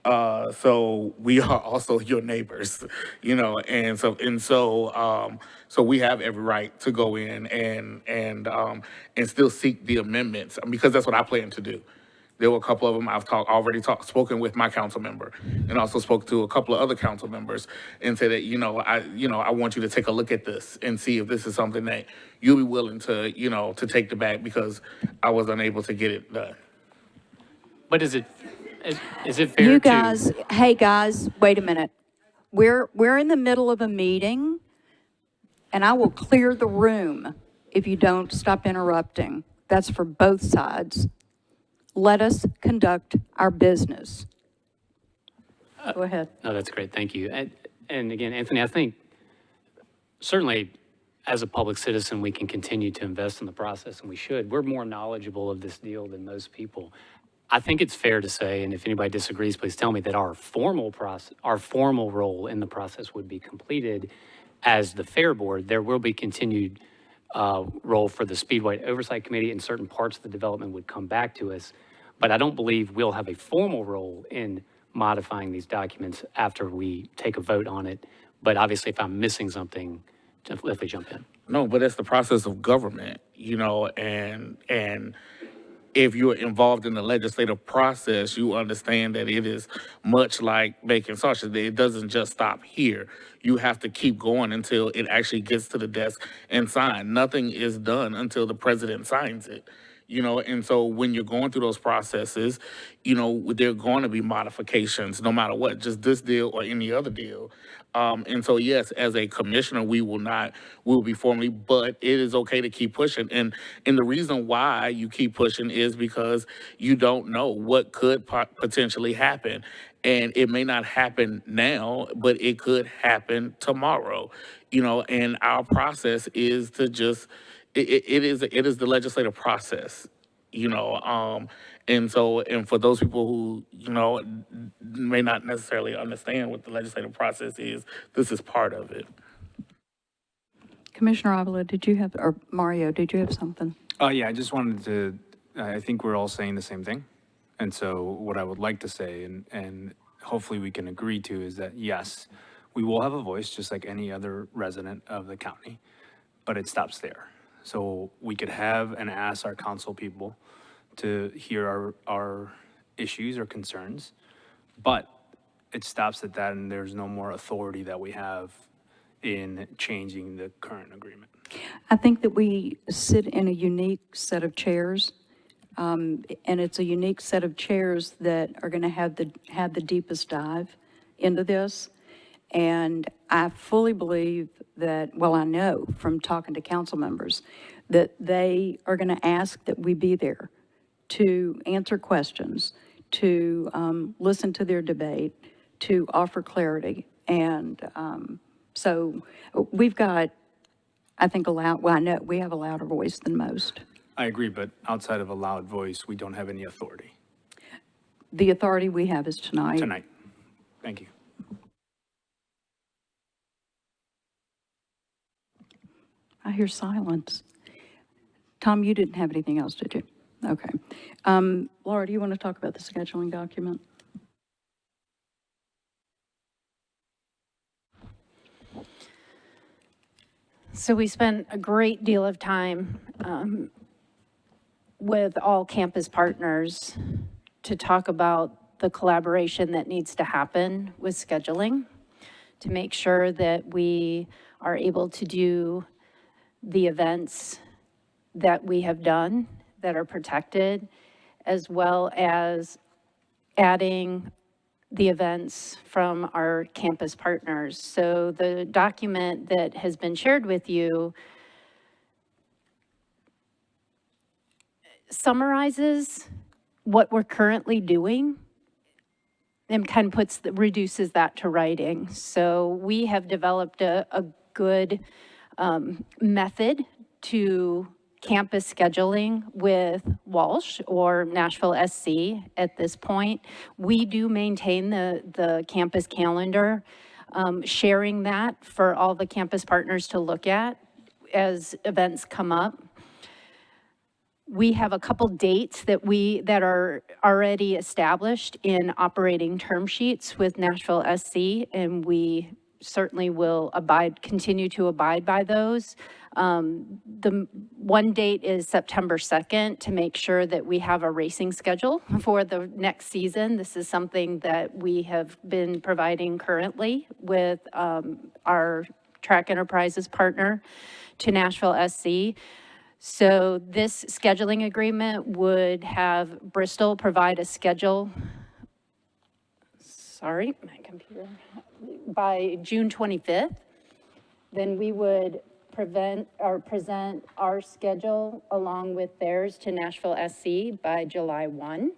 So we are also your neighbors, and so we have every right to go in and still seek the amendments, because that's what I plan to do. There were a couple of them I've spoken with my council member, and also spoke to a couple of other council members, and said that I want you to take a look at this and see if this is something that you'll be willing to to take the back, because I was unable to get it done. But is it fair You guys, hey guys, wait a minute. We're in the middle of a meeting, and I will clear the room if you don't stop interrupting. That's for both sides. Let us conduct our business. Go ahead. No, that's great. Thank you. And again, Anthony, I think certainly as a public citizen, we can continue to invest in the process, and we should. We're more knowledgeable of this deal than most people. I think it's fair to say, and if anybody disagrees, please tell me, that our formal role in the process would be completed as the Fair Board. There will be continued role for the Speedway Oversight Committee, and certain parts of the development would come back to us. But I don't believe we'll have a formal role in modifying these documents after we take a vote on it. But obviously, if I'm missing something, definitely jump in. No, but it's the process of government, and if you're involved in the legislative process, you understand that it is much like making sausage. It doesn't just stop here. You have to keep going until it actually gets to the desk and signed. Nothing is done until the president signs it. And so when you're going through those processes, there are going to be modifications no matter what, just this deal or any other deal. And so, yes, as a commissioner, we will be formally, but it is okay to keep pushing. And the reason why you keep pushing is because you don't know what could potentially happen. And it may not happen now, but it could happen tomorrow, and our process is to just, it is the legislative process, and for those people who, may not necessarily understand what the legislative process is, this is part of it. Commissioner Avila, did you have, or Mario, did you have something? Yeah, I just wanted to, I think we're all saying the same thing. And so what I would like to say, and hopefully we can agree to, is that yes, we will have a voice just like any other resident of the county, but it stops there. So we could have and ask our council people to hear our issues or concerns, but it stops at that, and there's no more authority that we have in changing the current agreement. I think that we sit in a unique set of chairs, and it's a unique set of chairs that are going to have the deepest dive into this. And I fully believe that, well, I know from talking to council members that they are going to ask that we be there to answer questions, to listen to their debate, to offer clarity. And so we've got, I think, I know we have a louder voice than most. I agree, but outside of a loud voice, we don't have any authority. The authority we have is tonight. Tonight. Thank you. I hear silence. Tom, you didn't have anything else, did you? Okay. Laura, do you want to talk about the scheduling document? So we spent a great deal of time with all campus partners to talk about the collaboration that needs to happen with scheduling to make sure that we are able to do the events that we have done that are protected, as well as adding the events from our campus partners. So the document that has been shared with you summarizes what we're currently doing and kind of reduces that to writing. So we have developed a good method to campus scheduling with Walsh or Nashville SC at this point. We do maintain the campus calendar, sharing that for all the campus partners to look at as events come up. We have a couple dates that are already established in operating term sheets with Nashville SC, and we certainly will continue to abide by those. The one date is September 2nd to make sure that we have a racing schedule for the next season. This is something that we have been providing currently with our Track Enterprises partner to Nashville SC. So this scheduling agreement would have Bristol provide a schedule. Sorry, my computer. By June 25th, then we would present our schedule along with theirs to Nashville SC by July 1.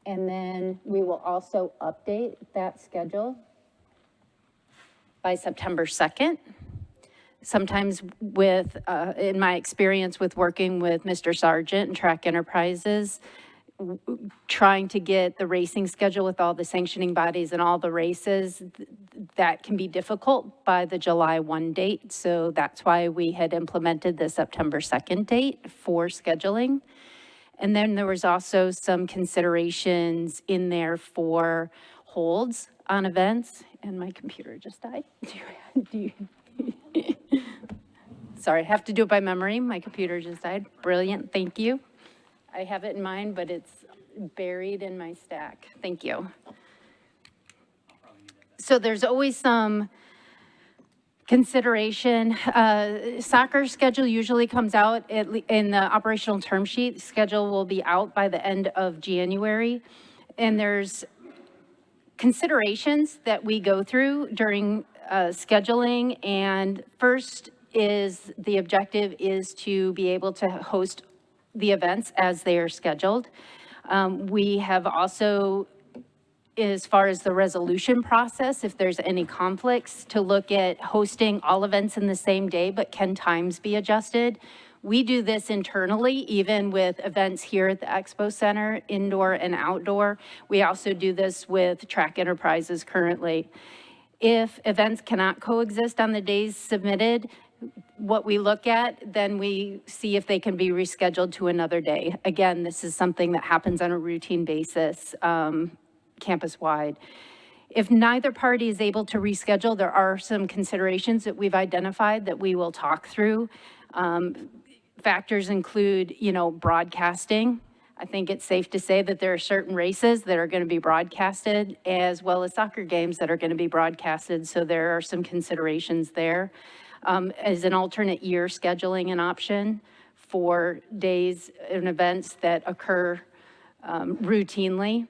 And then we will also update that schedule by September 2nd. Sometimes with, in my experience with working with Mr. Sargent and Track Enterprises, trying to get the racing schedule with all the sanctioning bodies and all the races, that can be difficult by the July 1 date. So that's why we had implemented the September 2nd date for scheduling. And then there was also some considerations in there for holds on events. And my computer just died. Sorry, I have to do it by memory. My computer just died. Brilliant, thank you. I have it in mind, but it's buried in my stack. Thank you. So there's always some consideration. Soccer schedule usually comes out in the operational term sheet. Schedule will be out by the end of January. And there's considerations that we go through during scheduling. And first is the objective is to be able to host the events as they are scheduled. We have also, as far as the resolution process, if there's any conflicts, to look at hosting all events in the same day, but can times be adjusted? We do this internally, even with events here at the Expo Center, indoor and outdoor. We also do this with Track Enterprises currently. If events cannot coexist on the days submitted, what we look at, then we see if they can be rescheduled to another day. Again, this is something that happens on a routine basis, campus-wide. If neither party is able to reschedule, there are some considerations that we've identified that we will talk through. Factors include, broadcasting. I think it's safe to say that there are certain races that are going to be broadcasted, as well as soccer games that are going to be broadcasted. So there are some considerations there. As an alternate year scheduling an option for days and events that occur routinely.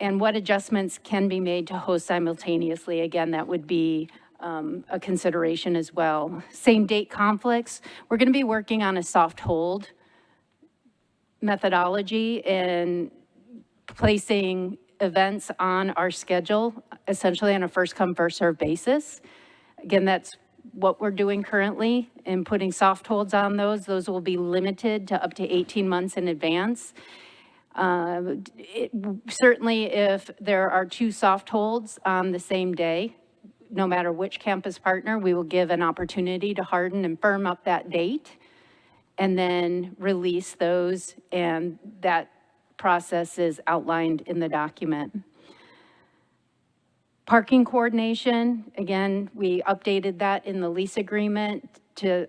And what adjustments can be made to host simultaneously. Again, that would be a consideration as well. Same date conflicts. We're going to be working on a soft hold methodology and placing events on our schedule, essentially on a first come, first served basis. Again, that's what we're doing currently and putting soft holds on those. Those will be limited to up to 18 months in advance. Certainly, if there are two soft holds on the same day, no matter which campus partner, we will give an opportunity to harden and firm up that date and then release those. And that process is outlined in the document. Parking coordination, again, we updated that in the lease agreement to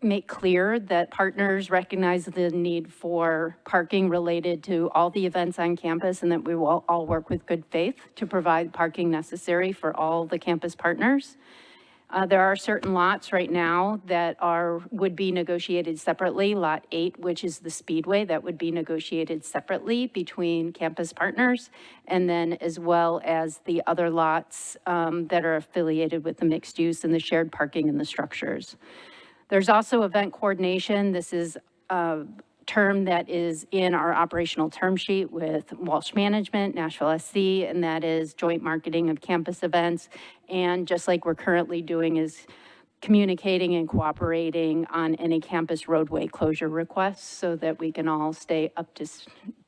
make clear that partners recognize the need for parking related to all the events on campus and that we will all work with good faith to provide parking necessary for all the campus partners. There are certain lots right now that would be negotiated separately. Lot 8, which is the Speedway, that would be negotiated separately between campus partners, and then as well as the other lots that are affiliated with the mixed use and the shared parking and the structures. There's also event coordination. This is a term that is in our operational term sheet with Walsh Management, Nashville SC, and that is joint marketing of campus events. And just like we're currently doing is communicating and cooperating on any campus roadway closure requests so that we can all stay up to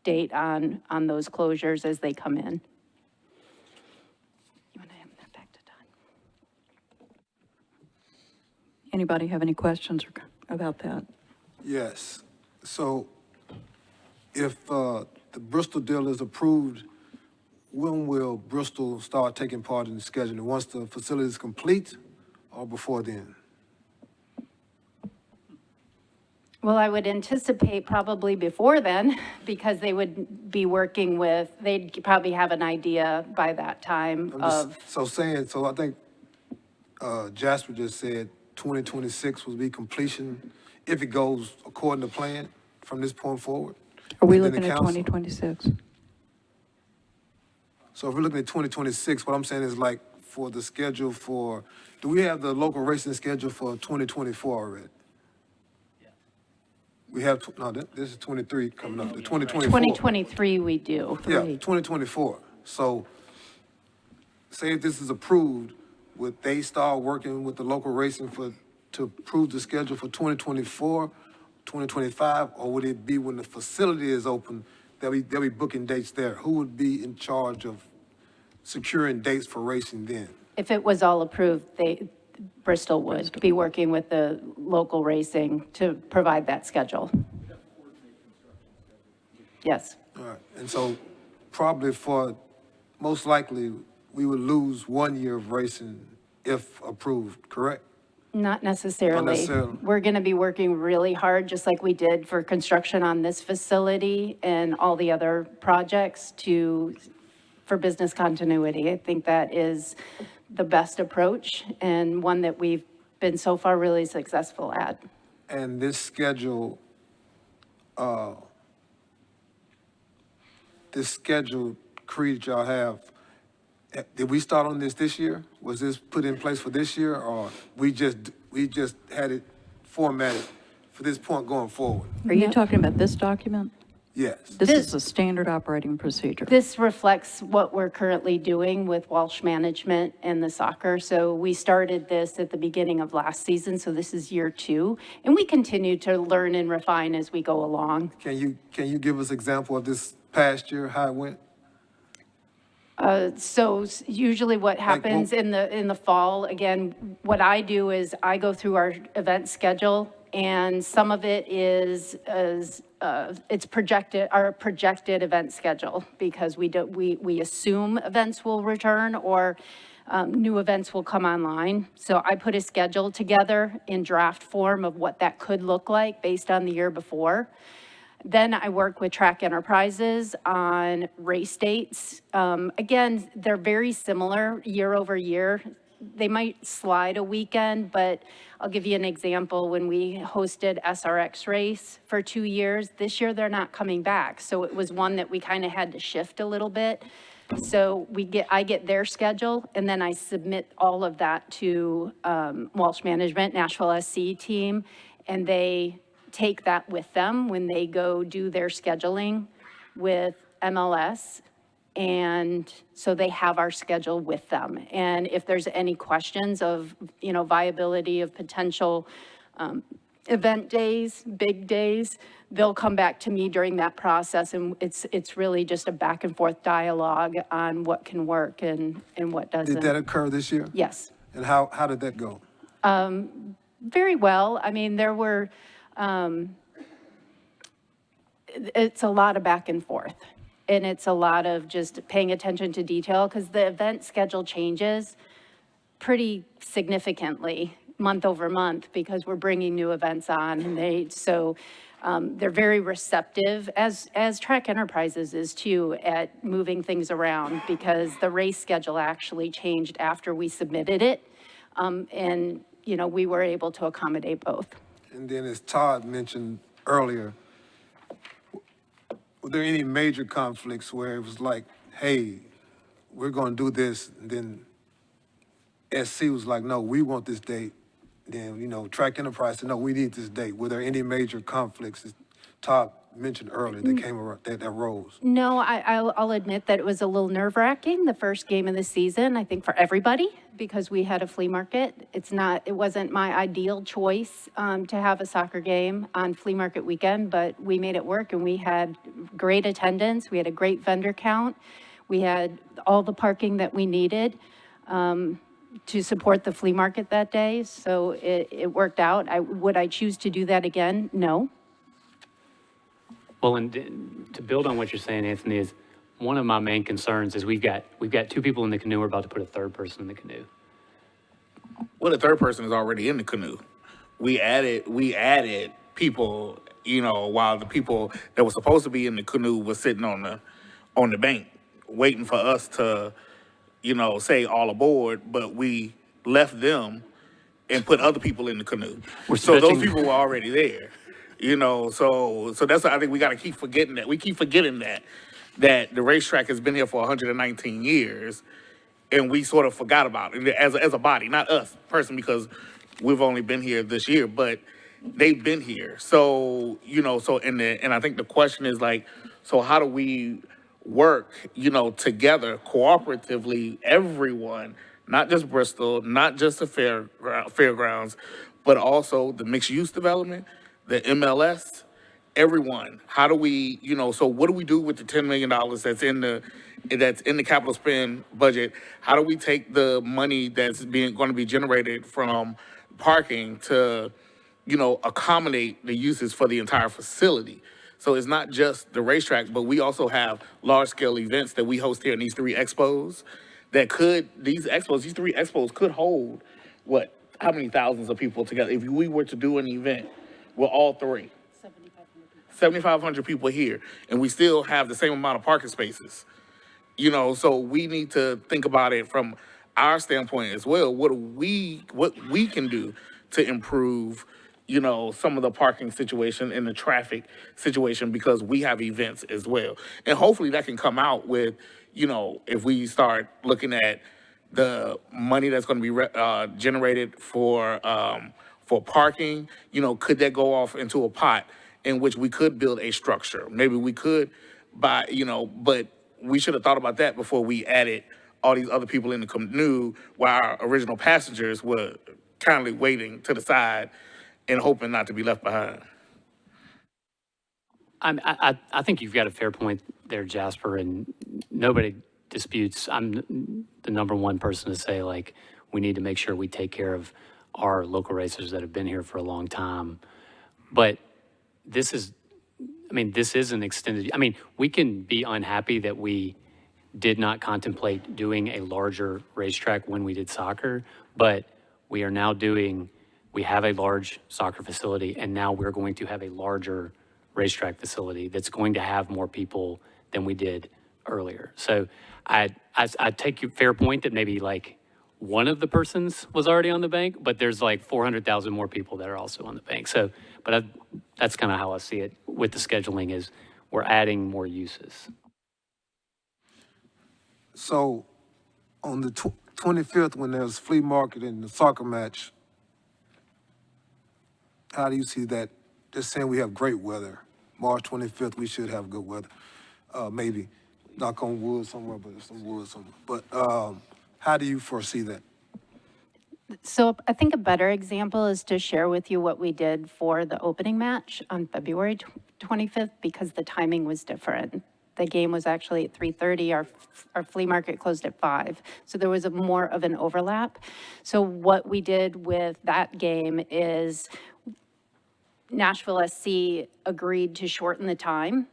date on those closures as they come in. You want to hand that back to Todd? Anybody have any questions about that? Yes. So if the Bristol deal is approved, when will Bristol start taking part in the scheduling? Once the facility is complete or before then? Well, I would anticipate probably before then, because they would be working with, they'd probably have an idea by that time of. So I think Jasper just said 2026 will be completion if it goes according to plan from this point forward. Are we And then looking the at council- 2026? So if we're looking at 2026, what I'm saying is like for the schedule for, do we have the local racing schedule for 2024 already? We have, no, this is 23 coming up, the 2024. 2023 we do, Yeah, 3. 2024. So say if this is approved, would they start working with the local racing to approve the schedule for 2024, 2025, or would it be when the facility is open, they'll be booking dates there? Who would be in charge of securing dates for racing then? If it was all approved, Bristol would be working with the local racing to provide that schedule. Yes. All right, and so probably most likely, we would lose 1 year of racing if approved, correct? Not necessarily. Not necessarily. We're going to be working really hard, just like we did for construction on this facility and all the other projects for business continuity. I think that is the best approach and one that we've been so far really successful at. And this schedule creed y'all have, did we start on this year? Was this put in place for this year, or we just had it formatted for this point going forward? Are you talking about this document? Yes. This is a standard operating procedure. This reflects what we're currently doing with Walsh Management and the soccer. So we started this at the beginning of last season, so this is year 2. And we continue to learn and refine as we go along. Can you give us example of this past year, how it went? So usually what happens in the fall, again, what I do is I go through our event schedule, and some of it is it's our projected event schedule, because we assume events will return or new events will come online. So I put a schedule together in draft form of what that could look like based on the year before. Then I work with Track Enterprises on race dates. Again, they're very similar year over year. They might slide a weekend, but I'll give you an example. When we hosted SRX race for 2 years, this year they're not coming back. So it was one that we kind of had to shift a little bit. So I get their schedule, and then I submit all of that to Walsh Management, Nashville SC team, and they take that with them when they go do their scheduling with MLS. And so they have our schedule with them. And if there's any questions of, viability of potential event days, big days, they'll come back to me during that process. And it's really just a back and forth dialogue on what can work and what doesn't. Did that occur this year? Yes. And how did that go? Very well. I mean, there were, it's a lot of back and forth. And it's a lot of just paying attention to detail, because the event schedule changes pretty significantly month over month, because we're bringing new events on, and they're very receptive, as Track Enterprises is too, at moving things around, because the race schedule actually changed after we submitted it. And, we were able to accommodate both. And then as Todd mentioned earlier, were there any major conflicts where it was like, hey, we're going to do this, and then SC was like, no, we want this date. Then, Track Enterprise said, no, we need this date. Were there any major conflicts, as Todd mentioned earlier, that came around, that arose? No, I'll admit that it was a little nerve-wracking, the first game of the season, I think for everybody, because we had a flea market. It wasn't my ideal choice to have a soccer game on flea market weekend, but we made it work, and we had great attendance. We had a great vendor count. We had all the parking that we needed to support the flea market that day. So it worked out. Would I choose to do that again? No. Well, and to build on what you're saying, Anthony, is one of my main concerns is we've got 2 people in the canoe. We're about to put a 3rd person in the canoe. Well, the 3rd person is already in the canoe. We added people, while the people that were supposed to be in the canoe was sitting on the bank waiting for us to, say all aboard, but we left them and put other people in the canoe. So those people were already there. So that's, I think we got to keep forgetting that. We keep forgetting that the racetrack has been here for 119 years, and we sort of forgot about it as a body, not us person, because we've only been here this year, but they've been here. So, and I think the question is like, so how do we work, together cooperatively, everyone, not just Bristol, not just the fairgrounds, but also the mixed use development, the MLS, everyone. How do we, so what do we do with the $10 million that's in the capital spend budget? How do we take the money that's going to be generated from parking to, accommodate the uses for the entire facility? So it's not just the racetrack, but we also have large scale events that we host here in these three expos these three expos could hold how many thousands of people together if we were to do an event with all three. 7,500 people here, and we still have the same amount of parking spaces. So we need to think about it from our standpoint as well. What we can do to improve, some of the parking situation and the traffic situation, because we have events as well. And hopefully that can come out with, if we start looking at the money that's going to be generated for parking, could that go off into a pot in which we could build a structure? Maybe we could buy, but we should have thought about that before we added all these other people in the canoe while our original passengers were kindly waiting to the side and hoping not to be left behind. I think you've got a fair point there, Jasper, and nobody disputes. I'm the number one person to say, like, we need to make sure we take care of our local racers that have been here for a long time. But this is an extended, we can be unhappy that we did not contemplate doing a larger racetrack when we did soccer, but we have a large soccer facility, and now we're going to have a larger racetrack facility that's going to have more people than we did earlier. So I take your fair point that maybe like one of the persons was already on the bank, but there's like 400,000 more people that are also on the bank. So, that's kind of how I see it with the scheduling is we're adding more uses. So on the 25th, when there's flea market and the soccer match, how do you see that? Just saying we have great weather. March 25th, we should have good weather. Maybe knock on wood somewhere, but there's some wood somewhere. But how do you foresee that? So I think a better example is to share with you what we did for the opening match on February 25th, because the timing was different. The game was actually at 3:30. Our flea market closed at 5. So there was more of an overlap. So what we did with that game is Nashville SC agreed to shorten the time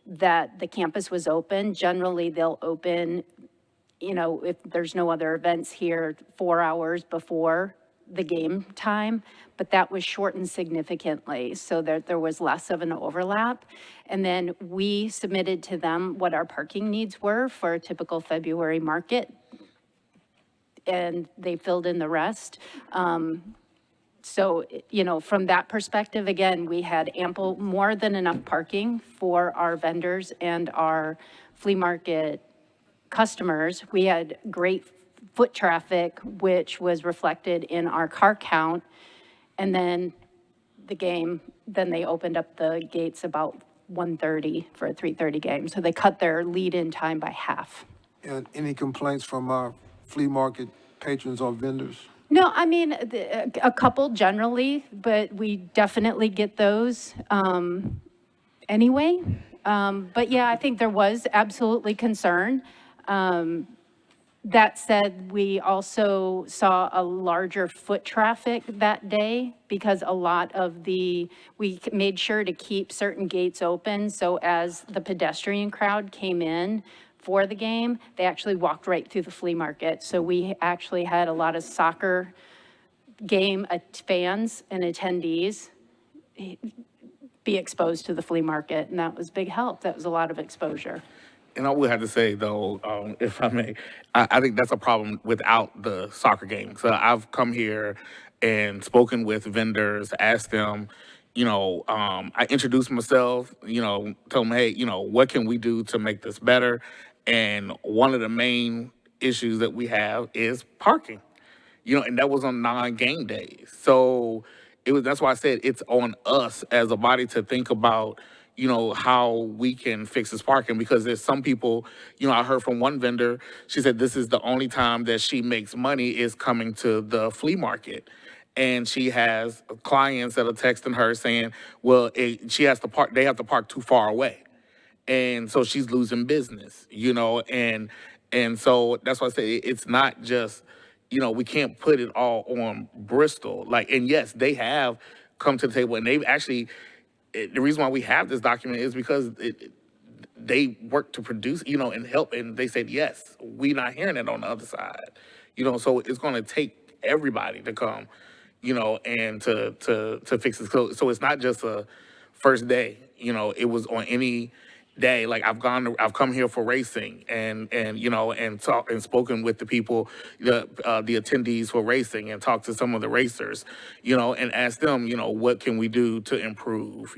that the campus was open. Generally, they'll open, if there's no other events here, 4 hours before the game time, but that was shortened significantly so that there was less of an overlap. And then we submitted to them what our parking needs were for a typical February market, and they filled in the rest. So, from that perspective, again, we had more than enough parking for our vendors and our flea market customers. We had great foot traffic, which was reflected in our car count. And then then they opened up the gates about 1:30 for a 3:30 game. So they cut their lead-in time by half. And any complaints from our flea market patrons or vendors? No, a couple generally, but we definitely get those anyway. But yeah, I think there was absolutely concern. That said, we also saw a larger foot traffic that day because we made sure to keep certain gates open. So as the pedestrian crowd came in for the game, they actually walked right through the flea market. So we actually had a lot of soccer game fans and attendees be exposed to the flea market, and that was big help. That was a lot of exposure. And I would have to say, though, if I may, I think that's a problem without the soccer game. So I've come here and spoken with vendors, asked them, I introduced myself, tell them, hey, what can we do to make this better? And one of the main issues that we have is parking, and that was on non-game days. So that's why I said it's on us as a body to think about, how we can fix this parking, because there's some people, I heard from one vendor, she said this is the only time that she makes money is coming to the flea market. And she has clients that are texting her saying, well, she has to park, they have to park too far away. And so she's losing business, and so that's why I say it's not just, we can't put it all on Bristol. Like, and yes, they have come to the table, and they've actually, the reason why we have this document is because they work to produce, and help, and they said, yes, we not hearing it on the other side, so it's going to take everybody to come, and to fix it. So it's not just a first day, it was on any day. Like I've come here for racing and talk and spoken with the people, the attendees for racing, and talked to some of the racers, and asked them, what can we do to improve,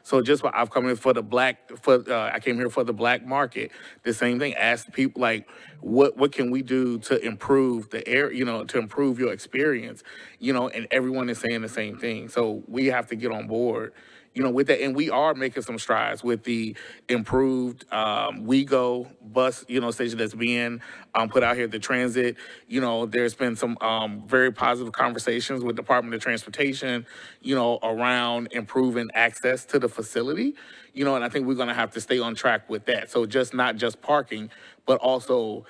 so just I've come in for I came here for the black market, the same thing, asked people like, what can we do to improve the air, to improve your experience, and everyone is saying the same thing. So we have to get on board, with that. And we are making some strides with the improved WeGo bus, station that's being put out here, the transit. There's been some very positive conversations with Department of Transportation, around improving access to the facility, and I think we're going to have to stay on track with that. So not just parking, but also,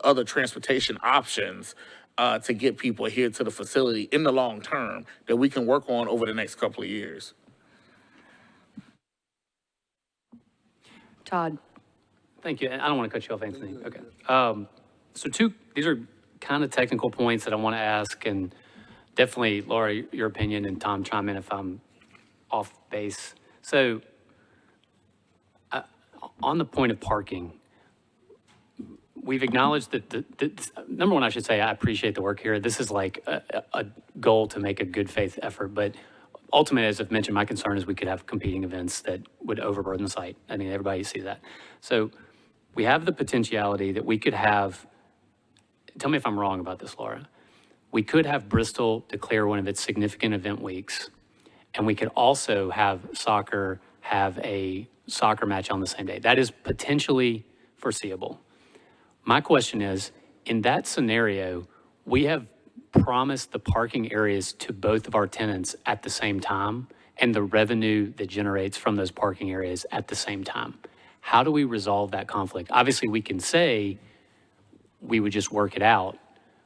other transportation options to get people here to the facility in the long term that we can work on over the next couple of years. Todd. Thank you. And I don't want to cut you off, Anthony. Okay. So these are kind of technical points that I want to ask, and definitely, Laura, your opinion, and Tom, chime in if I'm off base. So on the point of parking, we've acknowledged that number one, I should say, I appreciate the work here. This is like a goal to make a good faith effort, but ultimately, as I've mentioned, my concern is we could have competing events that would overburden the site. I mean, everybody sees that. So we have the potentiality that we could have, tell me if I'm wrong about this, Laura. We could have Bristol declare one of its significant event weeks, and we could also have soccer have a soccer match on the same day. That is potentially foreseeable. My question is, in that scenario, we have promised the parking areas to both of our tenants at the same time, and the revenue that generates from those parking areas at the same time. How do we resolve that conflict? Obviously, we can say we would just work it out,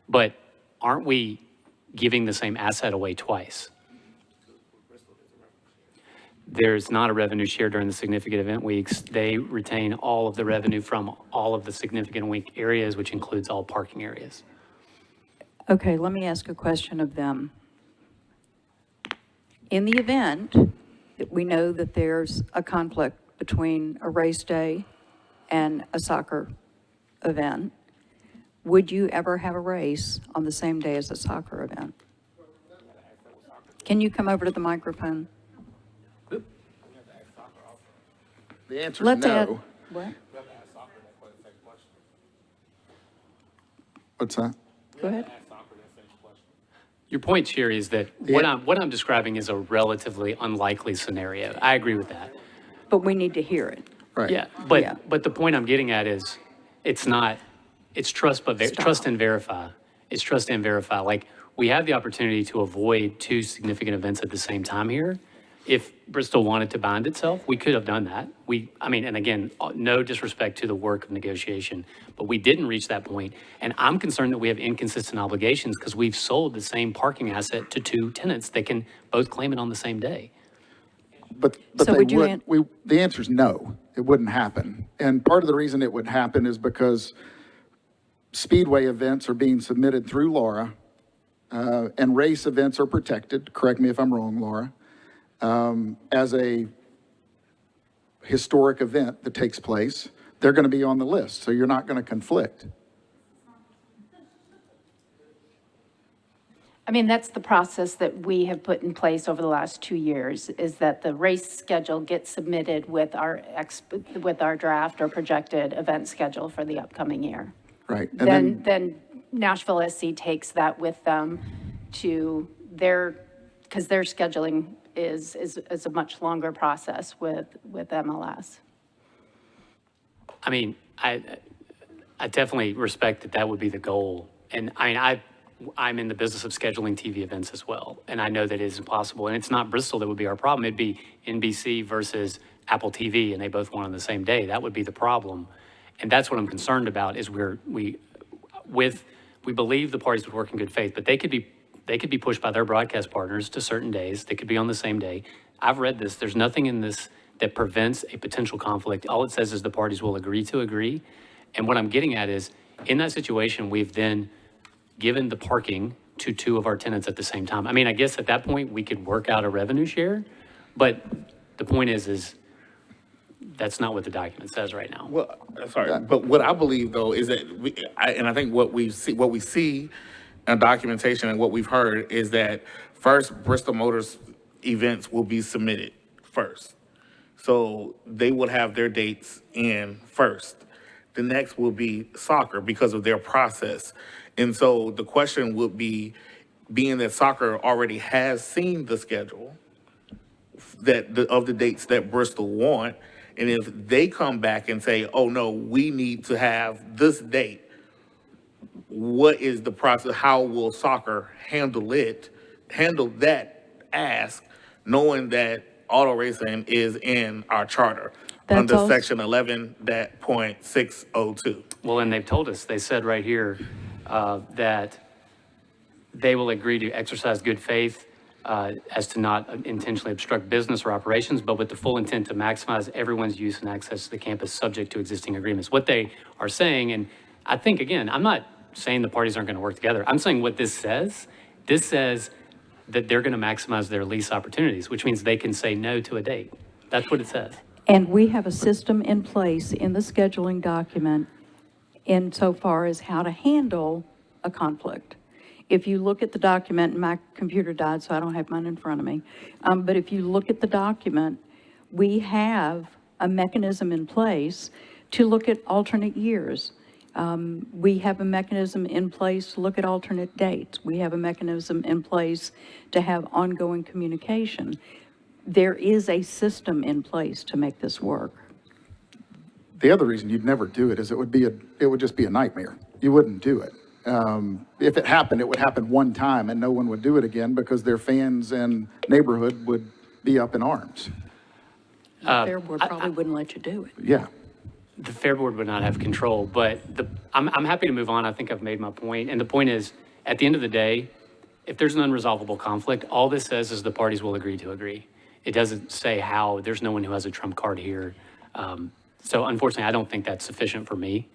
but aren't we giving the same asset away twice? There's not a revenue share during the significant event weeks. They retain all of the revenue from all of the significant week areas, which includes all parking areas. Okay, let me ask a question of them. In the event that we know that there's a conflict between a race day and a soccer event, would you ever have a race on the same day as a soccer event? Can you come over to the microphone? The answer is no. What? What's that? Go ahead. Your point, Sherry, is that what I'm describing is a relatively unlikely scenario. I agree with that. But we need to hear it. Right. Yeah, but the point I'm getting at is, it's trust, but trust and verify. It's trust and verify. Like, we have the opportunity to avoid two significant events at the same time here. If Bristol wanted to bind itself, we could have done that. And again, no disrespect to the work of negotiation, but we didn't reach that point. And I'm concerned that we have inconsistent obligations because we've sold the same parking asset to two tenants that can both claim it on the same day. But So the answer is no, it wouldn't happen. And part of the reason it would happen is because speedway events are being submitted through Laura, and race events are protected, correct me if I'm wrong, Laura, as a historic event that takes place. They're going to be on the list, so you're not going to conflict. I mean, that's the process that we have put in place over the last 2 years, is that the race schedule gets submitted with our draft or projected event schedule for the upcoming year. Right. And Then Nashville SC takes that with them to their because their scheduling is a much longer process with MLS. I mean, I definitely respect that that would be the goal. And I mean, I'm in the business of scheduling TV events as well. And I know that it is impossible. And it's not Bristol that would be our problem. It'd be NBC versus Apple TV, and they both won on the same day. That would be the problem. And that's what I'm concerned about is we believe the parties would work in good faith, but they could be pushed by their broadcast partners to certain days. They could be on the same day. I've read this. There's nothing in this that prevents a potential conflict. All it says is the parties will agree to agree. And what I'm getting at is, in that situation, we've then given the parking to two of our tenants at the same time. I mean, I guess at that point, we could work out a revenue share, but the point is that's not what the document says right now. Well, sorry, but what I believe though is that I think what we see in documentation and what we've heard is that first Bristol Motors events will be submitted first. So they will have their dates in first. The next will be soccer because of their process. And so the question would be, being that soccer already has seen the schedule of the dates that Bristol want, and if they come back and say, oh no, we need to have this date, what is the process? How will soccer handle that ask, knowing that auto racing is in our charter under section 11.602? Well, and they've told us, they said right here that they will agree to exercise good faith as to not intentionally obstruct business or operations, but with the full intent to maximize everyone's use and access to the campus subject to existing agreements. What they are saying, and I think, again, I'm not saying the parties aren't going to work together. I'm saying what this says that they're going to maximize their lease opportunities, which means they can say no to a date. That's what it says. And we have a system in place in the scheduling document insofar as how to handle a conflict. If you look at the document, and my computer died, so I don't have mine in front of me, but if you look at the document, we have a mechanism in place to look at alternate years. We have a mechanism in place to look at alternate dates. We have a mechanism in place to have ongoing communication. There is a system in place to make this work. The other reason you'd never do it is it would just be a nightmare. You wouldn't do it. If it happened, it would happen one time and no one would do it again because their fans and neighborhood would be up in arms. The Fair Board probably wouldn't let you do it. Yeah. The Fair Board would not have control, but I'm happy to move on. I think I've made my point. And the point is, at the end of the day, if there's an unresolvable conflict, all this says is the parties will agree to agree. It doesn't say how. There's no one who has a trump card here. So unfortunately, I don't think that's sufficient for me.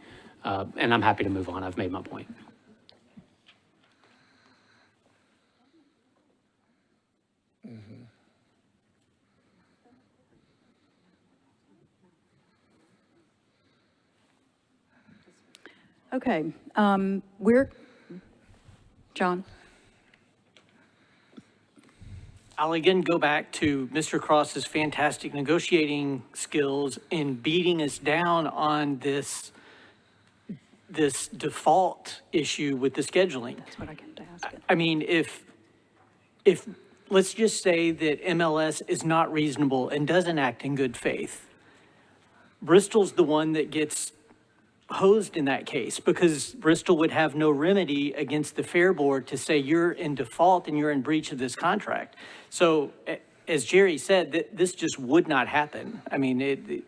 And I'm happy to move on. I've made my point. Okay, John? I'll again go back to Mr. Cross's fantastic negotiating skills in beating us down on this default issue with the scheduling. That's what I kept asking. I mean, if let's just say that MLS is not reasonable and doesn't act in good faith, Bristol's the one that gets hosed in that case because Bristol would have no remedy against the Fair Board to say you're in default and you're in breach of this contract. So as Jerry said, this just would not happen. I mean,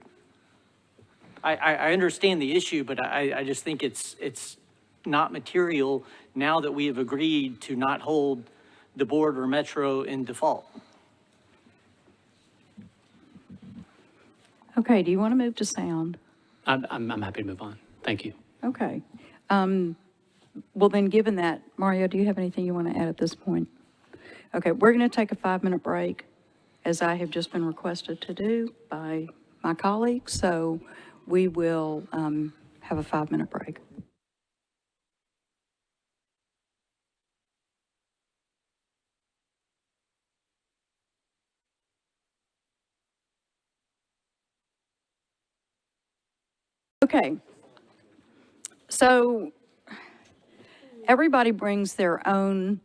I understand the issue, but I just think it's not material now that we have agreed to not hold the board or Metro in default. Okay, do you want to move to sound? I'm happy to move on. Thank you. Okay. Well, then, given that, Mario, do you have anything you want to add at this point? Okay, we're going to take a 5-minute break, as I have just been requested to do by my colleagues. So we will have a 5-minute break. Okay. So everybody brings their own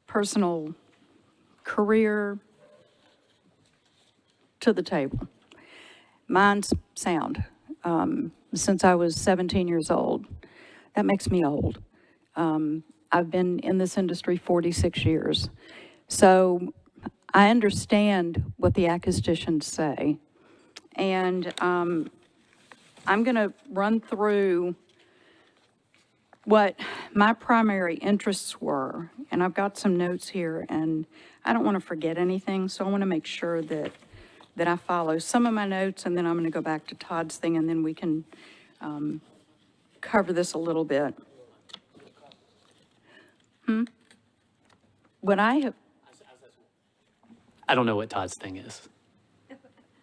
personal career to the table. Mine's sound. Since I was 17 years old. That makes me old. I've been in this industry 46 years. So I understand what the acousticians say. And I'm going to run through what my primary interests were. And I've got some notes here, and I don't want to forget anything, so I want to make sure that I follow some of my notes, and then I'm going to go back to Todd's thing, and then we can cover this a little bit. What I have, I don't know what Todd's thing is.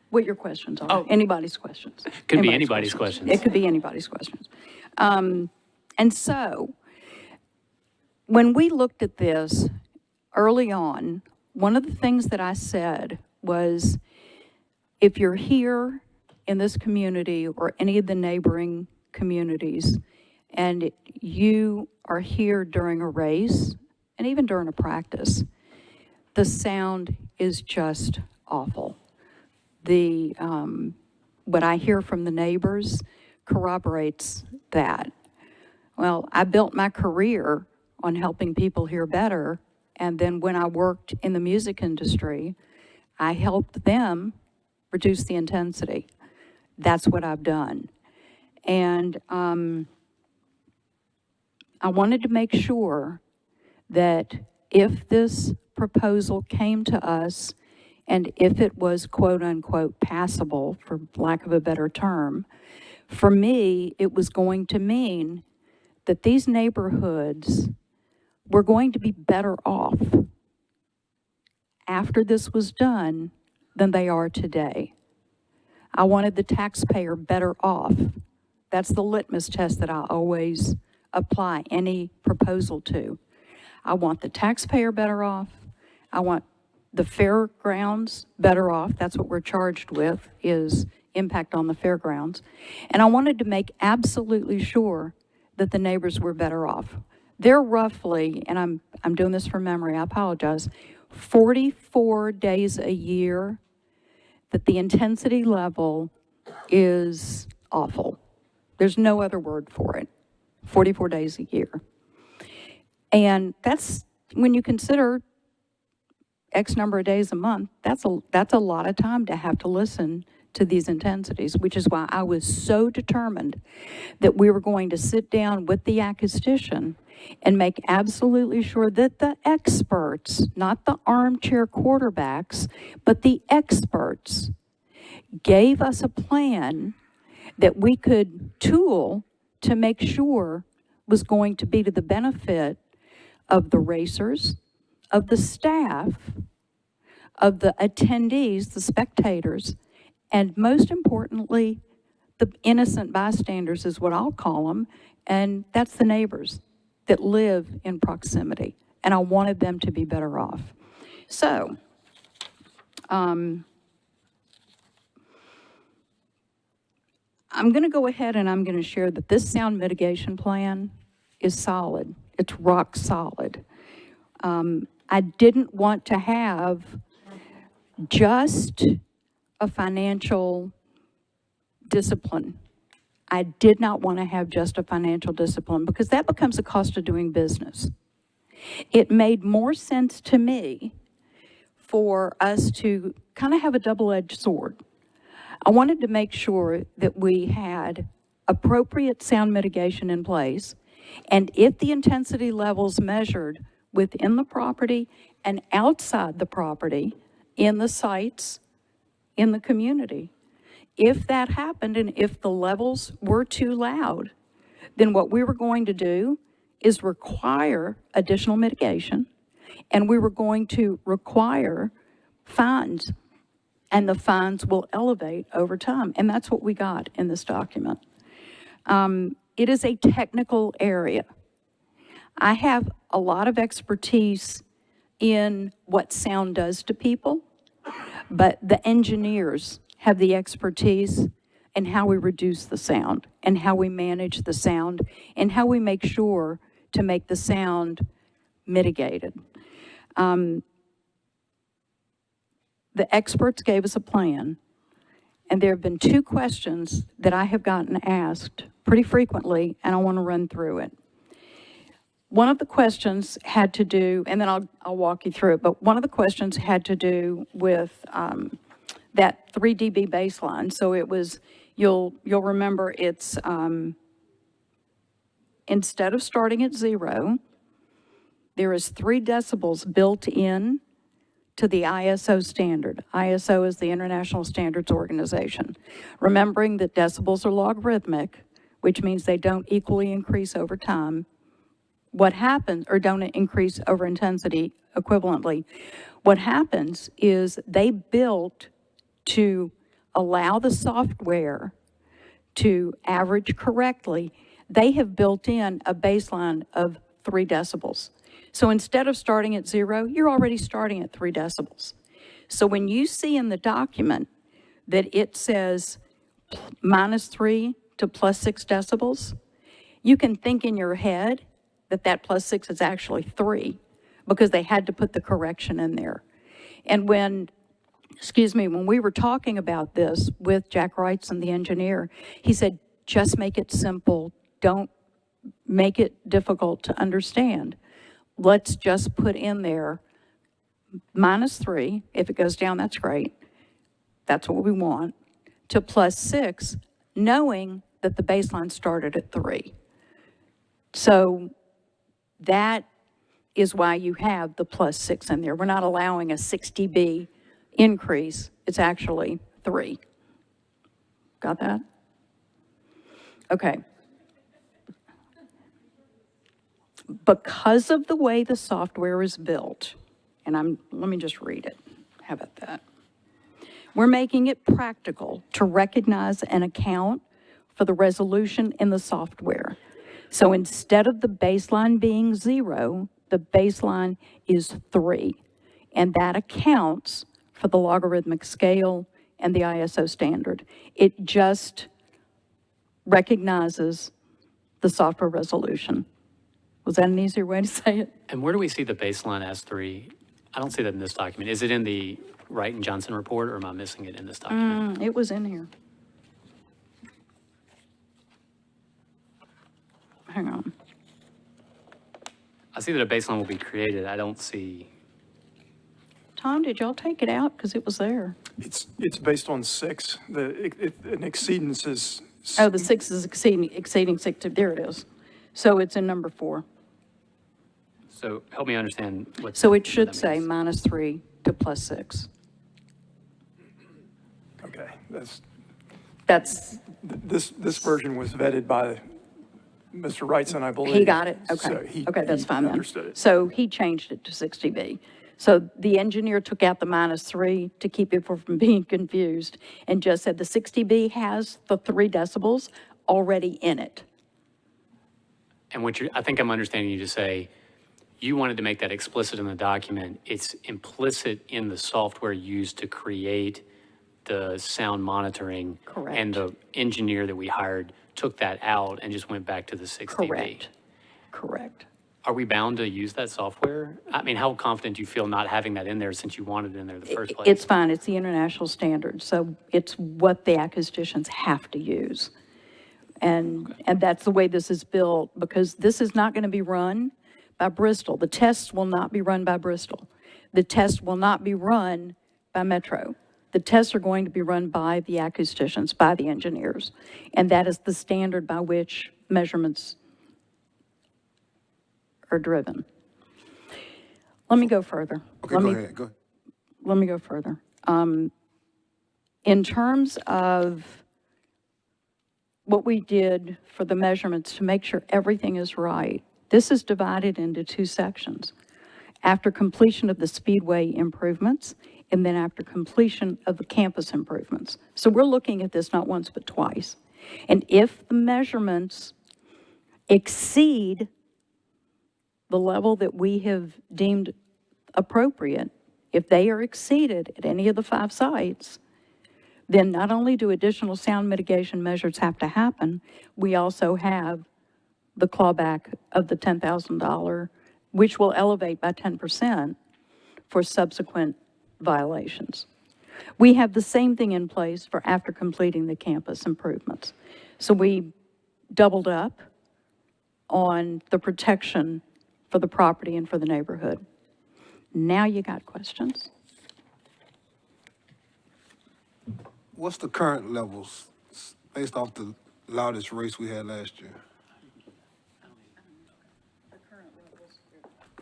what your questions are. Anybody's questions. Could be anybody's questions. It could be anybody's questions. And so, when we looked at this early on, one of the things that I said was, if you're here in this community or any of the neighboring communities, and you are here during a race, and even during a practice, the sound is just awful. What I hear from the neighbors corroborates that. Well, I built my career on helping people hear better, and then when I worked in the music industry, I helped them reduce the intensity. That's what I've done. And I wanted to make sure that if this proposal came to us, and if it was quote-unquote passable, for lack of a better term, for me, it was going to mean that these neighborhoods were going to be better off after this was done than they are today. I wanted the taxpayer better off. That's the litmus test that I always apply any proposal to. I want the taxpayer better off. I want the fairgrounds better off. That's what we're charged with, is impact on the fairgrounds. And I wanted to make absolutely sure that the neighbors were better off. They're roughly, and I'm doing this from memory, I apologize, 44 days a year that the intensity level is awful. There's no other word for it. 44 days a year. And that's, when you consider X number of days a month, that's a lot of time to have to listen to these intensities, which is why I was so determined that we were going to sit down with the acoustician and make absolutely sure that the experts, not the armchair quarterbacks, but the experts, gave us a plan that we could tool to make sure was going to be to the benefit of the racers, of the staff, of the attendees, the spectators, and most importantly, the innocent bystanders is what I'll call them, and that's the neighbors that live in proximity, and I wanted them to be better off. So, I'm going to go ahead and I'm going to share that this sound mitigation plan is solid. It's rock solid. I didn't want to have just a financial discipline. I did not want to have just a financial discipline because that becomes a cost of doing business. It made more sense to me for us to kind of have a double-edged sword. I wanted to make sure that we had appropriate sound mitigation in place, and if the intensity levels measured within the property and outside the property, in the sites, in the community, if that happened and if the levels were too loud, then what we were going to do is require additional mitigation, and we were going to require fines, and the fines will elevate over time, and that's what we got in this document. It is a technical area. I have a lot of expertise in what sound does to people, but the engineers have the expertise in how we reduce the sound and how we manage the sound and how we make sure to make the sound mitigated. the experts gave us a plan, and there have been two questions that I have gotten asked pretty frequently, and I want to run through it. One of the questions had to do, and then I'll walk you through it, but one of the questions had to do with that 3 dB baseline. So it was, you'll remember it's, instead of starting at 0, there is 3 decibels built in to the ISO standard. ISO is the International Standards Organization. Remembering that decibels are logarithmic, which means they don't equally increase over time, what happens, or don't increase over intensity equivalently. What happens is they built to allow the software to average correctly, they have built in a baseline of 3 decibels. So instead of starting at 0, you're already starting at 3 decibels. So when you see in the document that it says -3 to +6 decibels, you can think in your head that that +6 is actually 3 because they had to put the correction in there. And when we were talking about this with Jack Wrightson, the engineer, he said, just make it simple. Don't make it difficult to understand. Let's just put in there -3. If it goes down, that's great. That's what we want. To +6, knowing that the baseline started at 3. So that is why you have the +6 in there. We're not allowing a 6 dB increase. It's actually 3. Got that? Okay. Because of the way the software is built, and let me just read it. How about that? We're making it practical to recognize and account for the resolution in the software. So instead of the baseline being 0, the baseline is 3. And that accounts for the logarithmic scale and the ISO standard. It just recognizes the software resolution. Was that an easier way to say it? And where do we see the baseline as 3? I don't see that in this document. Is it in the Wright and Johnson report, or am I missing it in this document? It was in here. Hang on. I see that a baseline will be created. I don't see. Tom, did y'all take it out? Because it was there. It's based on 6. An exceedance is. Oh, the 6 is exceeding 6. There it is. So it's in number 4. So help me understand what. So it should say -3 to +6. Okay, That's. This version was vetted by Mr. Wrightson, I believe. He got it? So Okay. Okay, that's fine then. Understood it. So he changed it to 6 dB. So the engineer took out the -3 to keep people from being confused and just said the 6 dB has the 3 decibels already in it. And I think I'm understanding you to say, you wanted to make that explicit in the document. It's implicit in the software used to create the sound monitoring. Correct. And the engineer that we hired took that out and just went back to the 6 dB. Correct. Are we bound to use that software? I mean, how confident do you feel not having that in there since you wanted it in there in the first place? It's fine. It's the international standard. So it's what the acousticians have to use. And that's the way this is built, because this is not going to be run by Bristol. The tests will not be run by Bristol. The tests will not be run by Metro. The tests are going to be run by the acousticians, by the engineers. And that is the standard by which measurements are driven. Let me go further. Okay, go ahead. Go ahead. Let me go further. In terms of what we did for the measurements to make sure everything is right, this is divided into 2 sections. After completion of the speedway improvements, and then after completion of the campus improvements. So we're looking at this not once but twice. And if the measurements exceed the level that we have deemed appropriate, if they are exceeded at any of the 5 sites, then not only do additional sound mitigation measures have to happen, we also have the clawback of the $10,000, which will elevate by 10% for subsequent violations. We have the same thing in place for after completing the campus improvements. So we doubled up on the protection for the property and for the neighborhood. Now you got questions? What's the current levels based off the loudest race we had last year?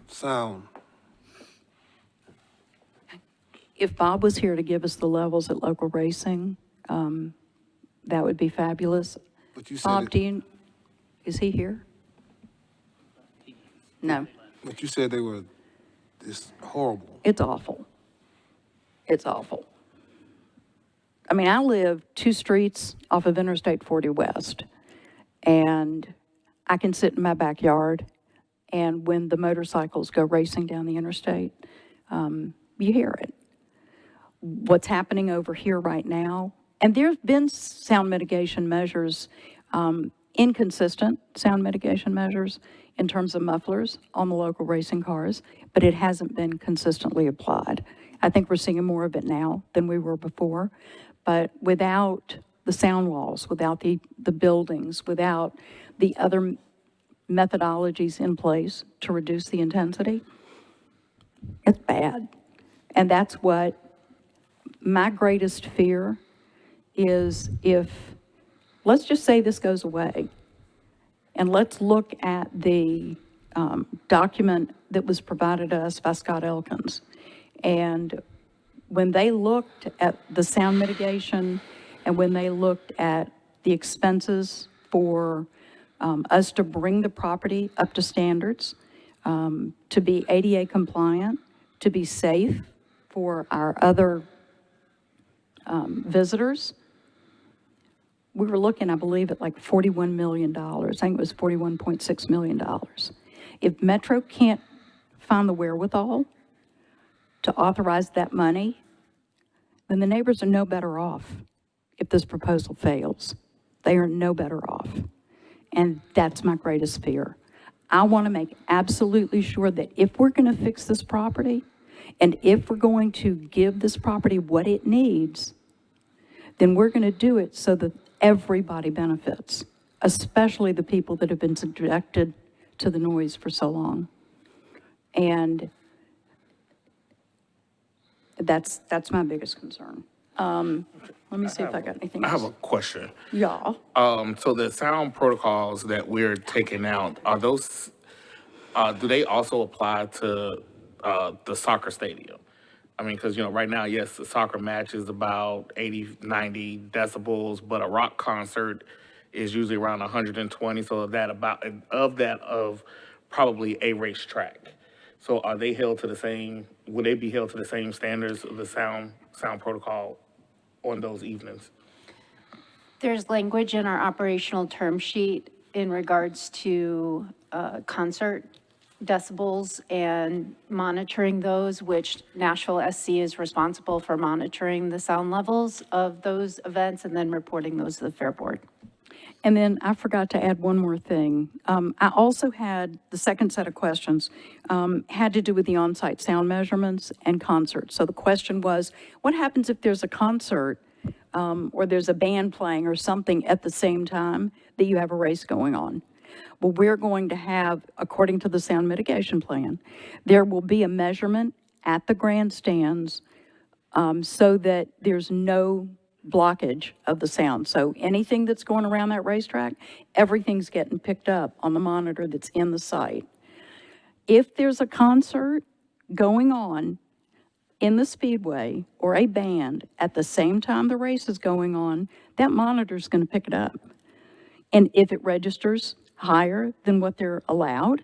Sound. If Bob was here to give us the levels at local racing, that would be fabulous. But you said Bob, it- is he here? No, But you said they were just horrible. it's awful. It's awful. I mean, I live 2 streets off of Interstate 40 West, and I can sit in my backyard, and when the motorcycles go racing down the interstate, you hear it. What's happening over here right now, and there's been sound mitigation measures, inconsistent sound mitigation measures in terms of mufflers on the local racing cars, but it hasn't been consistently applied. I think we're seeing more of it now than we were before, but without the sound walls, without the buildings, without the other methodologies in place to reduce the intensity, it's bad. And that's what my greatest fear is. If, let's just say this goes away, and let's look at the document that was provided to us by Scott Elkins. And when they looked at the sound mitigation and when they looked at the expenses for us to bring the property up to standards, to be ADA compliant, to be safe for our other visitors, we were looking, I believe, at like $41 million. I think it was $41.6 million. If Metro can't find the wherewithal to authorize that money, then the neighbors are no better off if this proposal fails. They are no better off. And that's my greatest fear. I want to make absolutely sure that if we're going to fix this property, and if we're going to give this property what it needs, then we're going to do it so that everybody benefits, especially the people that have been subjected to the noise for so long. And that's my biggest concern. Let me see if I got anything I else. have a question. Yeah. So the sound protocols that we're taking out, are those, do they also apply to the soccer stadium? I mean, because, right now, yes, the soccer match is about 80, 90 decibels, but a rock concert is usually around 120. So of probably a racetrack. So are they held to the same, would they be held to the same standards of the sound protocol on those evenings? There's language in our operational term sheet in regards to concert decibels and monitoring those, which Nashville SC is responsible for monitoring the sound levels of those events and then reporting those to the Fair Board. And then I forgot to add one more thing. I also had, the second set of questions had to do with the on-site sound measurements and concerts. So the question was, what happens if there's a concert or there's a band playing or something at the same time that you have a race going on? Well, we're going to have, according to the sound mitigation plan, there will be a measurement at the grandstands so that there's no blockage of the sound. So anything that's going around that racetrack, everything's getting picked up on the monitor that's in the site. If there's a concert going on in the speedway or a band at the same time the race is going on, that monitor's going to pick it up. And if it registers higher than what they're allowed,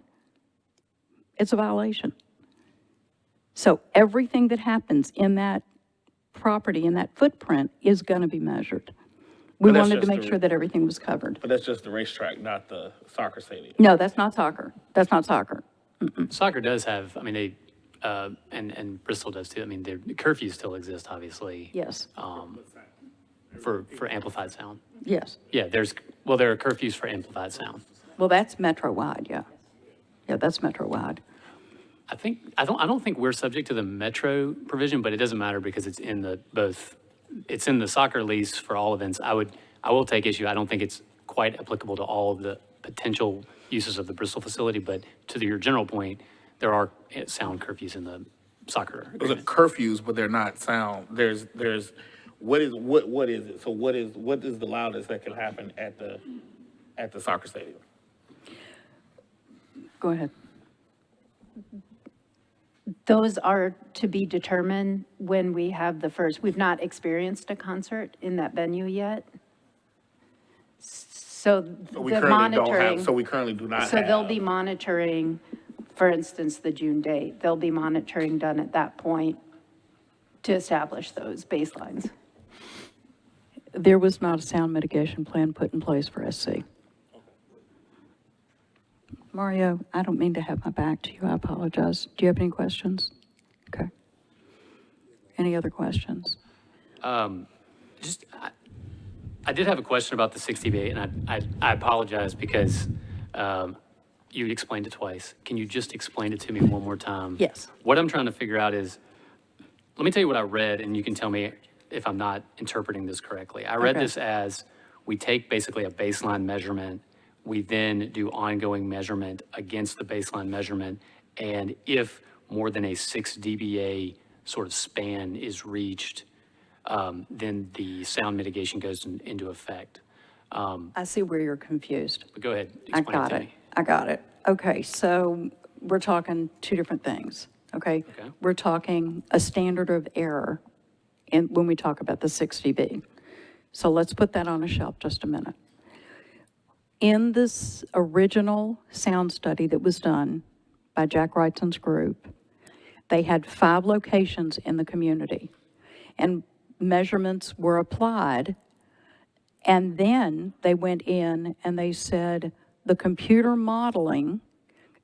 it's a violation. So everything that happens in that property, in that footprint, is going to be measured. We But that's wanted to just make the- sure that everything was covered. But that's just the racetrack, not the soccer stadium. No, that's not soccer. That's not soccer. Soccer does have, I mean, they, and Bristol does too. I mean, their curfews still exist, obviously. Yes. For amplified sound. Yes. Yeah, there are curfews for amplified sound. Well, that's metro-wide, yeah. Yeah, that's metro-wide. I don't think we're subject to the Metro provision, but it doesn't matter because it's in it's in the soccer lease for all events. I will take issue. I don't think it's quite applicable to all of the potential uses of the Bristol facility, but to your general point, there are sound curfews in the soccer Those are agreement. curfews, but they're not sound. There's what is it? So what is the loudest that can happen at the soccer stadium? Go ahead. Those are to be determined when we have the first, we've not experienced a concert in that venue yet. So We the currently don't monitoring. have. So we currently do not. So have. they'll be monitoring, for instance, the June date. There'll be monitoring done at that point to establish those baselines. There was not a sound mitigation plan put in place for SC. Mario, I don't mean to have my back to you. I apologize. Do you have any questions? Okay. Any other questions? Just, I did have a question about the 60B, and I apologize because you explained it twice. Can you just explain it to me one more time? Yes. What I'm trying to figure out is, let me tell you what I read, and you can tell me if I'm not interpreting this correctly. I read Okay. this as we take basically a baseline measurement, we then do ongoing measurement against the baseline measurement, and if more than a 6 dBA sort of span is reached, then the sound mitigation goes into effect. I see where you're confused. But go ahead, I explain it got to it. me. I got it. Okay, so we're talking two different things, okay? Okay. We're talking a standard of error when we talk about the 6 dB. So let's put that on a shelf just a minute. In this original sound study that was done by Jack Wrightson's group, they had 5 locations in the community, and measurements were applied, and then they went in and they said the computer modeling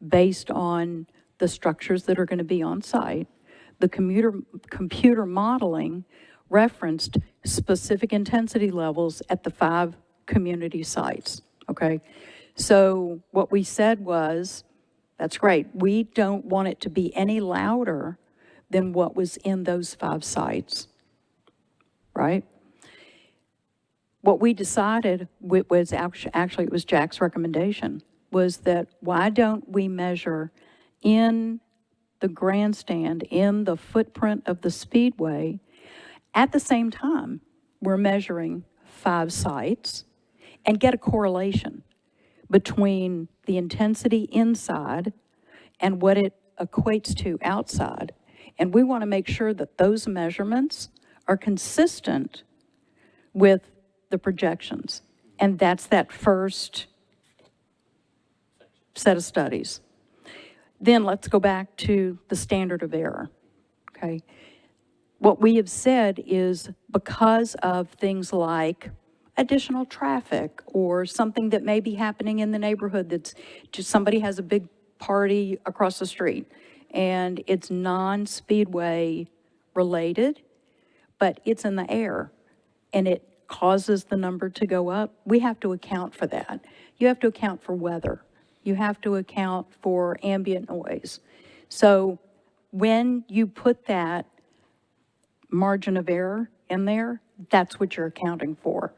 based on the structures that are going to be on site, the computer modeling referenced specific intensity levels at the 5 community sites, okay? So what we said was, that's great. We don't want it to be any louder than what was in those 5 sites, right? What we decided was actually, it was Jack's recommendation, was that why don't we measure in the grandstand, in the footprint of the speedway, at the same time we're measuring 5 sites and get a correlation between the intensity inside and what it equates to outside. And we want to make sure that those measurements are consistent with the projections. And that's that first set of studies. Then let's go back to the standard of error, okay? What we have said is because of things like additional traffic or something that may be happening in the neighborhood that's just somebody has a big party across the street and it's non-speedway related, but it's in the air and it causes the number to go up, we have to account for that. You have to account for weather. You have to account for ambient noise. So when you put that margin of error in there, that's what you're accounting for.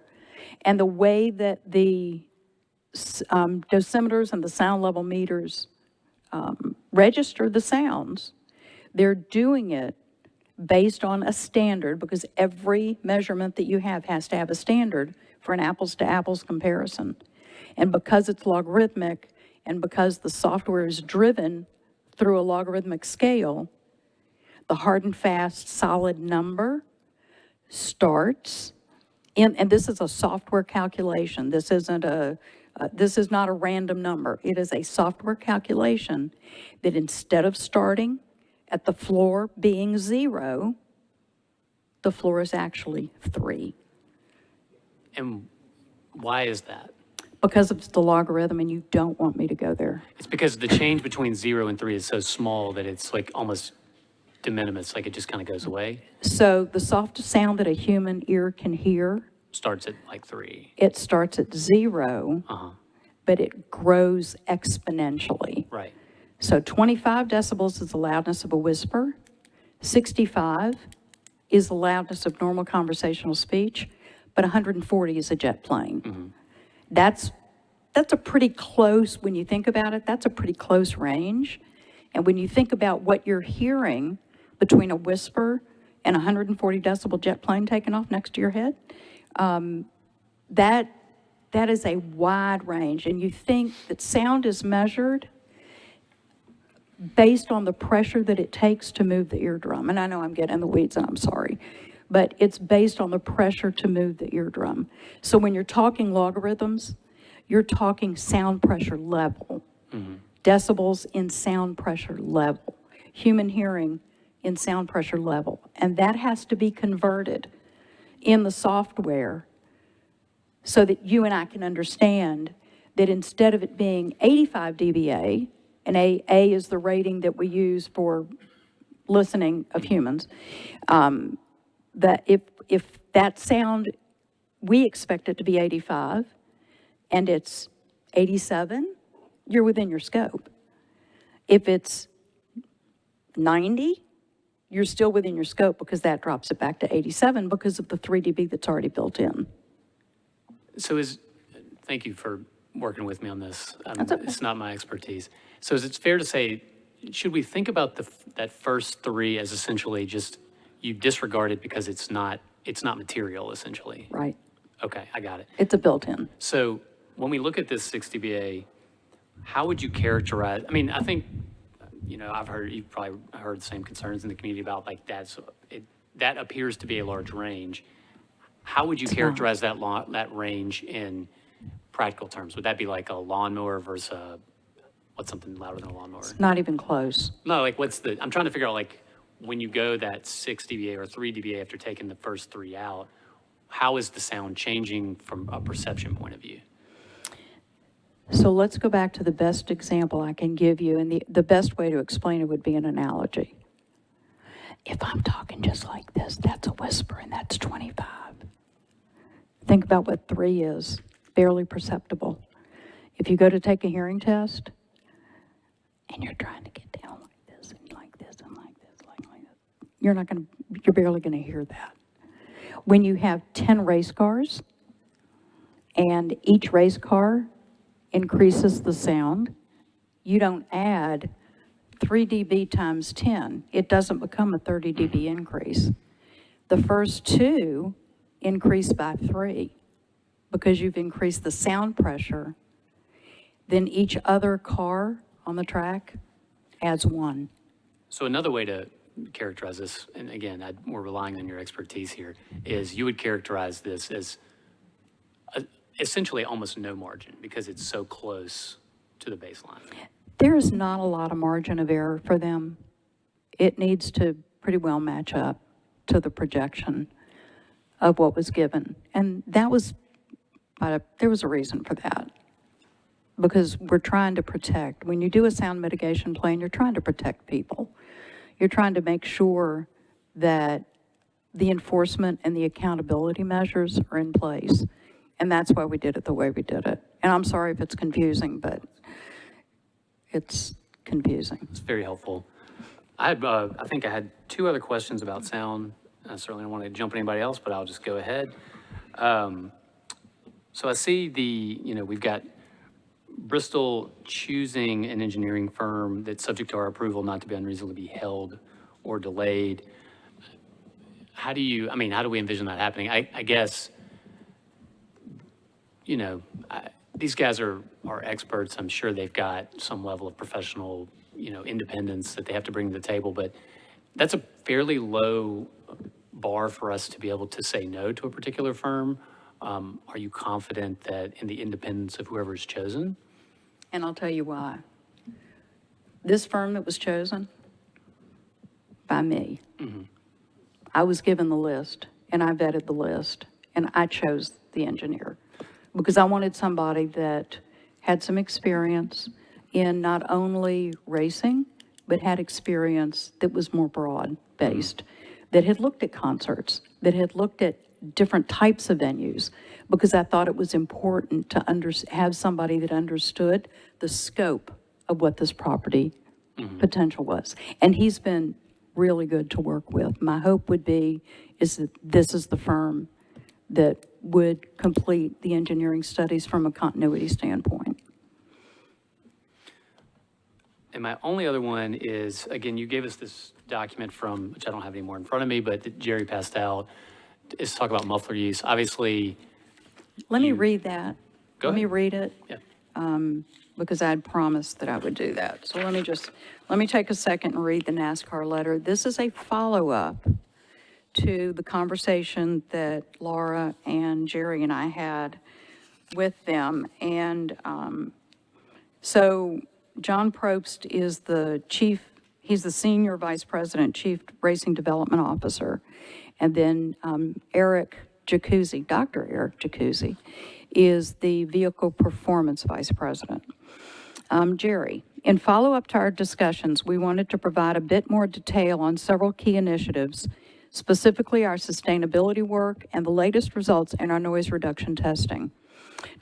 And the way that the dosimeters and the sound level meters register the sounds, they're doing it based on a standard, because every measurement that you have has to have a standard for an apples to apples comparison. And because it's logarithmic and because the software is driven through a logarithmic scale, the hard and fast solid number starts in, and this is a software calculation. This isn't this is not a random number. It is a software calculation that instead of starting at the floor being 0, the floor is actually 3. And why is that? Because it's the logarithm and you don't want me to go there. It's because the change between 0 and 3 is so small that it's like almost de minimis, like it just kind of goes away. So the softest sound that a human ear can hear Starts at like 3. it starts at 0, Uh-huh. but it grows exponentially. Right. So 25 decibels is the loudness of a whisper. 65 is the loudness of normal conversational speech, but 140 is a jet plane. That's a pretty close, when you think about it, that's a pretty close range. And when you think about what you're hearing between a whisper and a 140 decibel jet plane taking off next to your head, that is a wide range. And you think that sound is measured based on the pressure that it takes to move the eardrum. And I know I'm getting in the weeds and I'm sorry, but it's based on the pressure to move the eardrum. So when you're talking logarithms, you're talking sound pressure level, decibels in sound pressure level, human hearing in sound pressure level. And that has to be converted in the software so that you and I can understand that instead of it being 85 dBA, and A is the rating that we use for listening of humans, that if that sound, we expect it to be 85, and it's 87, you're within your scope. If it's 90, you're still within your scope because that drops it back to 87 because of the 3 dB that's already built in. So thank you for working with me on this. That's okay. It's not my expertise. So is it fair to say, should we think about that first 3 as essentially just, you disregard it because it's not material, essentially? Right. Okay, I got it. It's a built-in. So when we look at this 6 dBA, how would you characterize, I mean, I think, you've probably heard the same concerns in the community about like that appears to be a large range. How would you characterize that range in practical terms? Would that be like a lawnmower versus what's something louder than a lawnmower? It's not even close. No, like I'm trying to figure out like when you go that 6 dBA or 3 dBA after taking the first 3 out, how is the sound changing from a perception point of view? So let's go back to the best example I can give you, and the best way to explain it would be an analogy. If I'm talking just like this, that's a whisper, and that's 25. Think about what 3 is, barely perceptible. If you go to take a hearing test, and you're trying to get down like this, and like this, and like this, like this, you're barely gonna hear that. When you have 10 race cars, and each race car increases the sound, you don't add 3 dB times 10. It doesn't become a 30 dB increase. The first 2 increase by 3 because you've increased the sound pressure. Then each other car on the track adds 1. So another way to characterize this, and again, we're relying on your expertise here, is you would characterize this as essentially almost no margin because it's so close to the baseline. There is not a lot of margin of error for them. It needs to pretty well match up to the projection of what was given. And that was, there was a reason for that. Because we're trying to protect. When you do a sound mitigation plan, you're trying to protect people. You're trying to make sure that the enforcement and the accountability measures are in place. And that's why we did it the way we did it. And I'm sorry if it's confusing, but it's confusing. It's very helpful. I think I had 2 other questions about sound. I certainly don't want to jump anybody else, but I'll just go ahead. So I see we've got Bristol choosing an engineering firm that's subject to our approval not to be unreasonably held or delayed. How do we envision that happening? I guess, these guys are experts. I'm sure they've got some level of professional, independence that they have to bring to the table, but that's a fairly low bar for us to be able to say no to a particular firm. Are you confident that in the independence of whoever is chosen? And I'll tell you why. This firm that was chosen by me, I was given the list, and I vetted the list, and I chose the engineer because I wanted somebody that had some experience in not only racing, but had experience that was more broad-based, that had looked at concerts, that had looked at different types of venues, because I thought it was important to have somebody that understood the scope of what this property potential was. And he's been really good to work with. My hope would be is that this is the firm that would complete the engineering studies from a continuity standpoint. And my only other one is, again, you gave us this document from, which I don't have anymore in front of me, but that Jerry passed out, is talk about muffler use. Obviously, Let me read that. Go Let me ahead. read it. Yeah. Because I had promised that I would do that. So let me take a second and read the NASCAR letter. This is a follow-up to the conversation that Laura and Jerry and I had with them. And so John Probst is the chief, he's the senior vice president, chief racing development officer. And then Eric Jacuzzi, Dr. Eric Jacuzzi, is the vehicle performance vice president. Jerry, in follow-up to our discussions, we wanted to provide a bit more detail on several key initiatives, specifically our sustainability work and the latest results in our noise reduction testing.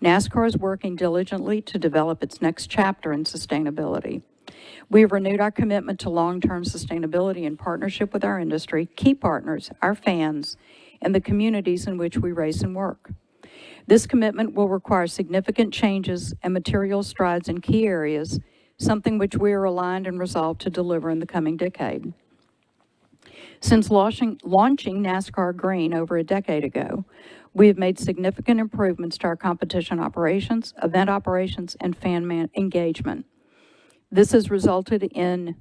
NASCAR is working diligently to develop its next chapter in sustainability. We have renewed our commitment to long-term sustainability in partnership with our industry, key partners, our fans, and the communities in which we race and work. This commitment will require significant changes and material strides in key areas, something which we are aligned and resolved to deliver in the coming decade. Since launching NASCAR Green over a decade ago, we have made significant improvements to our competition operations, event operations, and fan engagement. This has resulted in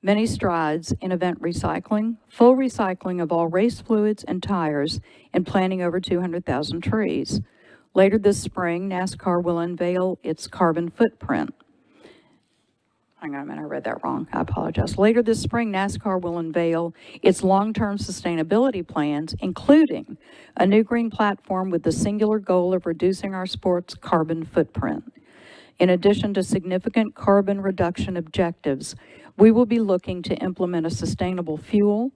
many strides in event recycling, full recycling of all race fluids and tires, and planting over 200,000 trees. Later this spring, NASCAR will unveil its carbon footprint. Hang on a minute, I read that wrong. I apologize. Later this spring, NASCAR will unveil its long-term sustainability plans, including a new green platform with the singular goal of reducing our sport's carbon footprint. In addition to significant carbon reduction objectives, we will be looking to implement a sustainable fuel,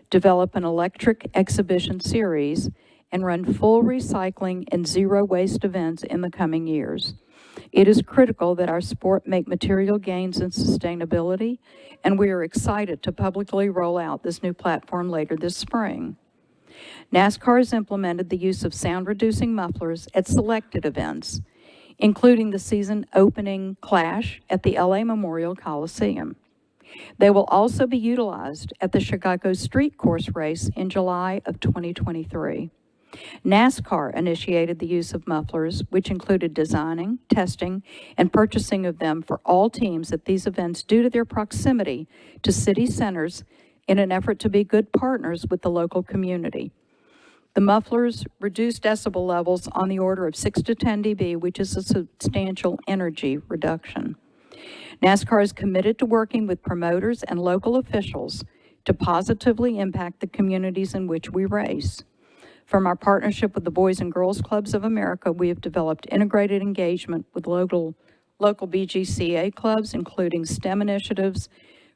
develop an electric exhibition series, and run full recycling and zero waste events in the coming years. It is critical that our sport make material gains in sustainability, and we are excited to publicly roll out this new platform later this spring. NASCAR has implemented the use of sound-reducing mufflers at selected events, including the season opening clash at the LA Memorial Coliseum. They will also be utilized at the Chicago Street Course race in July of 2023. NASCAR initiated the use of mufflers, which included designing, testing, and purchasing of them for all teams at these events due to their proximity to city centers in an effort to be good partners with the local community. The mufflers reduce decibel levels on the order of 6 to 10 dB, which is a substantial energy reduction. NASCAR is committed to working with promoters and local officials to positively impact the communities in which we race. From our partnership with the Boys and Girls Clubs of America, we have developed integrated engagement with local BGCA clubs, including STEM initiatives,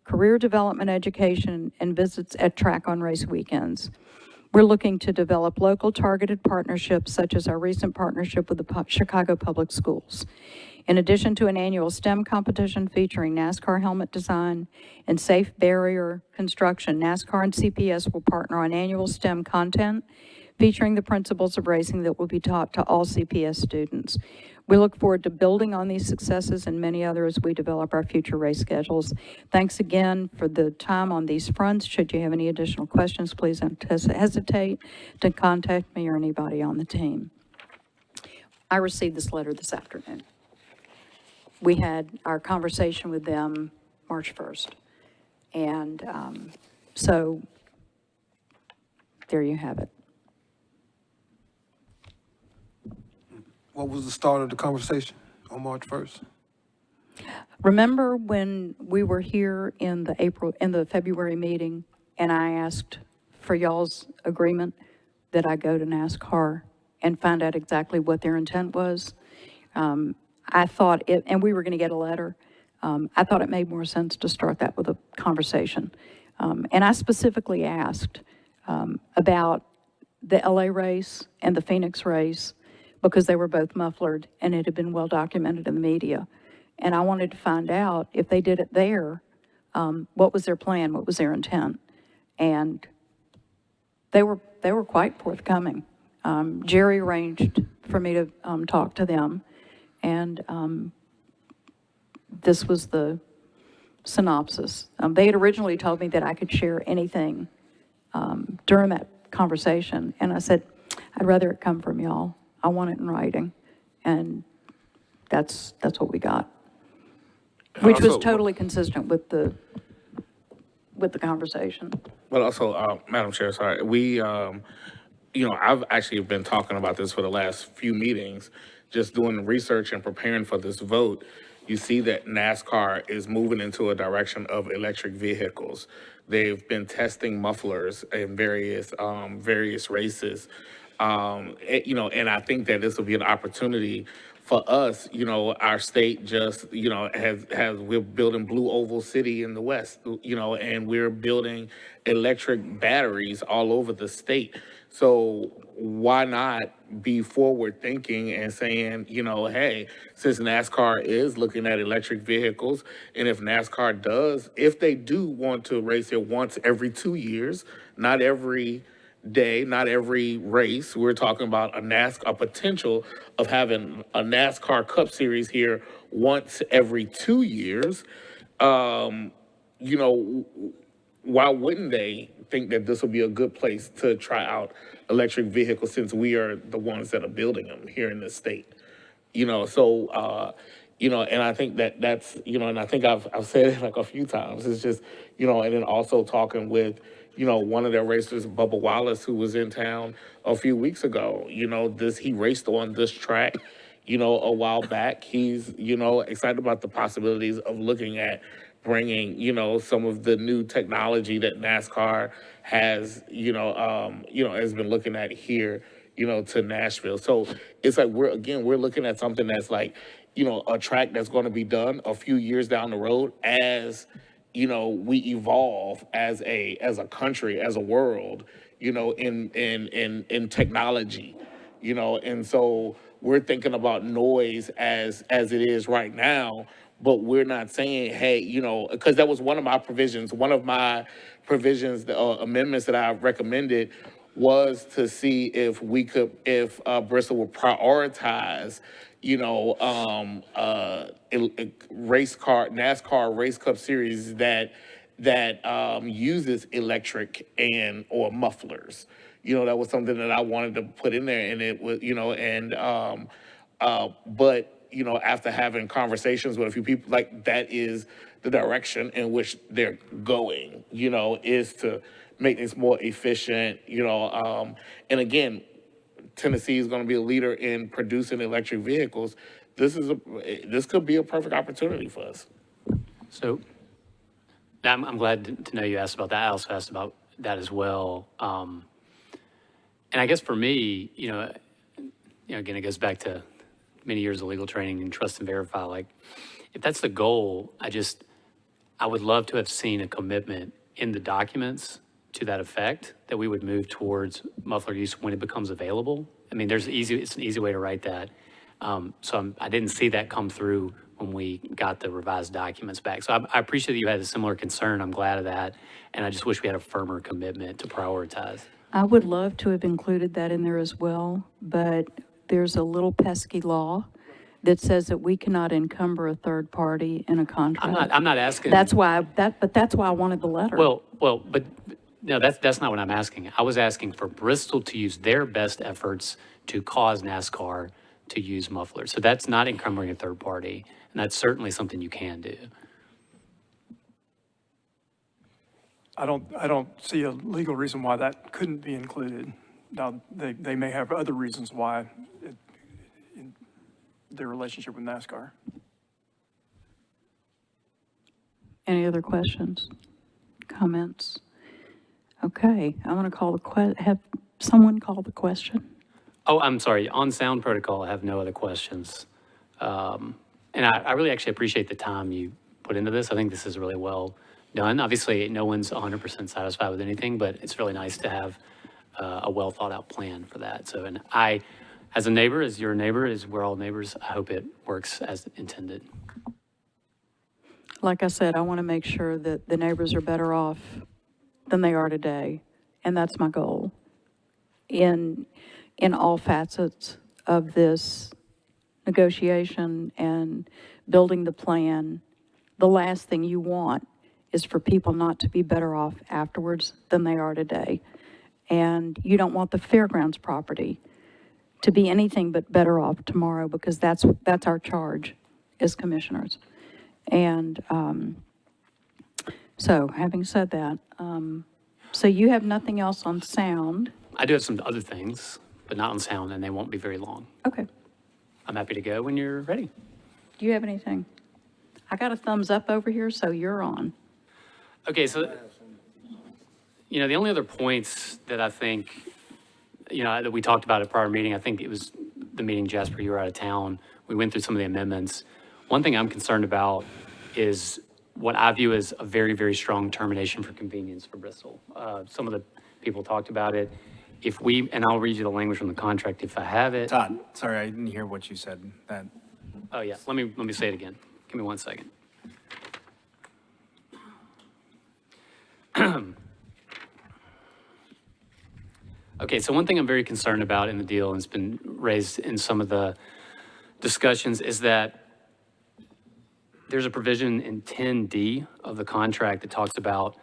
career development education, and visits at track on race weekends. We're looking to develop local targeted partnerships, such as our recent partnership with the Chicago Public Schools. In addition to an annual STEM competition featuring NASCAR helmet design and safe barrier construction, NASCAR and CPS will partner on annual STEM content featuring the principles of racing that will be taught to all CPS students. We look forward to building on these successes and many others as we develop our future race schedules. Thanks again for the time on these fronts. Should you have any additional questions, please don't hesitate to contact me or anybody on the team. I received this letter this afternoon. We had our conversation with them March 1st. And so there you have it. What was the start of the conversation on March 1st? Remember when we were here in the February meeting, and I asked for y'all's agreement that I go to NASCAR and find out exactly what their intent was? I thought it, and we were going to get a letter. I thought it made more sense to start that with a conversation. And I specifically asked about the LA race and the Phoenix race, because they were both mufflered and it had been well documented in the media. And I wanted to find out if they did it there, what was their plan, what was their intent? And they were quite forthcoming. Jerry arranged for me to talk to them, and this was the synopsis. They had originally told me that I could share anything during that conversation, and I said, I'd rather it come from y'all. I want it in writing, and that's what we got, which was Also- totally consistent with the conversation. But also, Madam Chair, sorry, I've actually been talking about this for the last few meetings, just doing research and preparing for this vote. You see that NASCAR is moving into a direction of electric vehicles. They've been testing mufflers in various races. And I think that this will be an opportunity for us. Our state just, we're building Blue Oval City in the West, and we're building electric batteries all over the state. So why not be forward thinking and saying, hey, since NASCAR is looking at electric vehicles, and if they do want to race it once every 2 years, not every day, not every race. We're talking about a potential of having a NASCAR Cup Series here once every 2 years. Why wouldn't they think that this would be a good place to try out electric vehicles, since we are the ones that are building them here in this state? And I think that's, and I think I've said it like a few times. It's just, and then also talking with, one of their racers, Bubba Wallace, who was in town a few weeks ago. He raced on this track, a while back. He's, excited about the possibilities of looking at bringing, some of the new technology that NASCAR has, has been looking at here, to Nashville. So it's like we're looking at something that's like, a track that's going to be done a few years down the road as, we evolve as a country, as a world, in technology, and so we're thinking about noise as it is right now, but we're not saying, hey, because that was one of my provisions, the amendments that I recommended was to see if Bristol would prioritize, NASCAR Race Cup Series that uses electric or mufflers. That was something that I wanted to put in there, and it was, but after having conversations with a few people, like that is the direction in which they're going. Is to make this more efficient. And again, Tennessee is going to be a leader in producing electric vehicles. This could be a perfect opportunity for us. So I'm glad to know you asked about that. I also asked about that as well. And I guess for me, again, it goes back to many years of legal training and trust and verify. Like, if that's the goal, I would love to have seen a commitment in the documents to that effect, that we would move towards muffler use when it becomes available. I mean, it's an easy way to write that. So I didn't see that come through when we got the revised documents back. So I appreciate that you had a similar concern. I'm glad of that. And I just wish we had a firmer commitment to prioritize. I would love to have included that in there as well, but there's a little pesky law that says that we cannot encumber a third party in a contract. I'm not asking. That's why I wanted the letter. But no, that's not what I'm asking. I was asking for Bristol to use their best efforts to cause NASCAR to use mufflers. So that's not encumbering a third party, and that's certainly something you can do. I don't see a legal reason why that couldn't be included. Now, they may have other reasons why in their relationship with NASCAR. Any other questions, comments? Okay, I want to have someone call the question. Oh, I'm sorry. On sound protocol, I have no other questions. And I really actually appreciate the time you put into this. I think this is really well done. Obviously, no one's 100% satisfied with anything, but it's really nice to have a well thought out plan for that. So, and as a neighbor, as your neighbor, as we're all neighbors, I hope it works as intended. like I said, I want to make sure that the neighbors are better off than they are today, and that's my goal in all facets of this negotiation and building the plan. The last thing you want is for people not to be better off afterwards than they are today. And you don't want the fairgrounds property to be anything but better off tomorrow, because that's our charge as commissioners. And so having said that, so you have nothing else on sound? I do have some other things, but not on sound, and they won't be very long. Okay. I'm happy to go when you're ready. Do you have anything? I got a thumbs up over here, so you're on. Okay, so, the only other points that I think, that we talked about at prior meeting, I think it was the meeting, Jasper, you were out of town. We went through some of the amendments. One thing I'm concerned about is what I view as a very, very strong termination for convenience for Bristol. Some of the people talked about it. And I'll read you the language from the contract if I have it. Todd, sorry, I didn't hear what you said. That. Oh, yeah, let me say it again. Give me 1 second. Okay, so one thing I'm very concerned about in the deal, and it's been raised in some of the discussions, is that there's a provision in 10D of the contract that talks about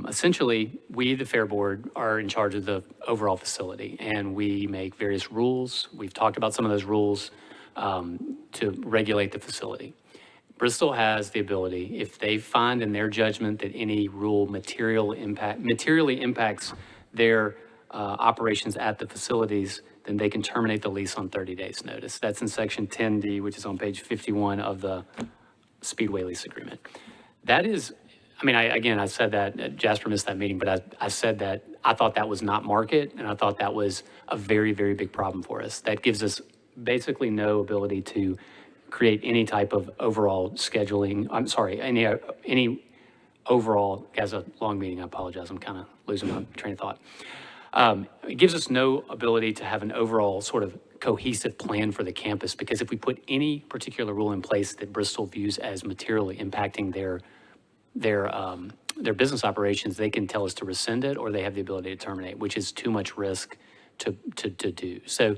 essentially, we, the Fair Board, are in charge of the overall facility, and we make various rules. We've talked about some of those rules to regulate the facility. Bristol has the ability, if they find in their judgment that any rule materially impacts their operations at the facilities, then they can terminate the lease on 30 days' notice. That's in section 10D, which is on page 51 of the Speedway lease agreement. That is, I said that, Jasper missed that meeting, but I said that I thought that was not market, and I thought that was a very, very big problem for us. That gives us basically no ability to create any type of overall scheduling. I'm sorry, any overall, as a long meeting, I apologize, I'm kind of losing my train of thought. It gives us no ability to have an overall sort of cohesive plan for the campus, because if we put any particular rule in place that Bristol views as materially impacting their business operations, they can tell us to rescind it, or they have the ability to terminate, which is too much risk to do. So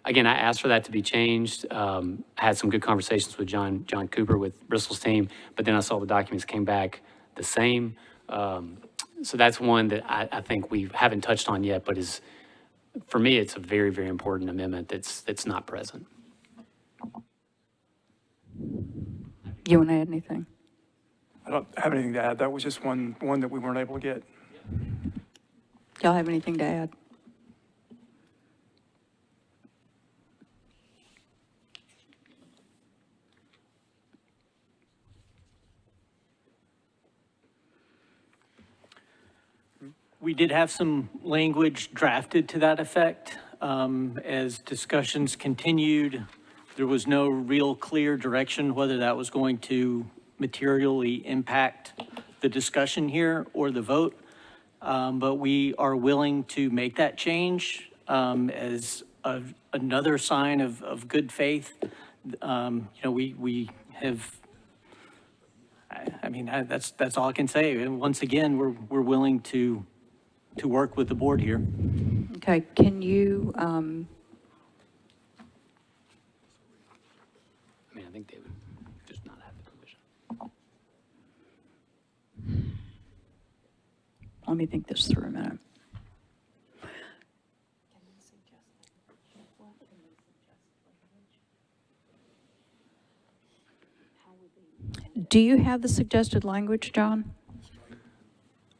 again, I asked for that to be changed. Had some good conversations with John Cooper with Bristol's team, but then I saw the documents came back the same. So that's one that I think we haven't touched on yet, but is, for me, it's a very, very important amendment that's not present. You want to add anything? I don't have anything to add. That was just one that we weren't able to get. Y'all have anything to add? We did have some language drafted to that effect. As discussions continued, there was no real clear direction whether that was going to materially impact the discussion here or the vote. But we are willing to make that change as another sign of good faith. We have, that's all I can say. And once again, we're willing to work with the board here. Okay, can you, I think they would just not have the provision. let me think this through a minute. Do you have the suggested language, John?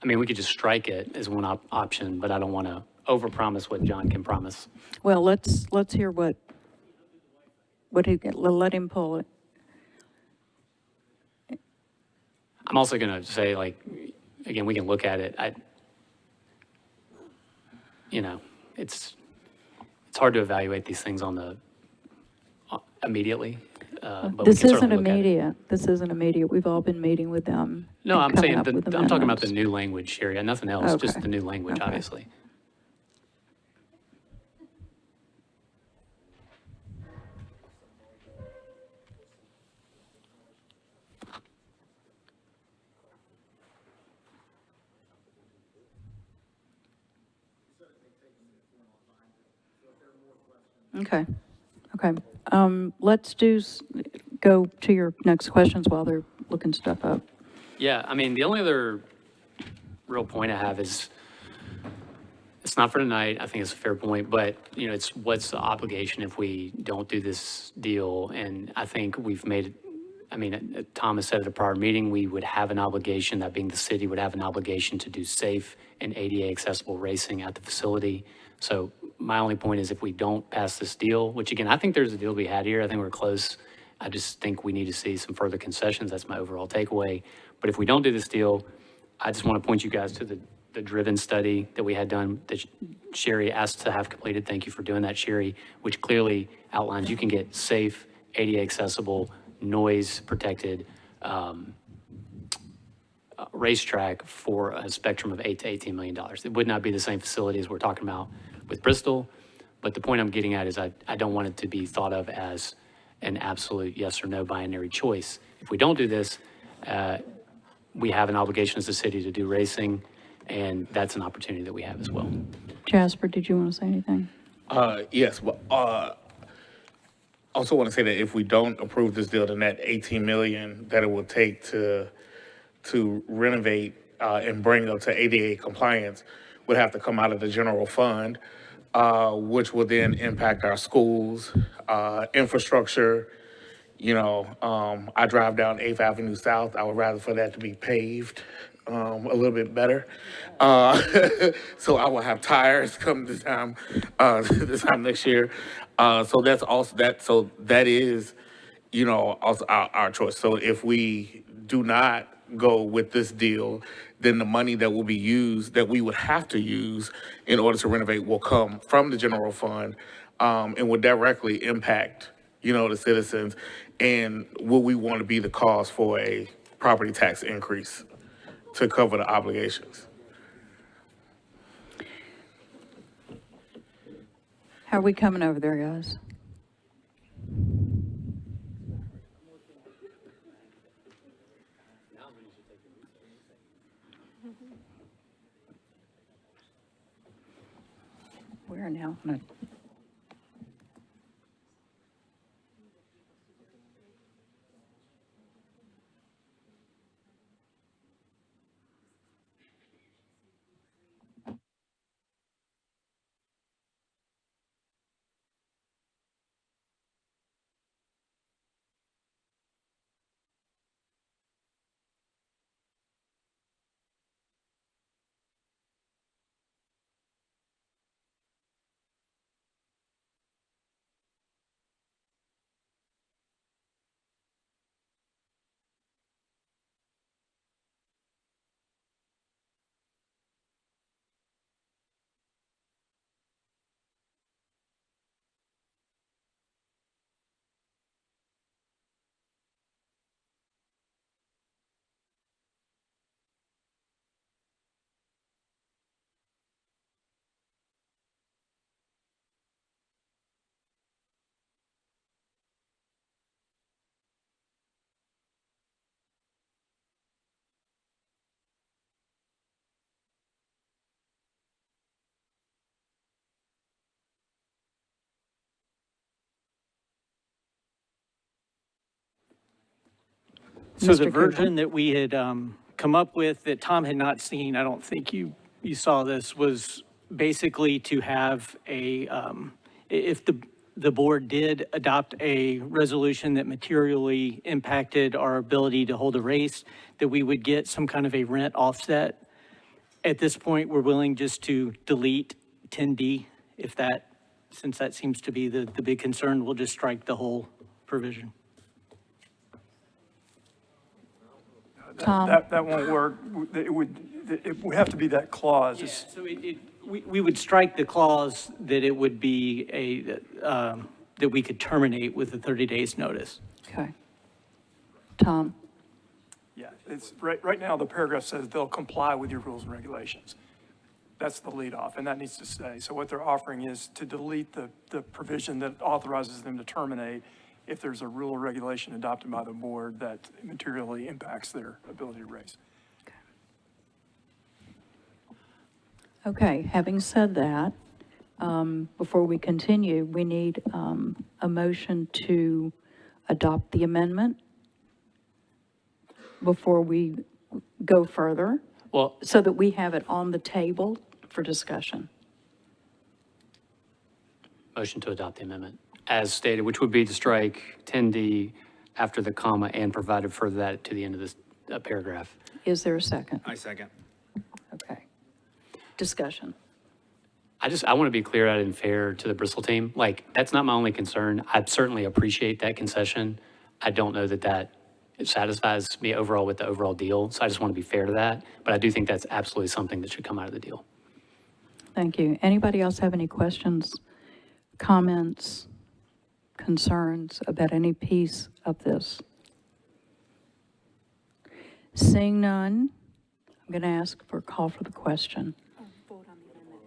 We could just strike it as one option, but I don't want to overpromise what John can promise. Well, let's hear what he, let him pull it. I'm also going to say, again, we can look at it. It's hard to evaluate these things immediately. But This we can isn't certainly look at it. immediate. This isn't immediate. We've all been meeting with them. No, and I'm coming saying, up with I'm talking about the amendments. new language, Sherry, and nothing else, just Okay. the new language, Okay. obviously. Okay, okay. Let's go to your next questions while they're looking stuff up. Yeah, I mean, the only other real point I have is, it's not for tonight, I think it's a fair point, but, you know, it's what's the obligation if we don't do this deal? And I think we've made, I mean, Thomas said at a prior meeting, we would have an obligation, that being the city would have an obligation to do safe and ADA accessible racing at the facility. So my only point is, if we don't pass this deal, which again, I think there's a deal to be had here, I think we're close. I just think we need to see some further concessions. That's my overall takeaway. But if we don't do this deal, I just want to point you guys to the Driven study that we had done, that Sherry asked to have completed. Thank you for doing that, Sherry, which clearly outlines you can get safe, ADA accessible, noise protected racetrack for a spectrum of $8 to $18 million. It would not be the same facility as we're talking about with Bristol, but the point I'm getting at is I don't want it to be thought of as an absolute yes or no binary choice. If we don't do this, we have an obligation as a city to do racing, and that's an opportunity that we have as well. Jasper, did you want to say anything? Yes, well, also want to say that if we don't approve this deal, then that 18 million that it will take to renovate and bring up to ADA compliance would have to come out of the general fund, which will then impact our schools, infrastructure. You know, I drive down 8th Avenue South. I would rather for that to be paved a little bit better. So I will have tires come this time next year. So that's also that. So that is, you know, also our choice. So if we do not go with this deal, then the money that will be used, that we would have to use in order to renovate, will come from the general fund, and will directly impact, you know, the citizens. And will we want to be the cause for a property tax increase to cover the obligations? How are we coming over there, guys? Where now? No. So the Mr. Cooper? version that we had come up with that Tom had not seen, I don't think you saw this, was basically to have a, if the board did adopt a resolution that materially impacted our ability to hold a race, that we would get some kind of a rent offset. At this point, we're willing just to delete 10D, if that, since that seems to be the big concern, we'll just strike the whole provision. Tom? That won't work. It would have to be that clause. Yeah, so we would strike the clause that it would be that we could terminate with a 30 days notice. Okay. Tom? Yeah, it's, right now, the paragraph says they'll comply with your rules and regulations. That's the lead off, and that needs to stay. So what they're offering is to delete the provision that authorizes them to terminate if there's a rule or regulation adopted by the board that materially impacts their ability to race. Okay, having said that, before we continue, we need a motion to adopt the amendment before we go further, Well, so that we have it on the table for discussion. motion to adopt the amendment as stated, which would be to strike 10D after the comma and provided further that to the end of this paragraph. Is there a second? I second. Okay. Discussion. I want to be clear and fair to the Bristol team. Like, that's not my only concern. I certainly appreciate that concession. I don't know that it satisfies me overall with the overall deal. So I just want to be fair to that. But I do think that's absolutely something that should come out of the deal. Thank you. Anybody else have any questions, comments, concerns about any piece of this? Seeing none, I'm going to ask for a call for the question.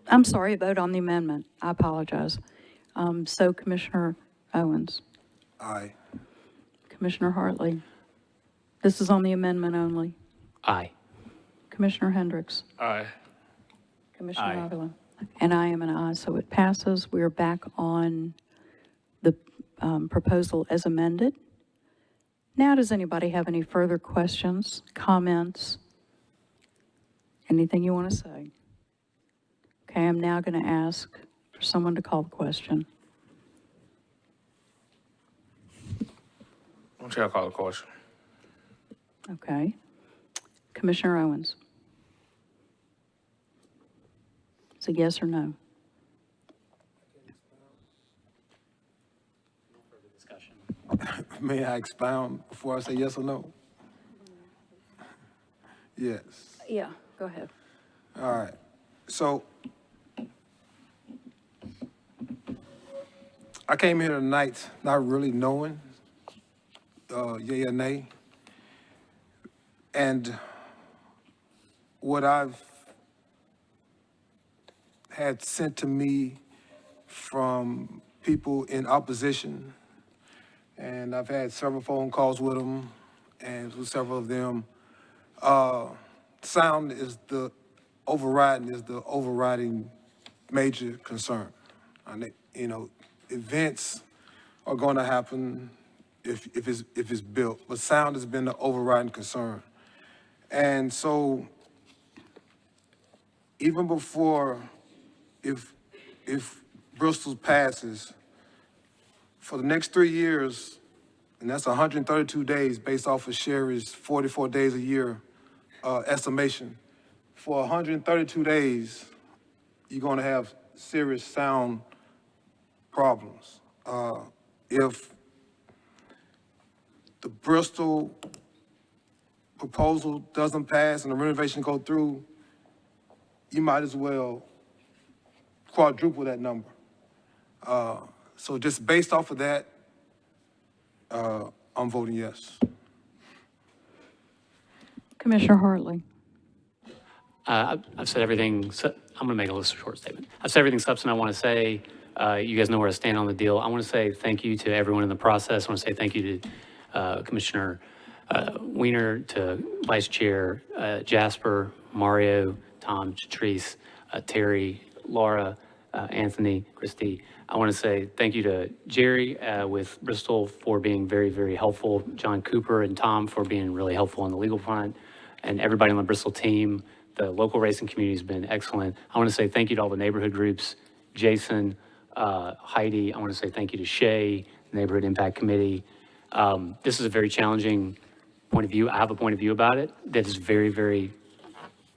I'm sorry, vote on the amendment. I apologize. So Commissioner Owens, Aye. Commissioner Hartley, this is on the amendment only. Aye. Commissioner Hendricks, Aye. Commissioner Aye. Avila, and I am an aye, so it passes. We are back on the proposal as amended. Now, does anybody have any further questions, comments, anything you want to say? Okay, I'm now going to ask for someone to call the question. Don't you call the question? Okay. Commissioner Owens? It's a yes or no? May I expound before I say yes or no? Yes. Yeah, go ahead. All right. So I came here tonight not really knowing yay or nay. And what I've had sent to me from people in opposition, and I've had several phone calls with them, and with several of them, sound is the overriding major concern. And events are going to happen if it's built, but sound has been the overriding concern. And so, even before, if Bristol passes, for the next 3 years, and that's 132 days based off of Sherry's 44 days a year estimation, for 132 days, you're going to have serious sound problems. If the Bristol proposal doesn't pass and the renovation go through, you might as well quadruple that number. So just based off of that, I'm voting yes. Commissioner Hartley? I've said everything. I'm going to make a short statement. I've said everything substantive I want to say. You guys know where I stand on the deal. I want to say thank you to everyone in the process. I want to say thank you to Commissioner Weiner, to Vice Chair Jasper, Mario, Tom, Jatrice, Terry, Laura, Anthony, Christy. I want to say thank you to Jerry with Bristol for being very, very helpful, John Cooper and Tom for being really helpful on the legal front, and everybody on the Bristol team. The local racing community has been excellent. I want to say thank you to all the neighborhood groups, Jason, Heidi. I want to say thank you to Shay, the Neighborhood Impact Committee. This is a very challenging point of view. I have a point of view about it that is very, very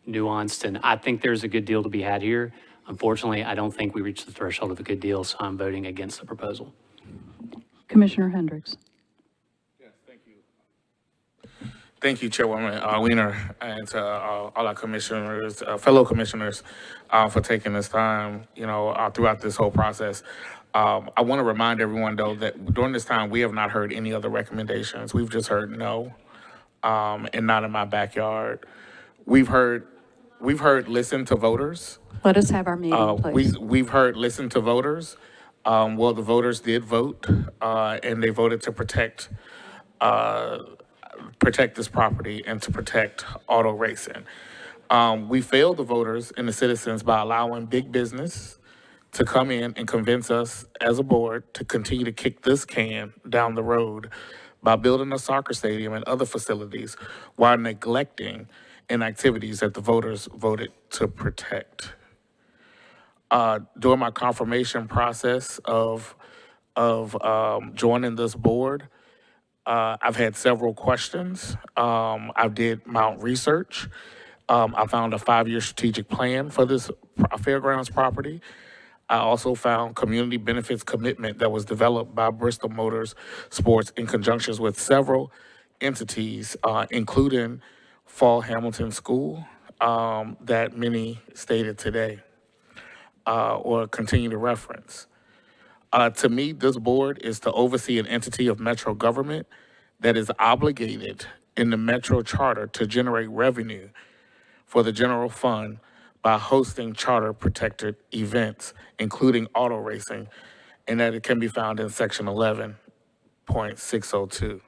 nuanced, and I think there's a good deal to be had here. Unfortunately, I don't think we reached the threshold of a good deal, so I'm voting against the proposal. Commissioner Hendricks? Thank you, Chairwoman Weiner, and to all our commissioners, fellow commissioners, for taking this time, throughout this whole process. I want to remind everyone, though, that during this time, we have not heard any other recommendations. We've just heard no, and not in my backyard. We've heard listen to voters. Let us have our meeting, please. We've heard listen to voters. Well, the voters did vote, and they voted to protect this property and to protect auto racing. We failed the voters and the citizens by allowing big business to come in and convince us as a board to continue to kick this can down the road by building a soccer stadium and other facilities while neglecting inactivities that the voters voted to protect. During my confirmation process of joining this board, I've had several questions. I did my own research. I found a 5-year strategic plan for this fairgrounds property. I also found community benefits commitment that was developed by Bristol Motors Sports in conjunction with several entities, including Fall Hamilton School, that many stated today or continue to reference. To me, this board is to oversee an entity of Metro government that is obligated in the Metro Charter to generate revenue for the general fund by hosting charter protected events, including auto racing, and that it can be found in section 11.602.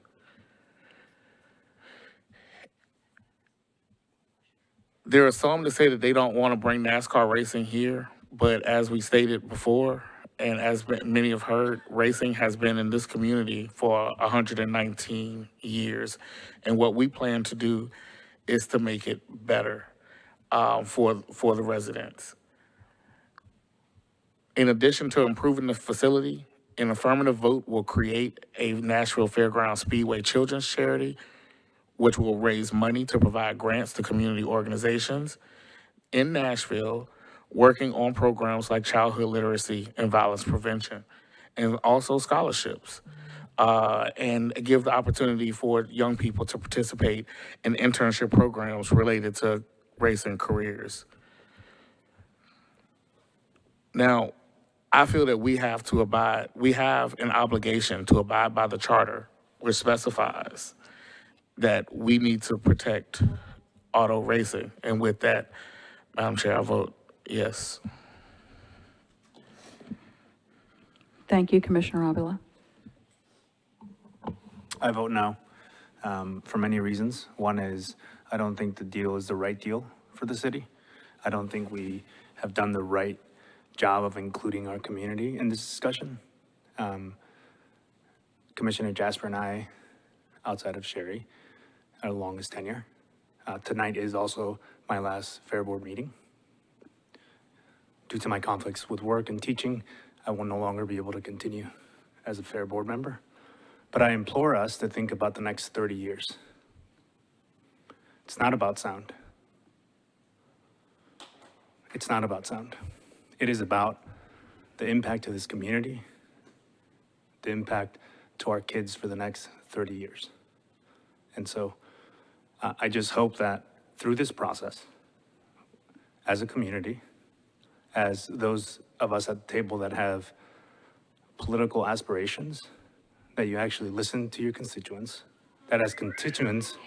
There are some that say that they don't want to bring NASCAR racing here, but as we stated before, and as many have heard, racing has been in this community for 119 years. And what we plan to do is to make it better for the residents. In addition to improving the facility, an affirmative vote will create a Nashville Fairgrounds Speedway Children's Charity, which will raise money to provide grants to community organizations in Nashville working on programs like childhood literacy and violence prevention, and also scholarships, and give the opportunity for young people to participate in internship programs related to racing careers. Now, I feel that we have an obligation to abide by the charter, which specifies that we need to protect auto racing. And with that, Madam Chair, I vote yes. Thank you, Commissioner Avila. I vote no, for many reasons. One is, I don't think the deal is the right deal for the city. I don't think we have done the right job of including our community in this discussion. Commissioner Jasper and I, outside of Sherry, are the longest tenure. Tonight is also my last Fair Board meeting. Due to my conflicts with work and teaching, I will no longer be able to continue as a Fair Board member. But I implore us to think about the next 30 years. It's not about sound. It's not about sound. It is about the impact to this community, the impact to our kids for the next 30 years. And so I just hope that through this process, as a community, as those of us at the table that have political aspirations, that you actually listen to your constituents, that as constituents,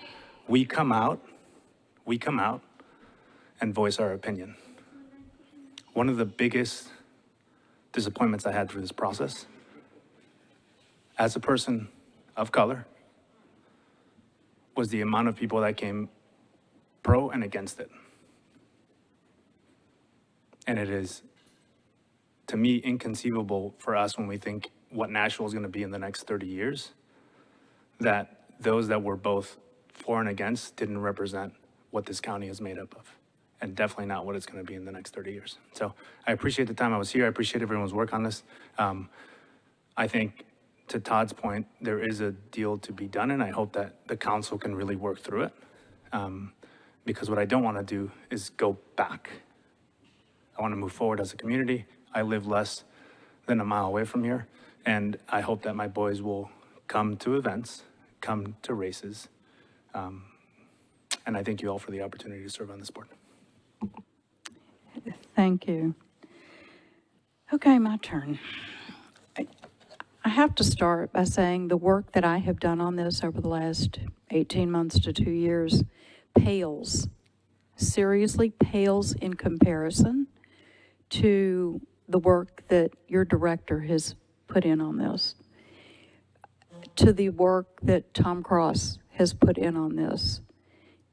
we come out and voice our opinion. One of the biggest disappointments I had through this process, as a person of color, was the amount of people that came pro and against it. And it is, to me, inconceivable for us when we think what Nashville is going to be in the next 30 years, that those that were both for and against didn't represent what this county is made up of, and definitely not what it's going to be in the next 30 years. So I appreciate the time I was here. I appreciate everyone's work on this. I think, to Todd's point, there is a deal to be done, and I hope that the council can really work through it. Because what I don't want to do is go back. I want to move forward as a community. I live less than a mile away from here, and I hope that my boys will come to events, come to races, and I thank you all for the opportunity to serve on this board. Thank you. Okay, my turn. I have to start by saying the work that I have done on this over the last 18 months to 2 years seriously pales in comparison to the work that your director has put in on this, to the work that Tom Cross has put in on this.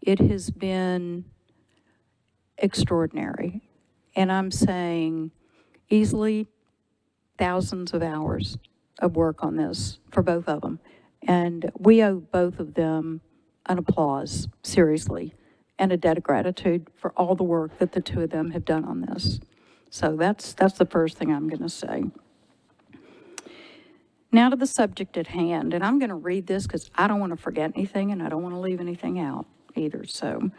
It has been extraordinary. And I'm saying easily thousands of hours of work on this for both of them. And we owe both of them an applause, seriously, and a debt of gratitude for all the work that the two of them have done on this. So that's the first thing I'm going to say. Now to the subject at hand, and I'm going to read this because I don't want to forget anything and I don't want to leave anything out either. So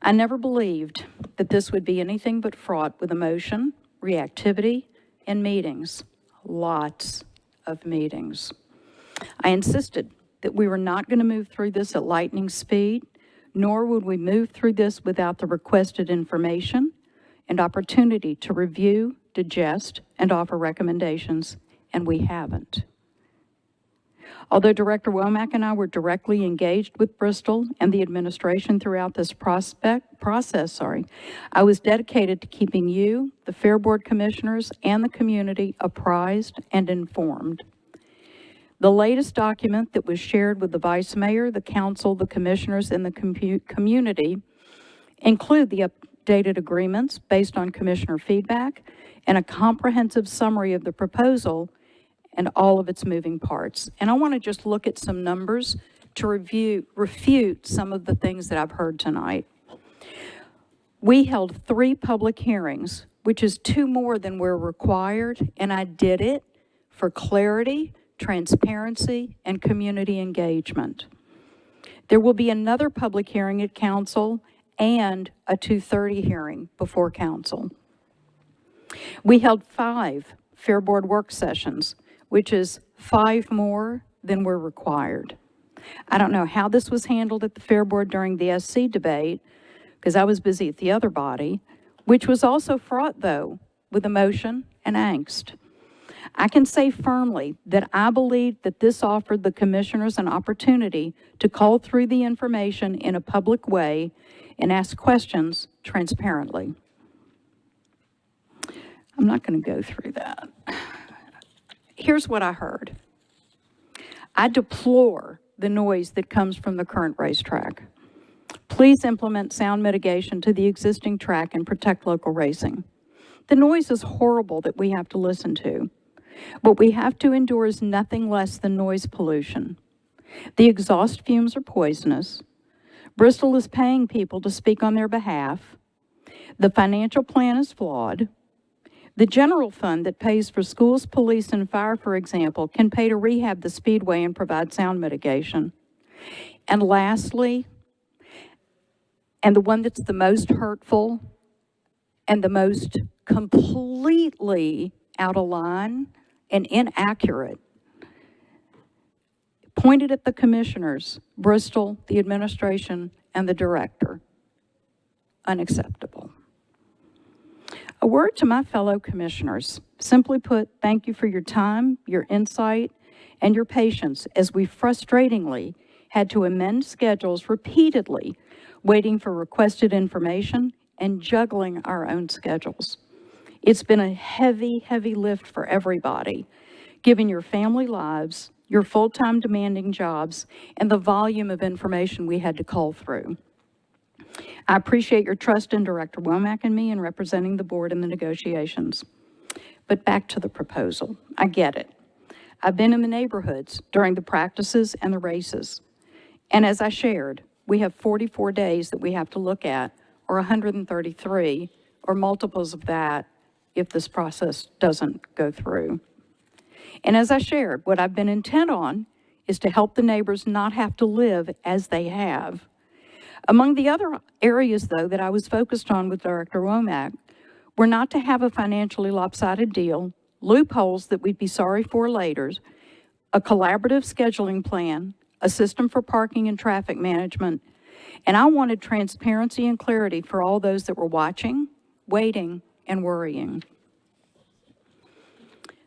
I never believed that this would be anything but fraught with emotion, reactivity, and meetings. Lots of meetings. I insisted that we were not going to move through this at lightning speed, nor would we move through this without the requested information and opportunity to review, digest, and offer recommendations, and we haven't. Although Director Womack and I were directly engaged with Bristol and the administration throughout this process, I was dedicated to keeping you, the Fair Board commissioners, and the community apprised and informed. The latest document that was shared with the Vice Mayor, the Council, the Commissioners, and the community include the updated agreements based on Commissioner feedback and a comprehensive summary of the proposal and all of its moving parts. And I want to just look at some numbers to refute some of the things that I've heard tonight. We held 3 public hearings, which is 2 more than we're required, and I did it for clarity, transparency, and community engagement. There will be another public hearing at council and a 2:30 hearing before council. We held 5 Fair Board work sessions, which is 5 more than were required. I don't know how this was handled at the Fair Board during the SC debate, because I was busy at the other body, which was also fraught, though, with emotion and angst. I can say firmly that I believe that this offered the commissioners an opportunity to cull through the information in a public way and ask questions transparently. I'm not going to go through that. Here's what I heard. I deplore the noise that comes from the current racetrack. Please implement sound mitigation to the existing track and protect local racing. The noise is horrible that we have to listen to. What we have to endure is nothing less than noise pollution. The exhaust fumes are poisonous. Bristol is paying people to speak on their behalf. The financial plan is flawed. The general fund that pays for schools, police, and fire, for example, can pay to rehab the speedway and provide sound mitigation. And lastly, and the one that's the most hurtful and the most completely out of line and inaccurate, pointed at the commissioners, Bristol, the administration, and the director. Unacceptable. A word to my fellow commissioners. Simply put, thank you for your time, your insight, and your patience as we frustratingly had to amend schedules repeatedly, waiting for requested information and juggling our own schedules. It's been a heavy, heavy lift for everybody, given your family lives, your full-time demanding jobs, and the volume of information we had to cull through. I appreciate your trust in Director Womack and me in representing the board in the negotiations. But back to the proposal. I get it. I've been in the neighborhoods during the practices and the races. And as I shared, we have 44 days that we have to look at, or 133, or multiples of that if this process doesn't go through. And as I shared, what I've been intent on is to help the neighbors not have to live as they have. Among the other areas, though, that I was focused on with Director Womack were not to have a financially lopsided deal, loopholes that we'd be sorry for later, a collaborative scheduling plan, a system for parking and traffic management, and I wanted transparency and clarity for all those that were watching, waiting, and worrying.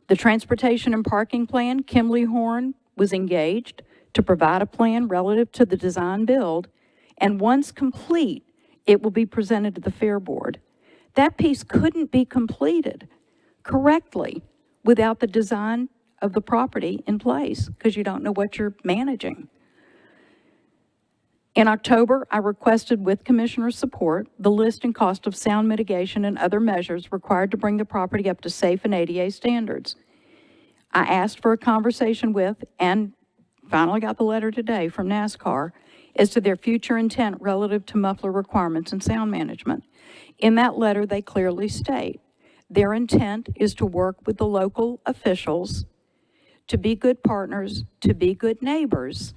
The transportation and parking plan, Kimley Horn was engaged to provide a plan relative to the design build, and once complete, it will be presented to the Fair Board. That piece couldn't be completed correctly without the design of the property in place, because you don't know what you're managing. In October, I requested with Commissioner support the list and cost of sound mitigation and other measures required to bring the property up to safe and ADA standards. I asked for a conversation with, and finally got the letter today from NASCAR, as to their future intent relative to muffler requirements and sound management. In that letter, they clearly state their intent is to work with the local officials to be good partners, to be good neighbors,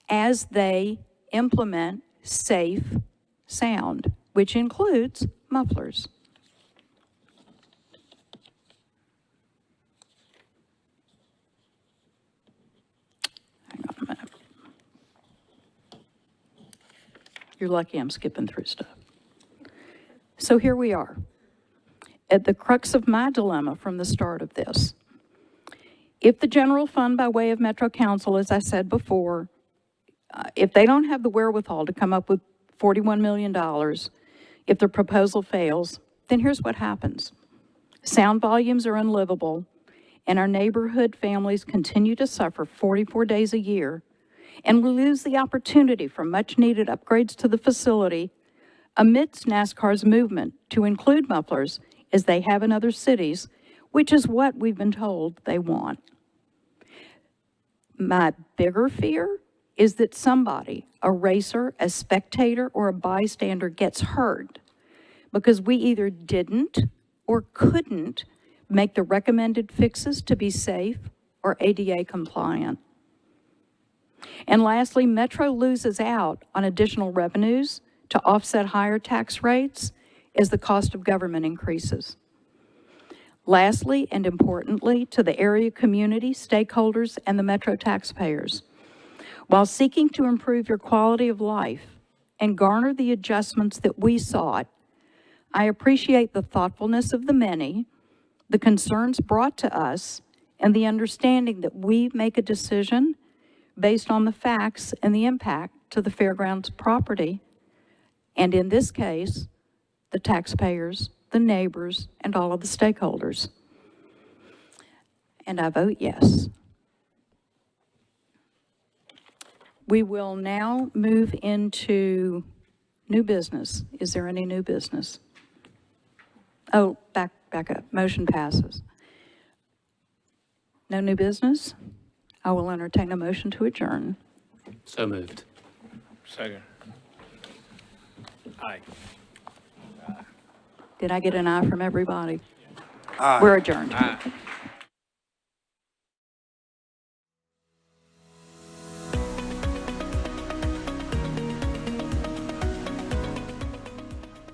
as they implement safe sound, which includes mufflers. Hang on a minute. You're lucky I'm skipping through stuff. So here we are, at the crux of my dilemma from the start of this. If the general fund by way of Metro Council, as I said before, if they don't have the wherewithal to come up with $41 million, if the proposal fails, then here's what happens. Sound volumes are unlivable, and our neighborhood families continue to suffer 44 days a year, and we lose the opportunity for much-needed upgrades to the facility amidst NASCAR's movement to include mufflers as they have in other cities, which is what we've been told they want. My bigger fear is that somebody, a racer, a spectator, or a bystander gets hurt because we either didn't or couldn't make the recommended fixes to be safe or ADA compliant. And lastly, Metro loses out on additional revenues to offset higher tax rates as the cost of government increases. Lastly, and importantly, to the area community, stakeholders, and the Metro taxpayers, while seeking to improve your quality of life and garner the adjustments that we sought, I appreciate the thoughtfulness of the many, the concerns brought to us, and the understanding that we make a decision based on the facts and the impact to the fairgrounds property, and in this case, the taxpayers, the neighbors, and all of the stakeholders. And I vote yes. We will now move into new business. Is there any new business? Oh, back up. Motion passes. No new business? I will entertain a motion to adjourn. So moved. Second. Aye. Did I get an aye from everybody? Aye. We're adjourned. Aye.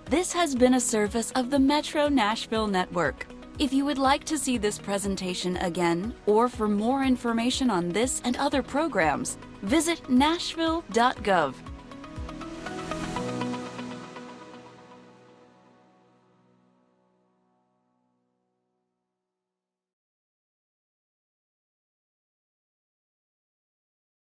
This has been a service of the Metro Nashville Network. If you would like to see this presentation again, or for more information on this and other programs, visit nashville.gov.